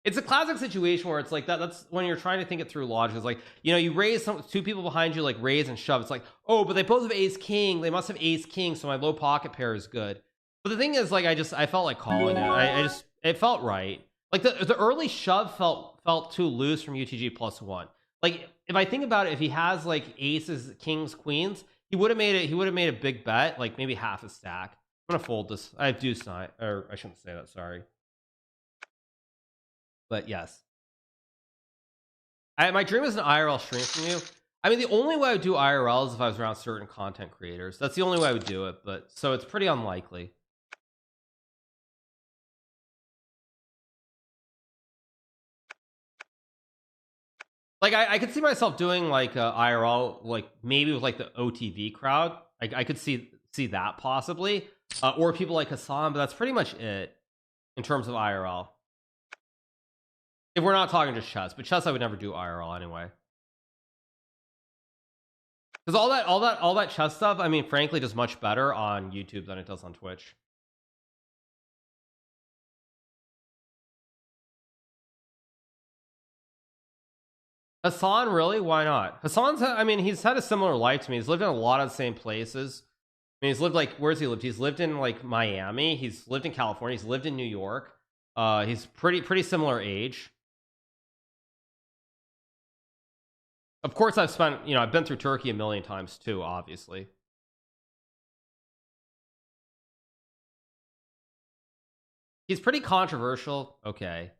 It's a classic situation where it's like that's when you're trying to think it through logic. It's like, you know, you raise two people behind you, like raise and shove. It's like, oh, but they both have ace king. They must have ace king, so my low pocket pair is good. But the thing is, like, I felt like calling it. It felt right. Like the early shove felt too loose from UTG +1. Like if I think about it, if he has like aces, kings, queens, he would have made it. He would have made a big bet, like maybe half a stack. I'm gonna fold this. I have deuce nine, or I shouldn't say that. Sorry. But yes, my dream is an IRL stream from you. I mean, the only way I would do IRL is if I was around certain content creators. That's the only way I would do it. But so it's pretty unlikely. Like I could see myself doing like IRL, like maybe with like the OTV crowd. I could see that possibly, or people like Hassan. But that's pretty much it in terms of IRL. If we're not talking just chess, but chess I would never do IRL anyway. Because all that chess stuff, I mean, frankly, does much better on YouTube than it does on Twitch. Hassan, really? Why not? Hassan's, I mean, he's had a similar life to me. He's lived in a lot of the same places. I mean, he's lived like, where's he lived? He's lived in like Miami. He's lived in California. He's lived in New York. He's pretty similar age. Of course, I've spent, you know, I've been through Turkey a million times too, obviously. He's pretty controversial. Okay.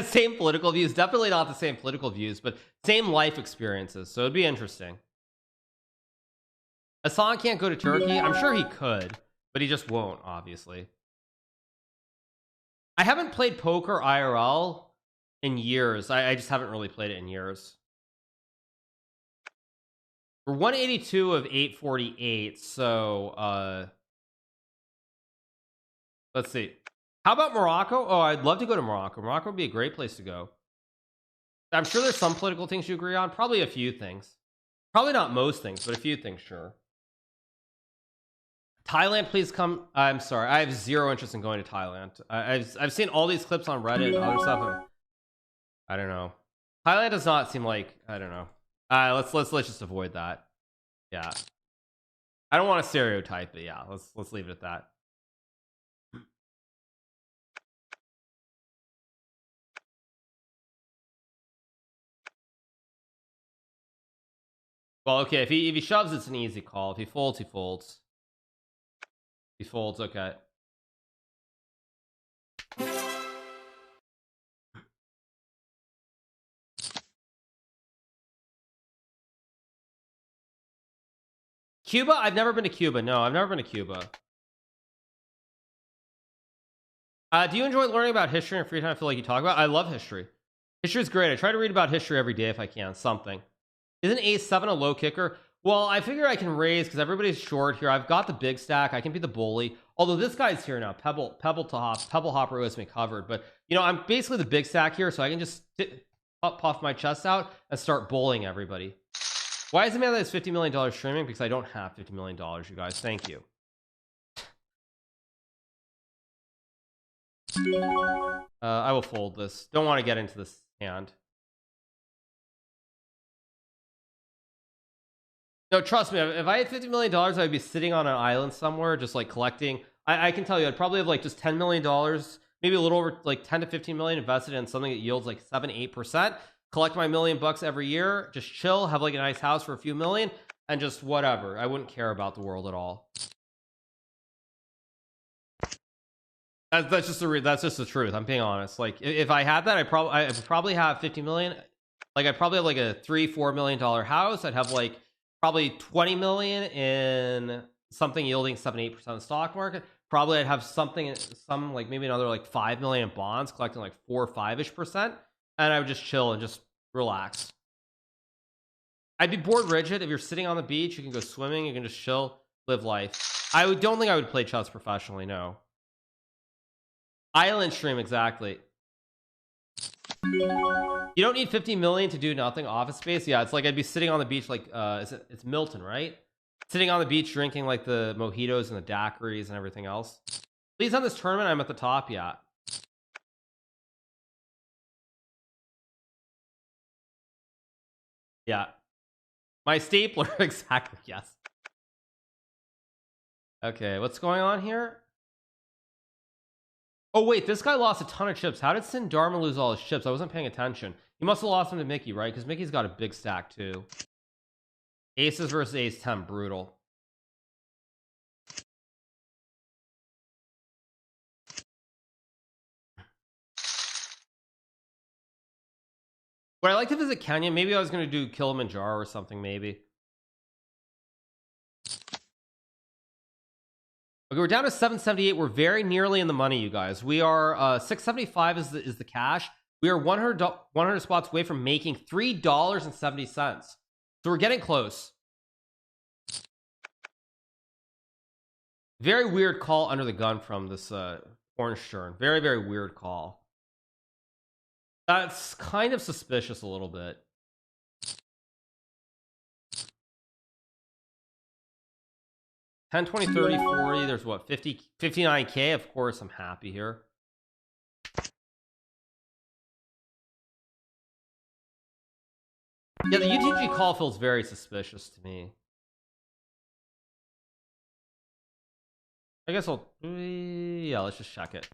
Same political views. Definitely not the same political views, but same life experiences. So it'd be interesting. Hassan can't go to Turkey. I'm sure he could, but he just won't, obviously. I haven't played poker IRL in years. I just haven't really played it in years. We're 182 of 848, so let's see. How about Morocco? Oh, I'd love to go to Morocco. Morocco would be a great place to go. I'm sure there's some political things you agree on. Probably a few things. Probably not most things, but a few things, sure. Thailand, please come. I'm sorry. I have zero interest in going to Thailand. I've seen all these clips on Reddit and other stuff. And I don't know. Thailand does not seem like, I don't know. Let's just avoid that. Yeah. I don't want to stereotype, but yeah, let's leave it at that. Well, okay, if he shoves, it's an easy call. If he folds, he folds. He folds, okay. Cuba? I've never been to Cuba. No, I've never been to Cuba. Do you enjoy learning about history and free time? I feel like you talk about? I love history. History is great. I try to read about history every day if I can. Something. Isn't a7 a low kicker? Well, I figure I can raise because everybody's short here. I've got the big stack. I can be the bully. Although this guy's here now. Pebble Hopper has me covered. But, you know, I'm basically the big stack here, so I can just puff my chest out and start bullying everybody. Why is the man that has $50 million streaming? Because I don't have $50 million, you guys. Thank you. I will fold this. Don't want to get into this hand. No, trust me, if I had $50 million, I'd be sitting on an island somewhere just like collecting. I can tell you, I'd probably have like just $10 million, maybe a little over like 10 to 15 million invested in something that yields like 7-8%. Collect my $1,000,000 every year, just chill, have like a nice house for a few million, and just whatever. I wouldn't care about the world at all. That's just the truth. I'm being honest. Like if I had that, I would probably have 50 million. Like I'd probably have like a $3-4 million house. I'd have like probably 20 million in something yielding 7-8% of the stock market. Probably I'd have some like maybe another like 5 million in bonds collecting like 4 or 5-ish%, and I would just chill and just relax. I'd be bored rigid. If you're sitting on the beach, you can go swimming, you can just chill, live life. Don't think I would play chess professionally. No. Island stream, exactly. You don't need 50 million to do nothing. Office space, yeah. It's like I'd be sitting on the beach, like it's Milton, right? Sitting on the beach drinking like the mojitos and the daiquiris and everything else. Please, on this tournament, I'm at the top. Yeah. Yeah. My stapler, exactly. Yes. Okay, what's going on here? Oh wait, this guy lost a ton of chips. How did Sin Dharma lose all his chips? I wasn't paying attention. He must have lost them to Mickey, right? Because Mickey's got a big stack too. Aces versus ace 10, brutal. Would I like to visit Kenya? Maybe I was going to do Kilimanjaro or something, maybe. Okay, we're down to 778. We're very nearly in the money, you guys. We are 675 is the cash. We are 100 spots away from making $3.70. So we're getting close. Very weird call under the gun from this orange turn. Very, very weird call. That's kind of suspicious a little bit. $10, $20, $30, $40. There's what, 50, 59K? Of course, I'm happy here. Yeah, the UTG call feels very suspicious to me. I guess yeah, let's just check it.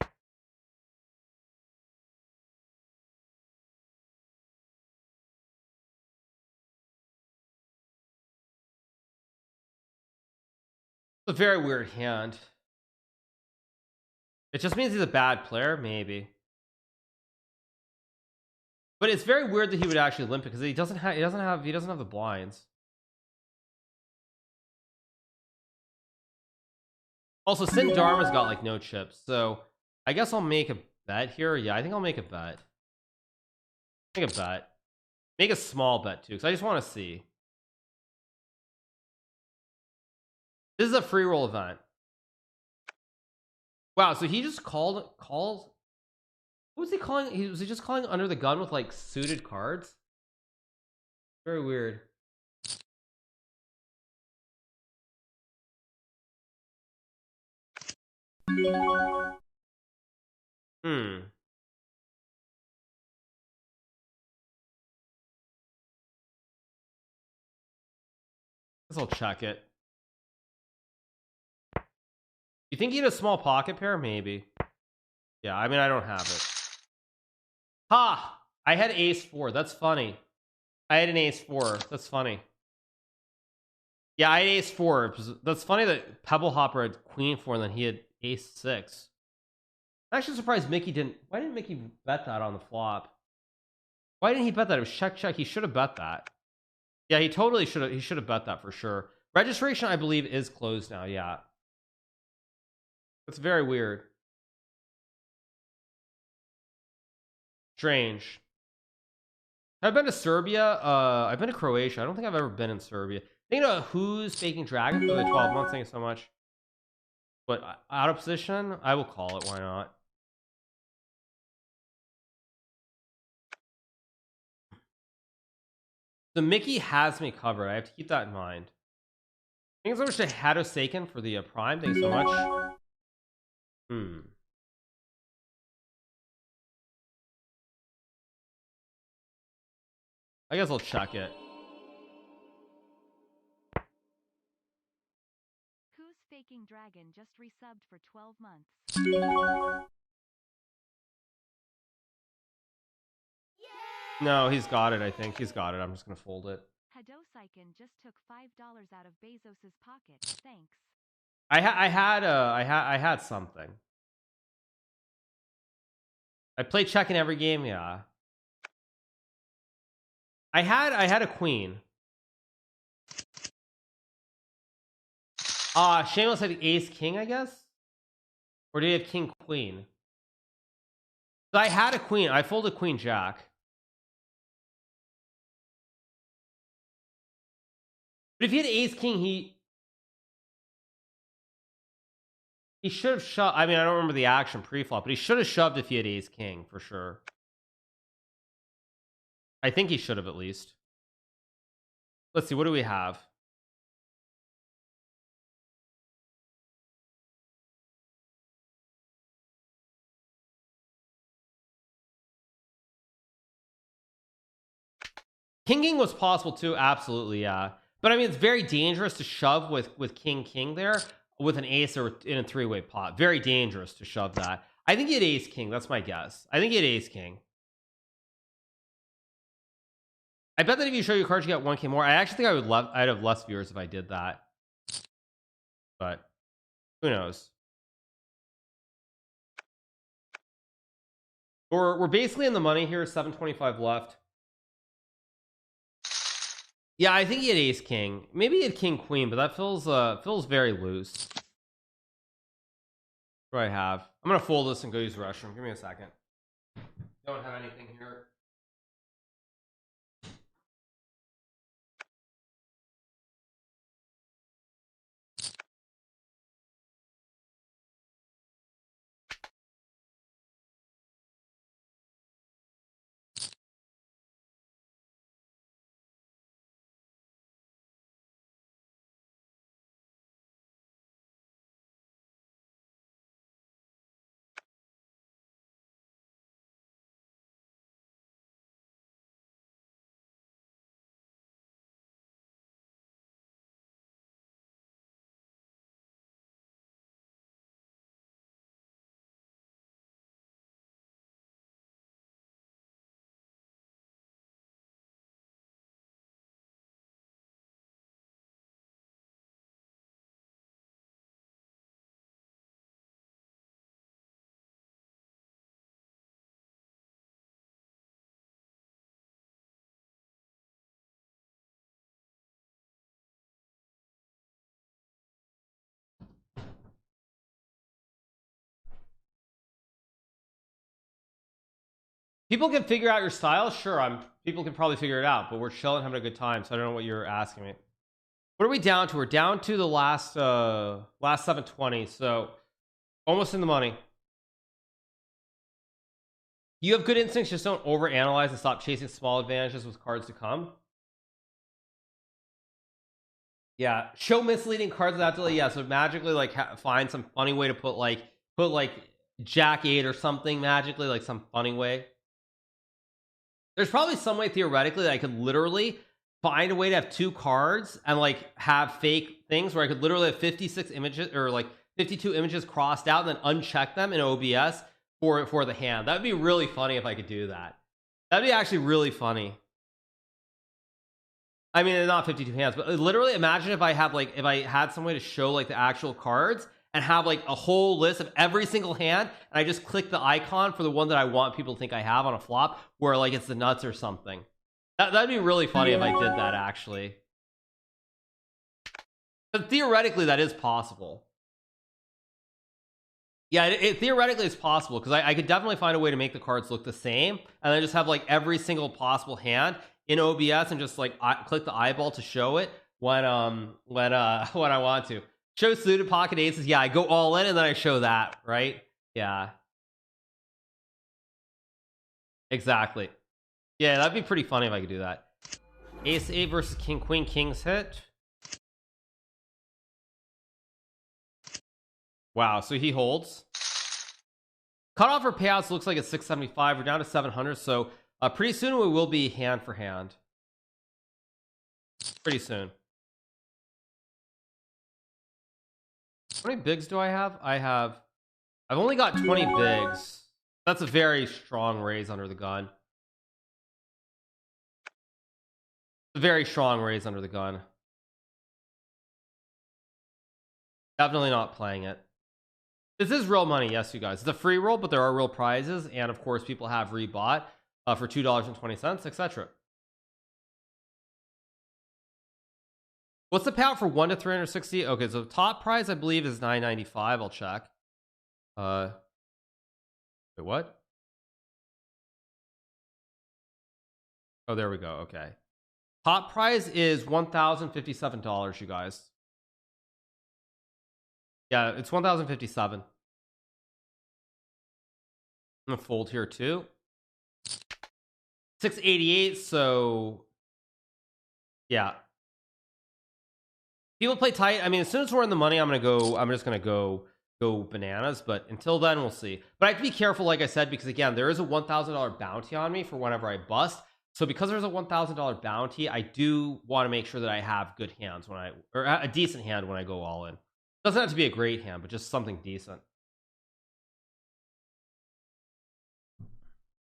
It's a very weird hand. It just means he's a bad player, maybe. But it's very weird that he would actually limp it because he doesn't have the blinds. Also, Sin Dharma's got like no chips, so I guess I'll make a bet here. Yeah, I think I'll make a bet. Make a bet. Make a small bet too, because I just want to see. This is a free roll event. Wow, so he just called. What was he calling? Was he just calling under the gun with like suited cards? Very weird. Hmm. Guess I'll check it. You think he had a small pocket pair? Maybe. Yeah, I mean, I don't have it. Ha! I had ace 4. That's funny. I had an ace 4. That's funny. Yeah, I had ace 4. That's funny that Pebble Hopper had queen 4 and then he had ace 6. I'm actually surprised Mickey didn't. Why didn't Mickey bet that on the flop? Why didn't he bet that? It was check. He should have bet that. Yeah, he totally should have. He should have bet that for sure. Registration, I believe, is closed now. Yeah. That's very weird. Strange. I've been to Serbia. I've been to Croatia. I don't think I've ever been in Serbia. Think about who's faking dragon for the 12 months. Thank you so much. But out of position, I will call it. Why not? So Mickey has me covered. I have to keep that in mind. Thanks so much to Hadosaken for the prime. Thanks so much. I guess I'll check it. Faking Dragon just resubbed for 12 months. No, he's got it. I think he's got it. I'm just gonna fold it. Hadosaiken just took $5 out of Bezos's pocket. Thanks. I had something. I played check in every game. Yeah. I had a queen. Shameless had ace king, I guess, or did he have king queen? So I had a queen. I folded queen jack. But if he had ace king, he should have shoved. I mean, I don't remember the action pre-flop, but he should have shoved if he had ace king for sure. I think he should have at least. Let's see, what do we have? Kinging was possible too, absolutely, yeah. But I mean, it's very dangerous to shove with king there with an ace or in a three-way pot. Very dangerous to shove that. I think he had ace king. That's my guess. I think he had ace king. I bet that if you show your cards, you get 1k more. I actually think I'd have less viewers if I did that. But who knows? We're basically in the money here. 725 left. Yeah, I think he had ace king. Maybe he had king queen, but that feels very loose. What do I have? I'm gonna fold this and go use the restroom. Give me a second. Don't have anything here. People can figure out your style. Sure, people can probably figure it out, but we're chilling, having a good time. So I don't know what you're asking me. What are we down to? We're down to the last 720, so almost in the money. You have good instincts, just don't overanalyze and stop chasing small advantages with cards to come. Yeah, show misleading cards without delay. Yeah, so magically like find some funny way to put like Jack 8 or something magically, like some funny way. There's probably some way theoretically that I could literally find a way to have two cards and like have fake things where I could literally have 56 images or like 52 images crossed out and then uncheck them in OBS for the hand. That would be really funny if I could do that. That'd be actually really funny. I mean, not 52 hands, but literally imagine if I had some way to show like the actual cards and have like a whole list of every single hand, and I just click the icon for the one that I want people to think I have on a flop, where like it's the nuts or something. That'd be really funny if I did that, actually. But theoretically, that is possible. Yeah, it theoretically is possible, because I could definitely find a way to make the cards look the same, and then just have like every single possible hand in OBS and just like click the eyeball to show it when I want to. Show suited pocket aces. Yeah, I go all in and then I show that, right? Yeah. Exactly. Yeah, that'd be pretty funny if I could do that. Ace 8 versus King Queen. King's hit. Wow, so he holds. Cutoff for payouts looks like it's 675. We're down to 700, so pretty soon we will be hand for hand. Pretty soon. How many bigs do I have? I've only got 20 bigs. That's a very strong raise under the gun. A very strong raise under the gun. Definitely not playing it. This is real money, yes, you guys. It's a free roll, but there are real prizes, and of course, people have rebought for $2.20, etc. What's the payout for 1 to 360? Okay, so top prize I believe is $9.95. I'll check. Wait, what? Oh, there we go. Okay, top prize is $1,057, you guys. Yeah, it's $1,057. I'm gonna fold here too. 688. So yeah, people play tight. I mean, as soon as we're in the money, I'm just gonna go bananas, but until then we'll see. But I have to be careful, like I said, because again, there is a $1,000 bounty on me for whenever I bust. So because there's a $1,000 bounty, I do want to make sure that I have good hands or a decent hand when I go all in. Doesn't have to be a great hand, but just something decent.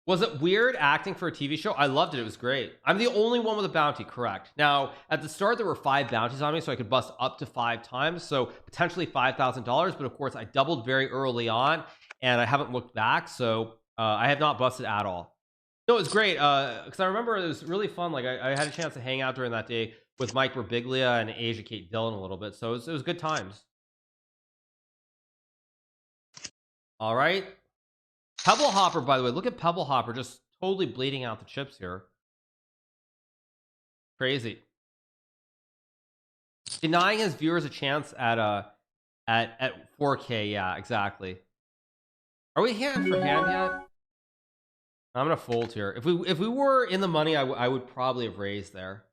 Was it weird acting for a TV show? I loved it. It was great. I'm the only one with a bounty, correct. Now, at the start, there were 5 bounties on me, so I could bust up to 5 times, so potentially $5,000, but of course, I doubled very early on, and I haven't looked back, so I have not busted at all. No, it was great, because I remember it was really fun. Like, I had a chance to hang out during that day with Mike Birbiglia and Asia Kate Dillon a little bit, so it was good times. All right. Pebble Hopper, by the way, look at Pebble Hopper just totally bleeding out the chips here. Crazy. Denying his viewers a chance at 4K. Yeah, exactly. Are we hand for hand yet? I'm gonna fold here. If we were in the money, I would probably have raised there.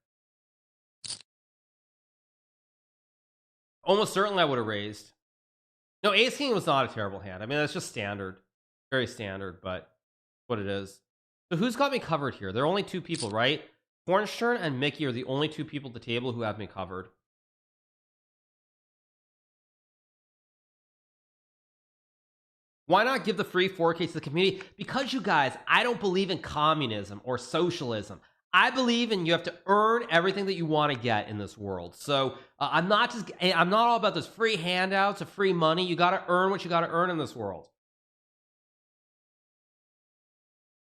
Almost certainly I would have raised. No, Ace King was not a terrible hand. I mean, that's just standard. Very standard, but what it is. So who's got me covered here? There are only 2 people, right? Hornstern and Mickey are the only 2 people at the table who have me covered. Why not give the free 4K to the community? Because you guys, I don't believe in communism or socialism. I believe in you have to earn everything that you want to get in this world. So I'm not all about those free handouts or free money. You got to earn what you got to earn in this world.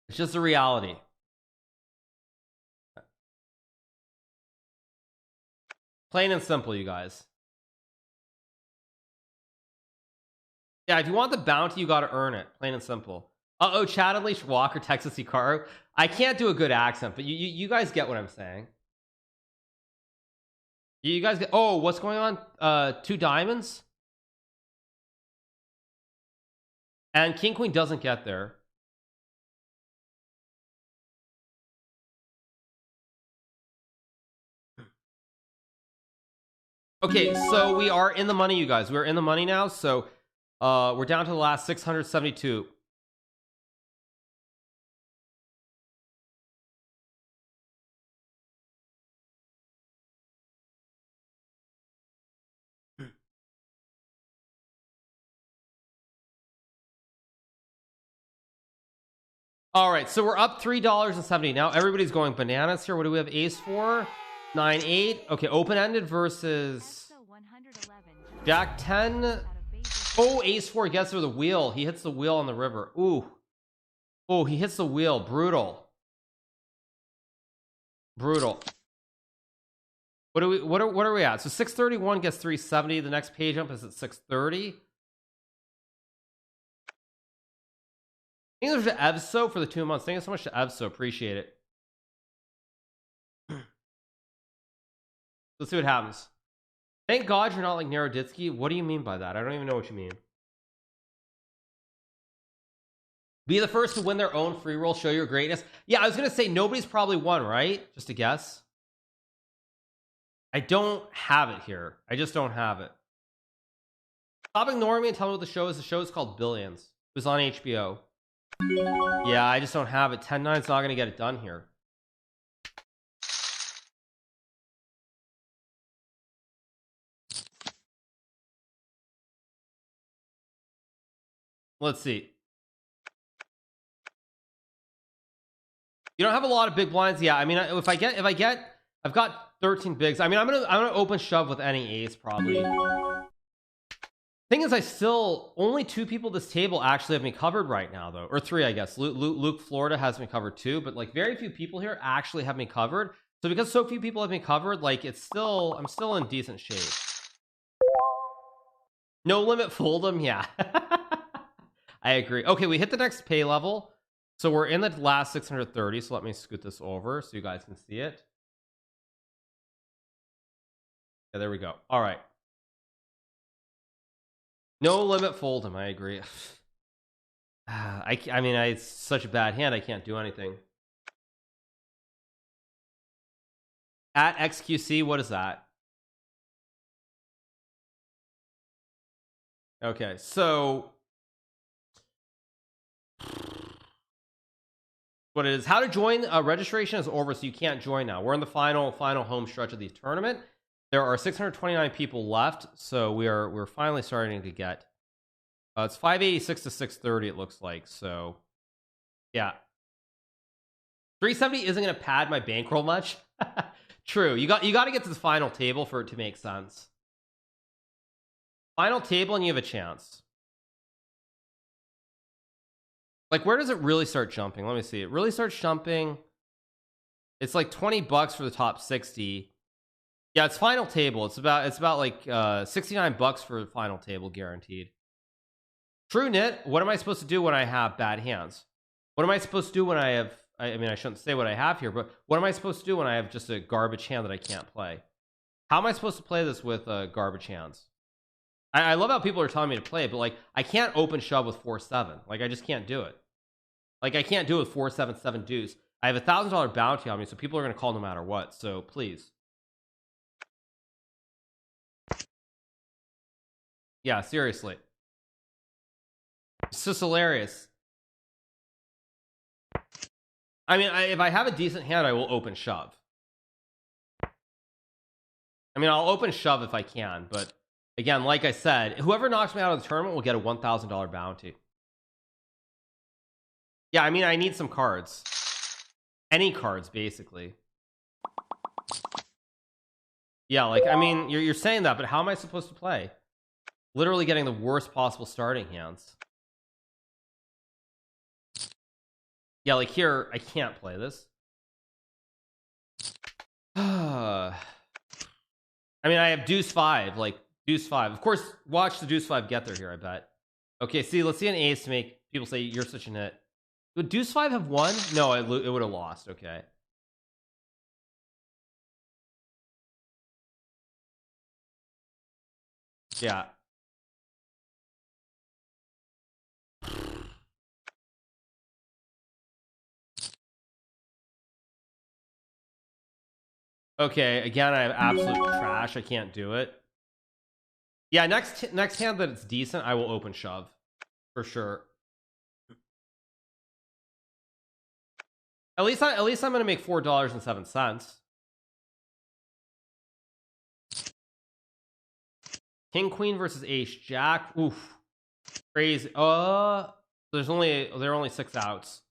It's just a reality. Plain and simple, you guys. Yeah, if you want the bounty, you got to earn it. Plain and simple. Uh-oh, Chad Unleashed Walker, Texas Hikaru. I can't do a good accent, but you guys get what I'm saying. You guys get... Oh, what's going on? 2 diamonds? And King Queen doesn't get there. Okay, so we are in the money, you guys. We're in the money now, so we're down to the last 672. All right, so we're up $3.70. Now everybody's going bananas here. What do we have? Ace 4, 9, 8. Okay, open-ended versus Jack 10. Oh, Ace 4 gets through the wheel. He hits the wheel on the river. Ooh. Oh, he hits the wheel. Brutal. Brutal. What are we at? So 631 gets 370. The next page jump is at 630. Thank you so much to Evso for the 2 months. Thank you so much to Evso. Appreciate it. Let's see what happens. Thank God you're not like Naroditsky. What do you mean by that? I don't even know what you mean. Be the first to win their own free roll. Show your greatness. Yeah, I was going to say nobody's probably won, right? Just a guess. I don't have it here. I just don't have it. Stop ignoring me and tell me what the show is. The show is called Billions. It was on HBO. Yeah, I just don't have it. 10-9's not going to get it done here. Let's see. You don't have a lot of big blinds. Yeah, I mean, if I get, I've got 13 bigs. I mean, I'm gonna open shove with any ace probably. Thing is, I still only 2 people at this table actually have me covered right now, though, or 3, I guess. Luke Florida has me covered too, but like very few people here actually have me covered. So because so few people have me covered, like I'm still in decent shape. No limit fold'em, yeah. I agree. Okay, we hit the next pay level. So we're in the last 630. So let me scoot this over so you guys can see it. Yeah, there we go. All right. No limit fold'em. I agree. I mean, it's such a bad hand. I can't do anything. At XQC, what is that? Okay, so what it is, how to join. Registration is over, so you can't join now. We're in the final home stretch of the tournament. There are 629 people left, so we're finally starting to get. It's 586 to 630. It looks like. So, yeah, 370 isn't going to pad my bankroll much. True. You got to get to the final table for it to make sense. Final table, and you have a chance. Like, where does it really start jumping? Let me see. It really starts jumping. It's like $20 for the top 60. Yeah, it's final table. It's about like $69 for the final table guaranteed. True knit. What am I supposed to do when I have bad hands? What am I supposed to do when I have? I mean, I shouldn't say what I have here, but what am I supposed to do when I have just a garbage hand that I can't play? How am I supposed to play this with garbage hands? I love how people are telling me to play it, but like I can't open shove with 4-7. Like I just can't do it. Like I can't do it with 4-7-7 deuce. I have $1,000 bounty on me, so people are going to call no matter what. So please. Yeah, seriously. It's just hilarious. I mean, if I have a decent hand, I will open shove. I mean, I'll open shove if I can, but again, like I said, whoever knocks me out of the tournament will get a $1,000 bounty. Yeah, I mean, I need some cards. Any cards, basically. Yeah, like, I mean, you're saying that, but how am I supposed to play? Literally getting the worst possible starting hands. Yeah, like here, I can't play this. I mean, I have deuce 5, like deuce 5. Of course, watch the deuce 5 get there here, I bet. Okay, see, let's see an ace to make people say you're such a nit. Would deuce 5 have won? No, it would have lost. Okay. Yeah. Okay, again, I have absolute trash. I can't do it. Yeah, next hand that it's decent, I will open shove. For sure. At least I'm gonna make $4.07. King Queen versus Ace Jack. Oof. Crazy. There are only 6 outs.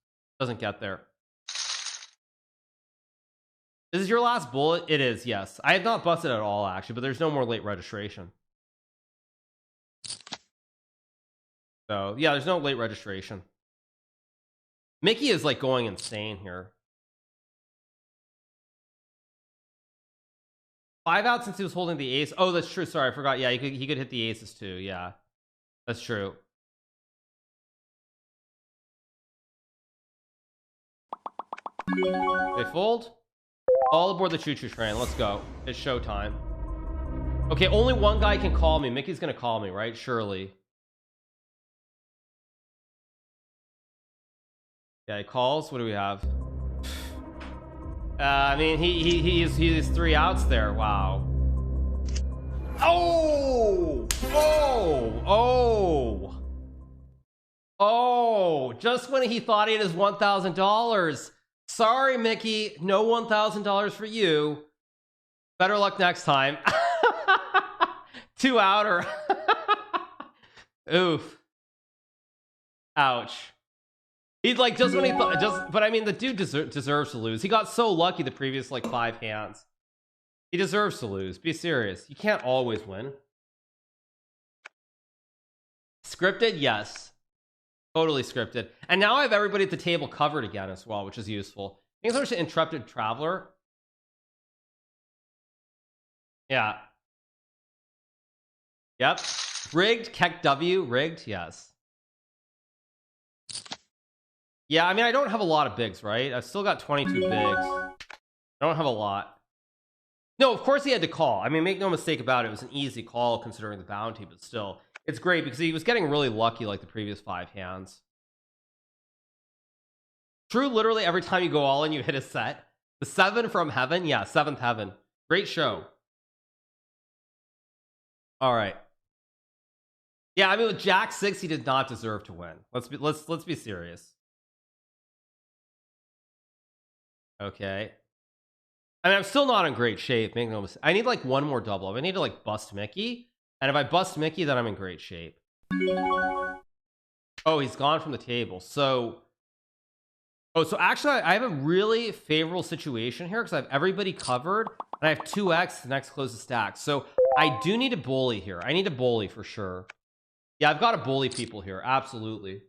Doesn't get there. This is your last bullet? It is, yes. I have not busted at all, actually, but there's no more late registration. So, yeah, there's no late registration. Mickey is, like, going insane here. 5 out since he was holding the ace. Oh, that's true. Sorry, I forgot. Yeah, he could hit the aces, too. Yeah, that's true. They fold. All aboard the choo-choo train. Let's go. It's showtime. Okay, only one guy can call me. Mickey's gonna call me, right? Surely. Yeah, he calls. What do we have? I mean, he's 3 outs there. Wow. Oh! Just when he thought he had his $1,000. Sorry, Mickey. No $1,000 for you. Better luck next time. 2 outer. Oof. Ouch. He'd like just when he thought just, but I mean the dude deserves to lose. He got so lucky the previous like 5 hands. He deserves to lose. Be serious. You can't always win. Scripted, yes. Totally scripted. And now I have everybody at the table covered again as well, which is useful. Thanks so much to Interrupted Traveler. Yeah. Yep. Rigged, Keck W, rigged, yes. Yeah, I mean, I don't have a lot of bigs, right? I've still got 22 bigs. I don't have a lot. No, of course he had to call. I mean, make no mistake about it. It was an easy call considering the bounty, but still. It's great because he was getting really lucky like the previous 5 hands. True, literally every time you go all in, you hit a set. The 7 from heaven, yeah, 7th heaven. Great show. All right. Yeah, I mean with Jack 6, he did not deserve to win. Let's be serious. Okay. I mean, I'm still not in great shape. Make no mistake. I need like one more double. I need to like bust Mickey, and if I bust Mickey, then I'm in great shape. Oh, he's gone from the table. So, oh, so actually, I have a really favorable situation here because I have everybody covered, and I have 2x the next closest stack. So I do need a bully here. I need a bully for sure. Yeah, I've got to bully people here. Absolutely.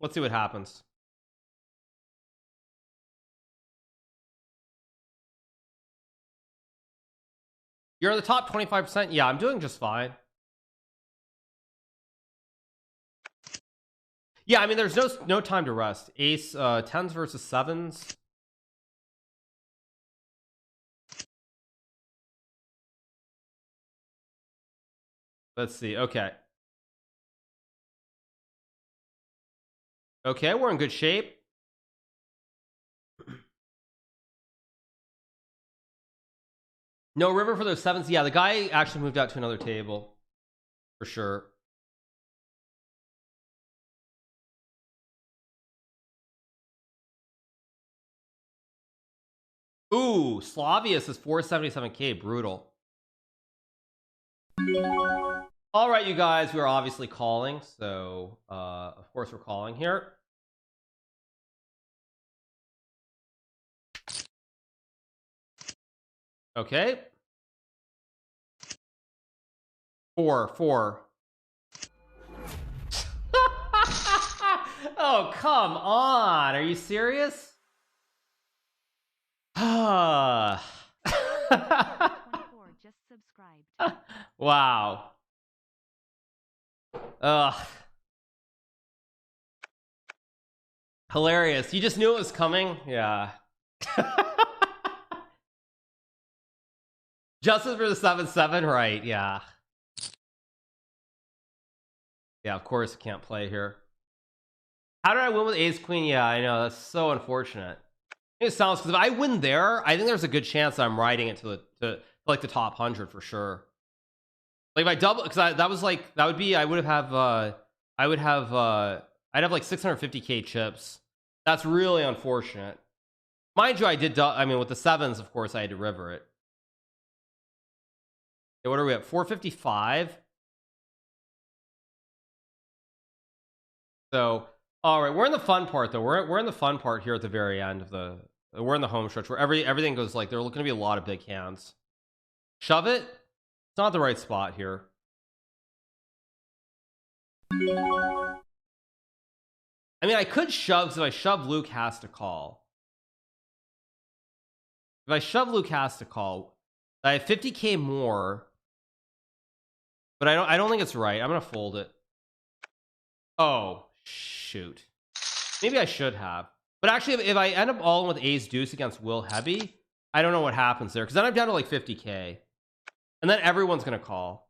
Let's see what happens. You're in the top 25%. Yeah, I'm doing just fine. Yeah, I mean, there's no time to rest. Ace, 10s versus 7s. Let's see. Okay. Okay, we're in good shape. No river for those 7s. Yeah, the guy actually moved out to another table. For sure. Ooh, Slavius is 477k. Brutal. All right, you guys, we are obviously calling. So, of course, we're calling here. Okay. 4. Oh, come on. Are you serious? 24 just subscribed. Wow. Ugh. Hilarious. You just knew it was coming? Yeah. Justice for the 7-7, right? Yeah. Yeah, of course, can't play here. How did I win with ace queen? Yeah, I know, that's so unfortunate. It sounds, because if I win there, I think there's a good chance that I'm riding it to like the top 100 for sure. Like if I double, because that was like, that would be, I'd have like 650k chips. That's really unfortunate. Mind you, I mean with the 7s, of course, I had to river it. Okay, what are we at? 455. So, all right, we're in the fun part though. We're in the fun part here at the very end of the. We're in the home stretch where everything goes like there are going to be a lot of big hands. Shove it. It's not the right spot here. I mean, I could shove. So if I shove, Luke has to call. If I shove, Luke has to call. I have 50k more, but I don't think it's right. I'm gonna fold it. Oh shoot. Maybe I should have. But actually, if I end up all in with ace deuce against Will Hebby, I don't know what happens there because then I'm down to like 50k, and then everyone's gonna call.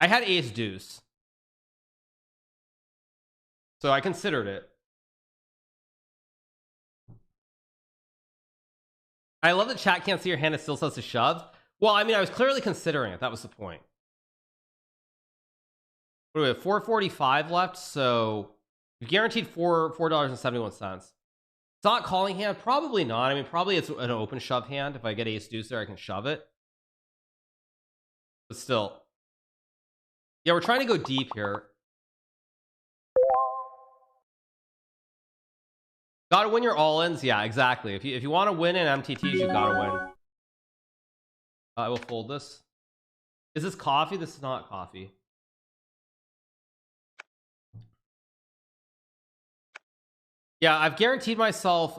I had ace deuce, so I considered it. I love that chat can't see your hand. It still says to shove. Well, I mean, I was clearly considering it. That was the point. What do we have? 445 left, so you guaranteed $4.71. It's not calling hand. Probably not. I mean, probably it's an open shove hand. If I get ace deuce there, I can shove it. But still, Yeah, we're trying to go deep here. Gotta win your all-ins. Yeah, exactly. If you want to win in MTTs, you gotta win. I will fold this. Is this coffee? This is not coffee. Yeah, I've guaranteed myself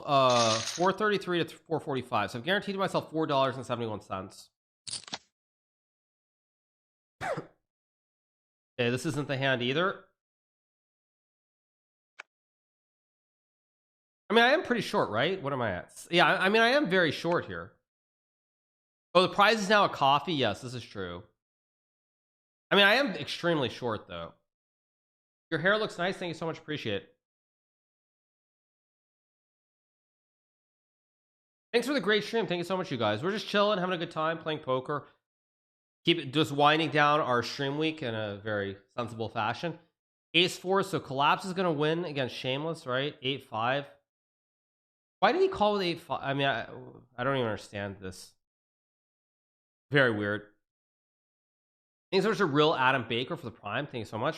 433 to 445. So I've guaranteed myself $4.71. Okay, this isn't the hand either. I mean, I am pretty short, right? What am I at? Yeah, I mean, I am very short here. Oh, the prize is now a coffee. Yes, this is true. I mean, I am extremely short though. Your hair looks nice. Thank you so much. Appreciate it. Thanks for the great stream. Thank you so much, you guys. We're just chilling, having a good time, playing poker. Keep it just winding down our stream week in a very sensible fashion. Ace 4, so Collapse is going to win against Shameless, right? 8-5. Why did he call with 8-5? I mean, I don't even understand this. Very weird. Thanks so much to Real Adam Baker for the prime. Thank you so much.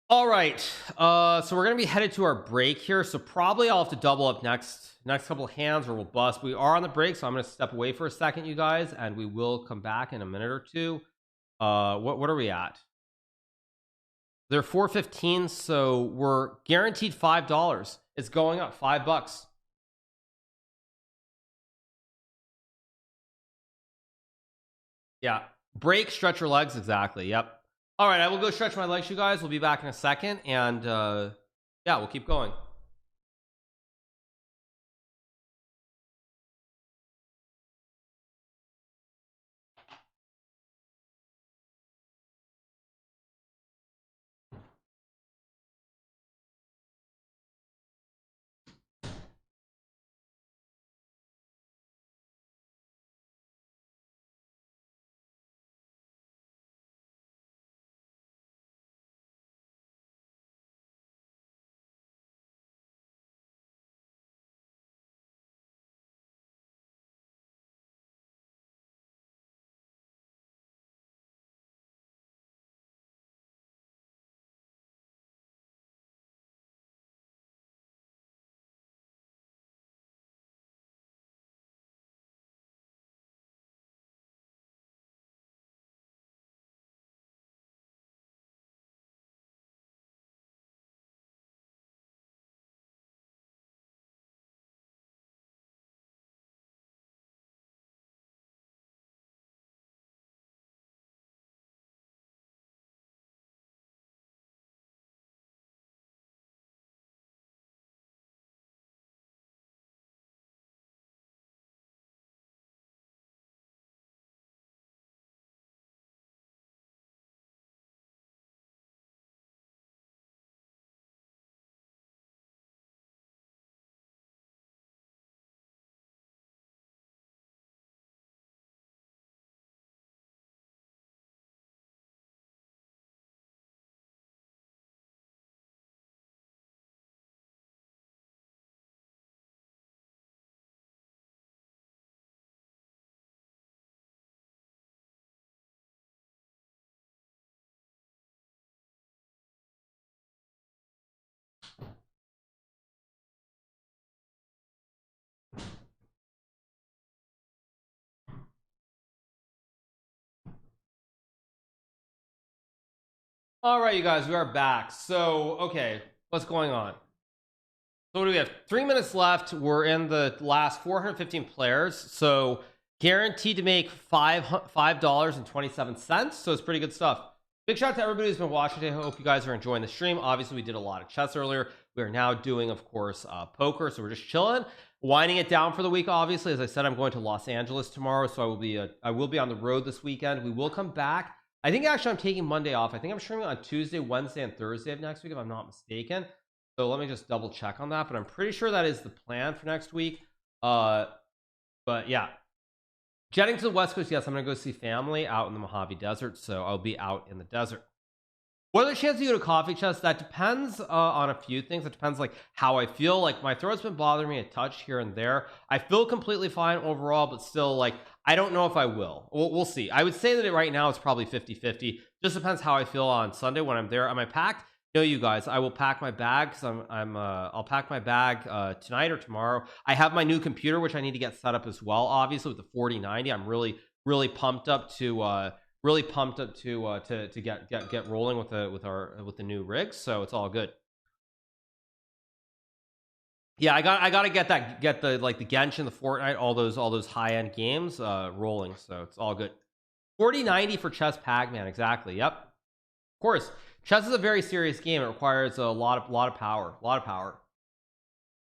All right, so we're gonna be headed to our break here. So probably I'll have to double up next couple of hands, or we'll bust. We are on the break, so I'm gonna step away for a second, you guys, and we will come back in a minute or two. What are we at? They're 415, so we're guaranteed $5. It's going up $5. Yeah, break, stretch your legs. Exactly. Yep. All right, I will go stretch my legs, you guys. We'll be back in a second, and yeah, we'll keep going. All right, you guys, we are back. So, okay, what's going on? So what do we have? 3 minutes left. We're in the last 415 players. So guaranteed to make $5.27. So it's pretty good stuff. Big shout out to everybody who's been watching today. I hope you guys are enjoying the stream. Obviously, we did a lot of chess earlier. We are now doing, of course, poker. So we're just chilling, winding it down for the week. Obviously, as I said, I'm going to Los Angeles tomorrow, so I will be on the road this weekend. We will come back. I think actually I'm taking Monday off. I think I'm streaming on Tuesday, Wednesday, and Thursday of next week, if I'm not mistaken. So let me just double check on that, but I'm pretty sure that is the plan for next week. But yeah, jetting to the West Coast. Yes, I'm gonna go see family out in the Mojave Desert, so I'll be out in the desert. What are the chances you go to coffee chest? That depends on a few things. It depends like how I feel. Like my throat's been bothering me a touch here and there. I feel completely fine overall, but still, like, I don't know if I will. We'll see. I would say that right now it's probably 50-50. Just depends how I feel on Sunday when I'm there. Am I packed? No, you guys. I will pack my bag because I'll pack my bag tonight or tomorrow. I have my new computer, which I need to get set up as well. Obviously, with the 4090, I'm really pumped up to get rolling with the new rigs, so it's all good. Yeah, I gotta get the like the Genshin, the Fortnite, all those high-end games rolling, so it's all good. 4090 for chess Pac-Man, exactly. Yep, of course. Chess is a very serious game. It requires a lot of power.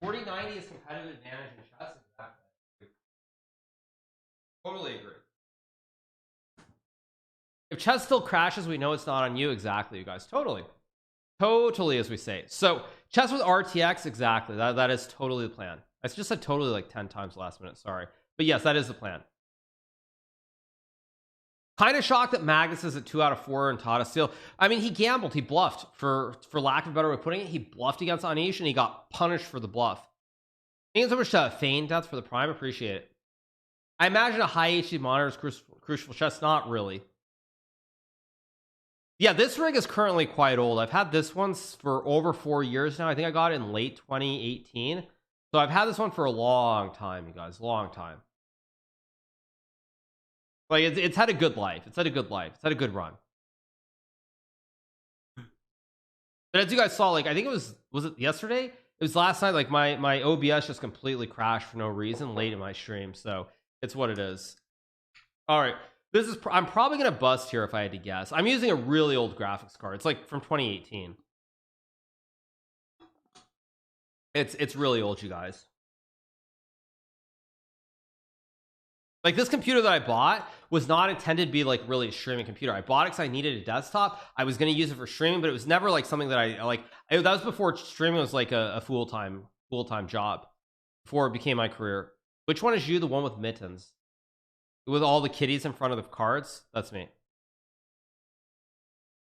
4090 is competitive advantage in chess. Exactly. Totally agree. If chess still crashes, we know it's not on you. Exactly, you guys. Totally, as we say. So chess with RTX, exactly. That is totally the plan. I just said totally like 10 times last minute. Sorry, but yes, that is the plan. Kind of shocked that Magnus is at 2 out of 4 and Tata Steel. I mean, he gambled, he bluffed, for lack of a better way of putting it. He bluffed against Anish and he got punished for the bluff. Thank you so much to Feign Death for the Prime. Appreciate it. I imagine a high HD monitor is crucial for chess. Not really. Yeah, this rig is currently quite old. I've had this one for over 4 years now. I think I got it in late 2018. So I've had this one for a long time, you guys. Long time. Like it's had a good life. It's had a good life. It's had a good run. But as you guys saw, like I think was it yesterday? It was last night. Like my OBS just completely crashed for no reason late in my stream. So it's what it is. All right. I'm probably gonna bust here if I had to guess. I'm using a really old graphics card. It's like from 2018. It's really old, you guys. Like this computer that I bought was not intended to be like really a streaming computer. I bought it because I needed a desktop. I was going to use it for streaming, but it was never like something that I like. That was before streaming was like a full-time job, before it became my career. Which one is you? The one with mittens, with all the kitties in front of the cards? That's me.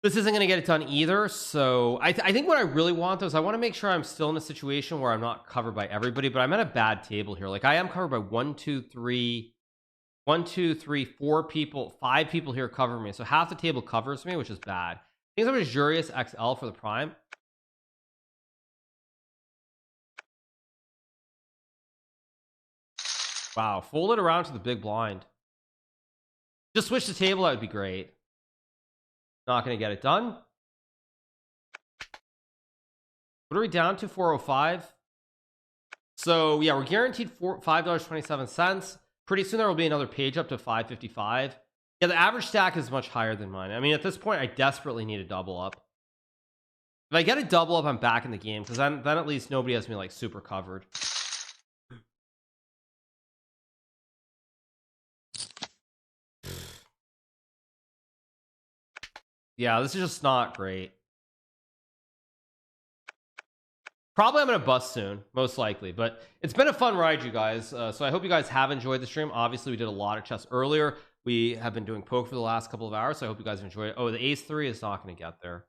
This isn't going to get it done either. So I think what I really want though is I want to make sure I'm still in a situation where I'm not covered by everybody, but I'm at a bad table here. Like I am covered by 1, 2, 3, 4 people. 5 people here cover me, so half the table covers me, which is bad. I think I'm Jurius XL for the Prime. Wow, fold it around to the big blind. Just switch the table, that would be great. Not gonna get it done. What are we down to? 405. So yeah, we're guaranteed $5.27. Pretty soon there will be another page up to 555. Yeah, the average stack is much higher than mine. I mean, at this point I desperately need a double up. If I get a double up, I'm back in the game, because then at least nobody has me like super covered. Yeah, this is just not great. Probably I'm gonna bust soon, most likely, but it's been a fun ride, you guys. So I hope you guys have enjoyed the stream. Obviously we did a lot of chess earlier. We have been doing poke for the last couple of hours, so I hope you guys enjoyed it. Oh, the ace 3 is not going to get there.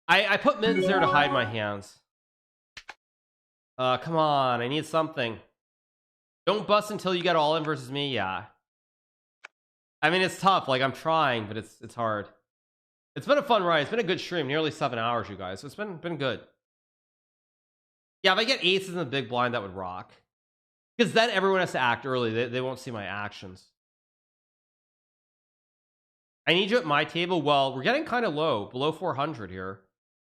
I put mittens there to hide my hands. Come on, I need something. Don't bust until you get all in versus me. Yeah, I mean it's tough. Like I'm trying, but it's hard. It's been a fun ride. It's been a good stream, nearly 7 hours, you guys. So it's been good. Yeah, if I get aces in the big blind, that would rock. Because then everyone has to act early. They won't see my actions. I need you at my table. Well, we're getting kind of low, below 400 here.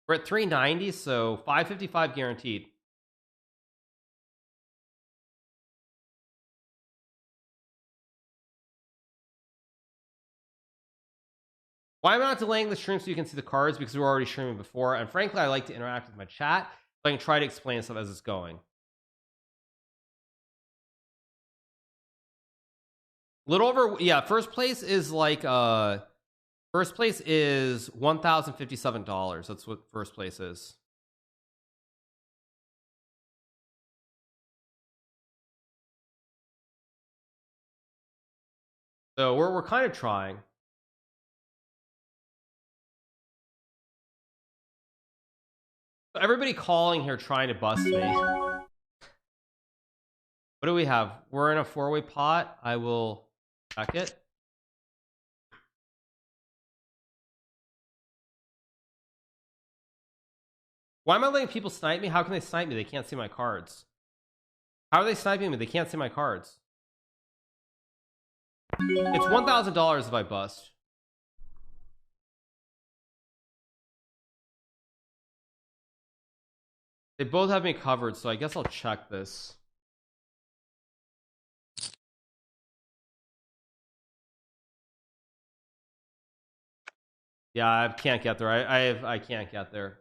We're at 390, so 555 guaranteed. Why am I not delaying the stream so you can see the cards? Because we were already streaming before, and frankly I like to interact with my chat, so I can try to explain stuff as it's going. Little over, yeah, first place is like first place is $1,057. That's what first place is. So we're kind of trying. Everybody calling here trying to bust me. What do we have? We're in a 4-way pot. I will check it. Why am I letting people snipe me? How can they snipe me? They can't see my cards. How are they sniping me? They can't see my cards. It's $1,000 if I bust. They both have me covered, so I guess I'll check this. Yeah, I can't get there. I can't get there.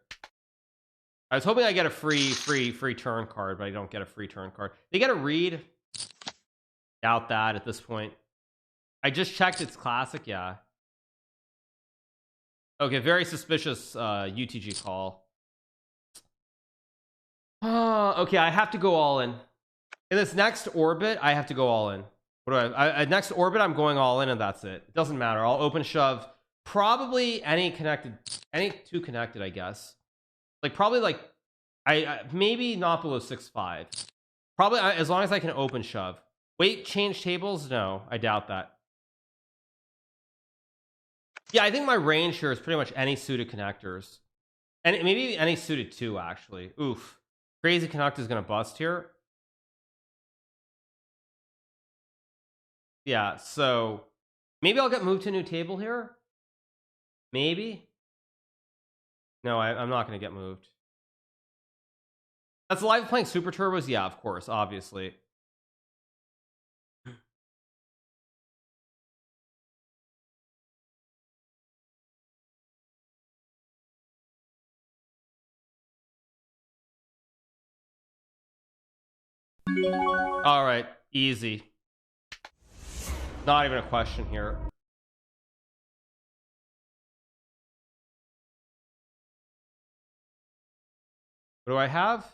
I was hoping I get a free turn card, but I don't get a free turn card. They get a read. Doubt that at this point. I just checked its classic, yeah. Okay, very suspicious UTG call. Okay, I have to go all in. In this next orbit, I have to go all in. What do I next orbit, I'm going all in, and that's it. It doesn't matter. I'll open shove. Probably any two connected, I guess. Like probably like I maybe not below 6-5. Probably as long as I can open shove. Wait, change tables? No, I doubt that. Yeah, I think my range here is pretty much any suited connectors. And maybe any suited 2, actually. Oof. Crazy connect is gonna bust here. Yeah, so maybe I'll get moved to a new table here. Maybe. No, I'm not gonna get moved. That's live playing Super Turbos? Yeah, of course, obviously. All right, easy. Not even a question here. What do I have?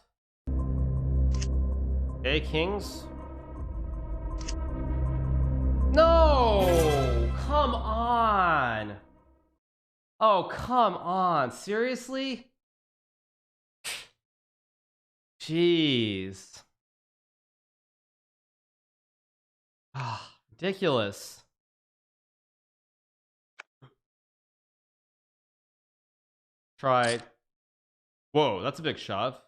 Okay, kings. No! Come on! Oh, come on. Seriously? Jeez. Ah, ridiculous. Try. Whoa, that's a big shove.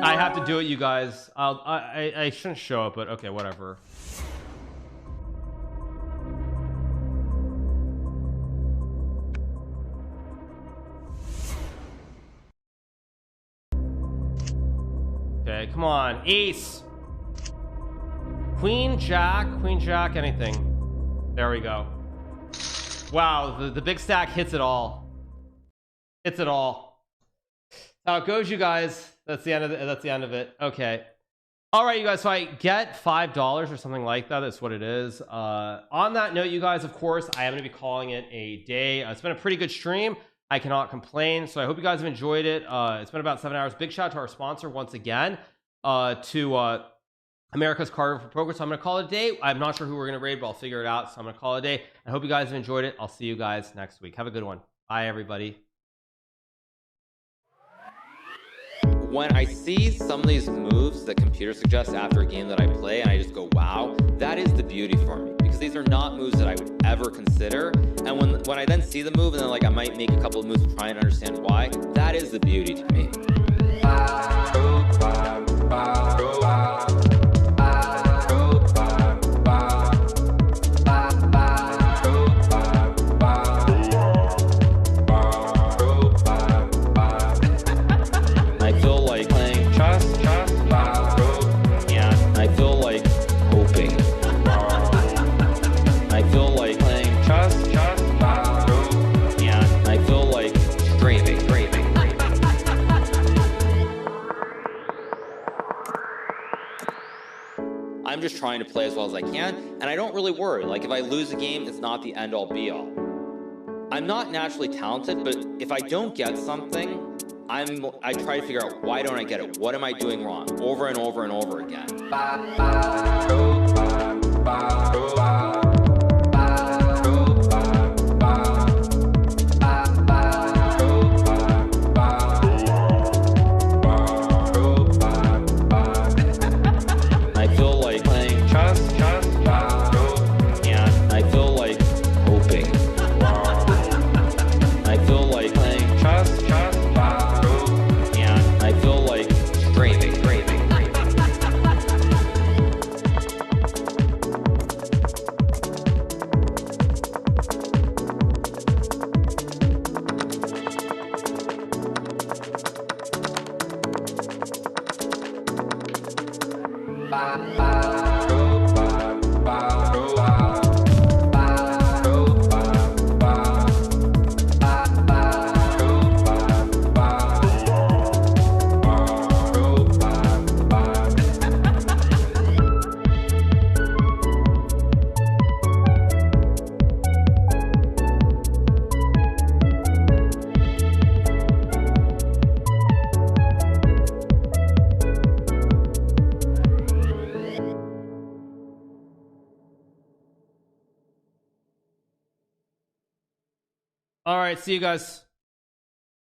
I have to do it, you guys. I shouldn't show it, but okay, whatever. Okay, come on. Ace. Queen, jack, anything. There we go. Wow, the big stack hits it all. Hits it all. How it goes, you guys. That's the end of it. That's the end of it. Okay. All right, you guys. So I get $5 or something like that. That's what it is. On that note, you guys, of course, I am going to be calling it a day. It's been a pretty good stream. I cannot complain. So I hope you guys have enjoyed it. It's been about 7 hours. Big shout out to our sponsor once again, to America's Carter for Poker. So I'm going to call it a day. I'm not sure who we're going to raid, but I'll figure it out. So I'm going to call it a day. I hope you guys have enjoyed it. I'll see you guys next week. Have a good one. Bye, everybody. When I see some of these moves that computer suggests after a game that I play and I just go, wow, that is the beauty for me, because these are not moves that I would ever consider. And when I then see the move and then like I might make a couple of moves trying to understand why, that is the beauty to me. I'm just trying to play as well as I can, and I don't really worry. Like, if I lose a game, it's not the end-all be-all. I'm not naturally talented, but if I don't get something, I try to figure out, why don't I get it? What am I doing wrong? Over and over and over again. I feel like playing chess, and I feel like hoping. I feel like playing chess, and I feel like streaming. All right, see you guys.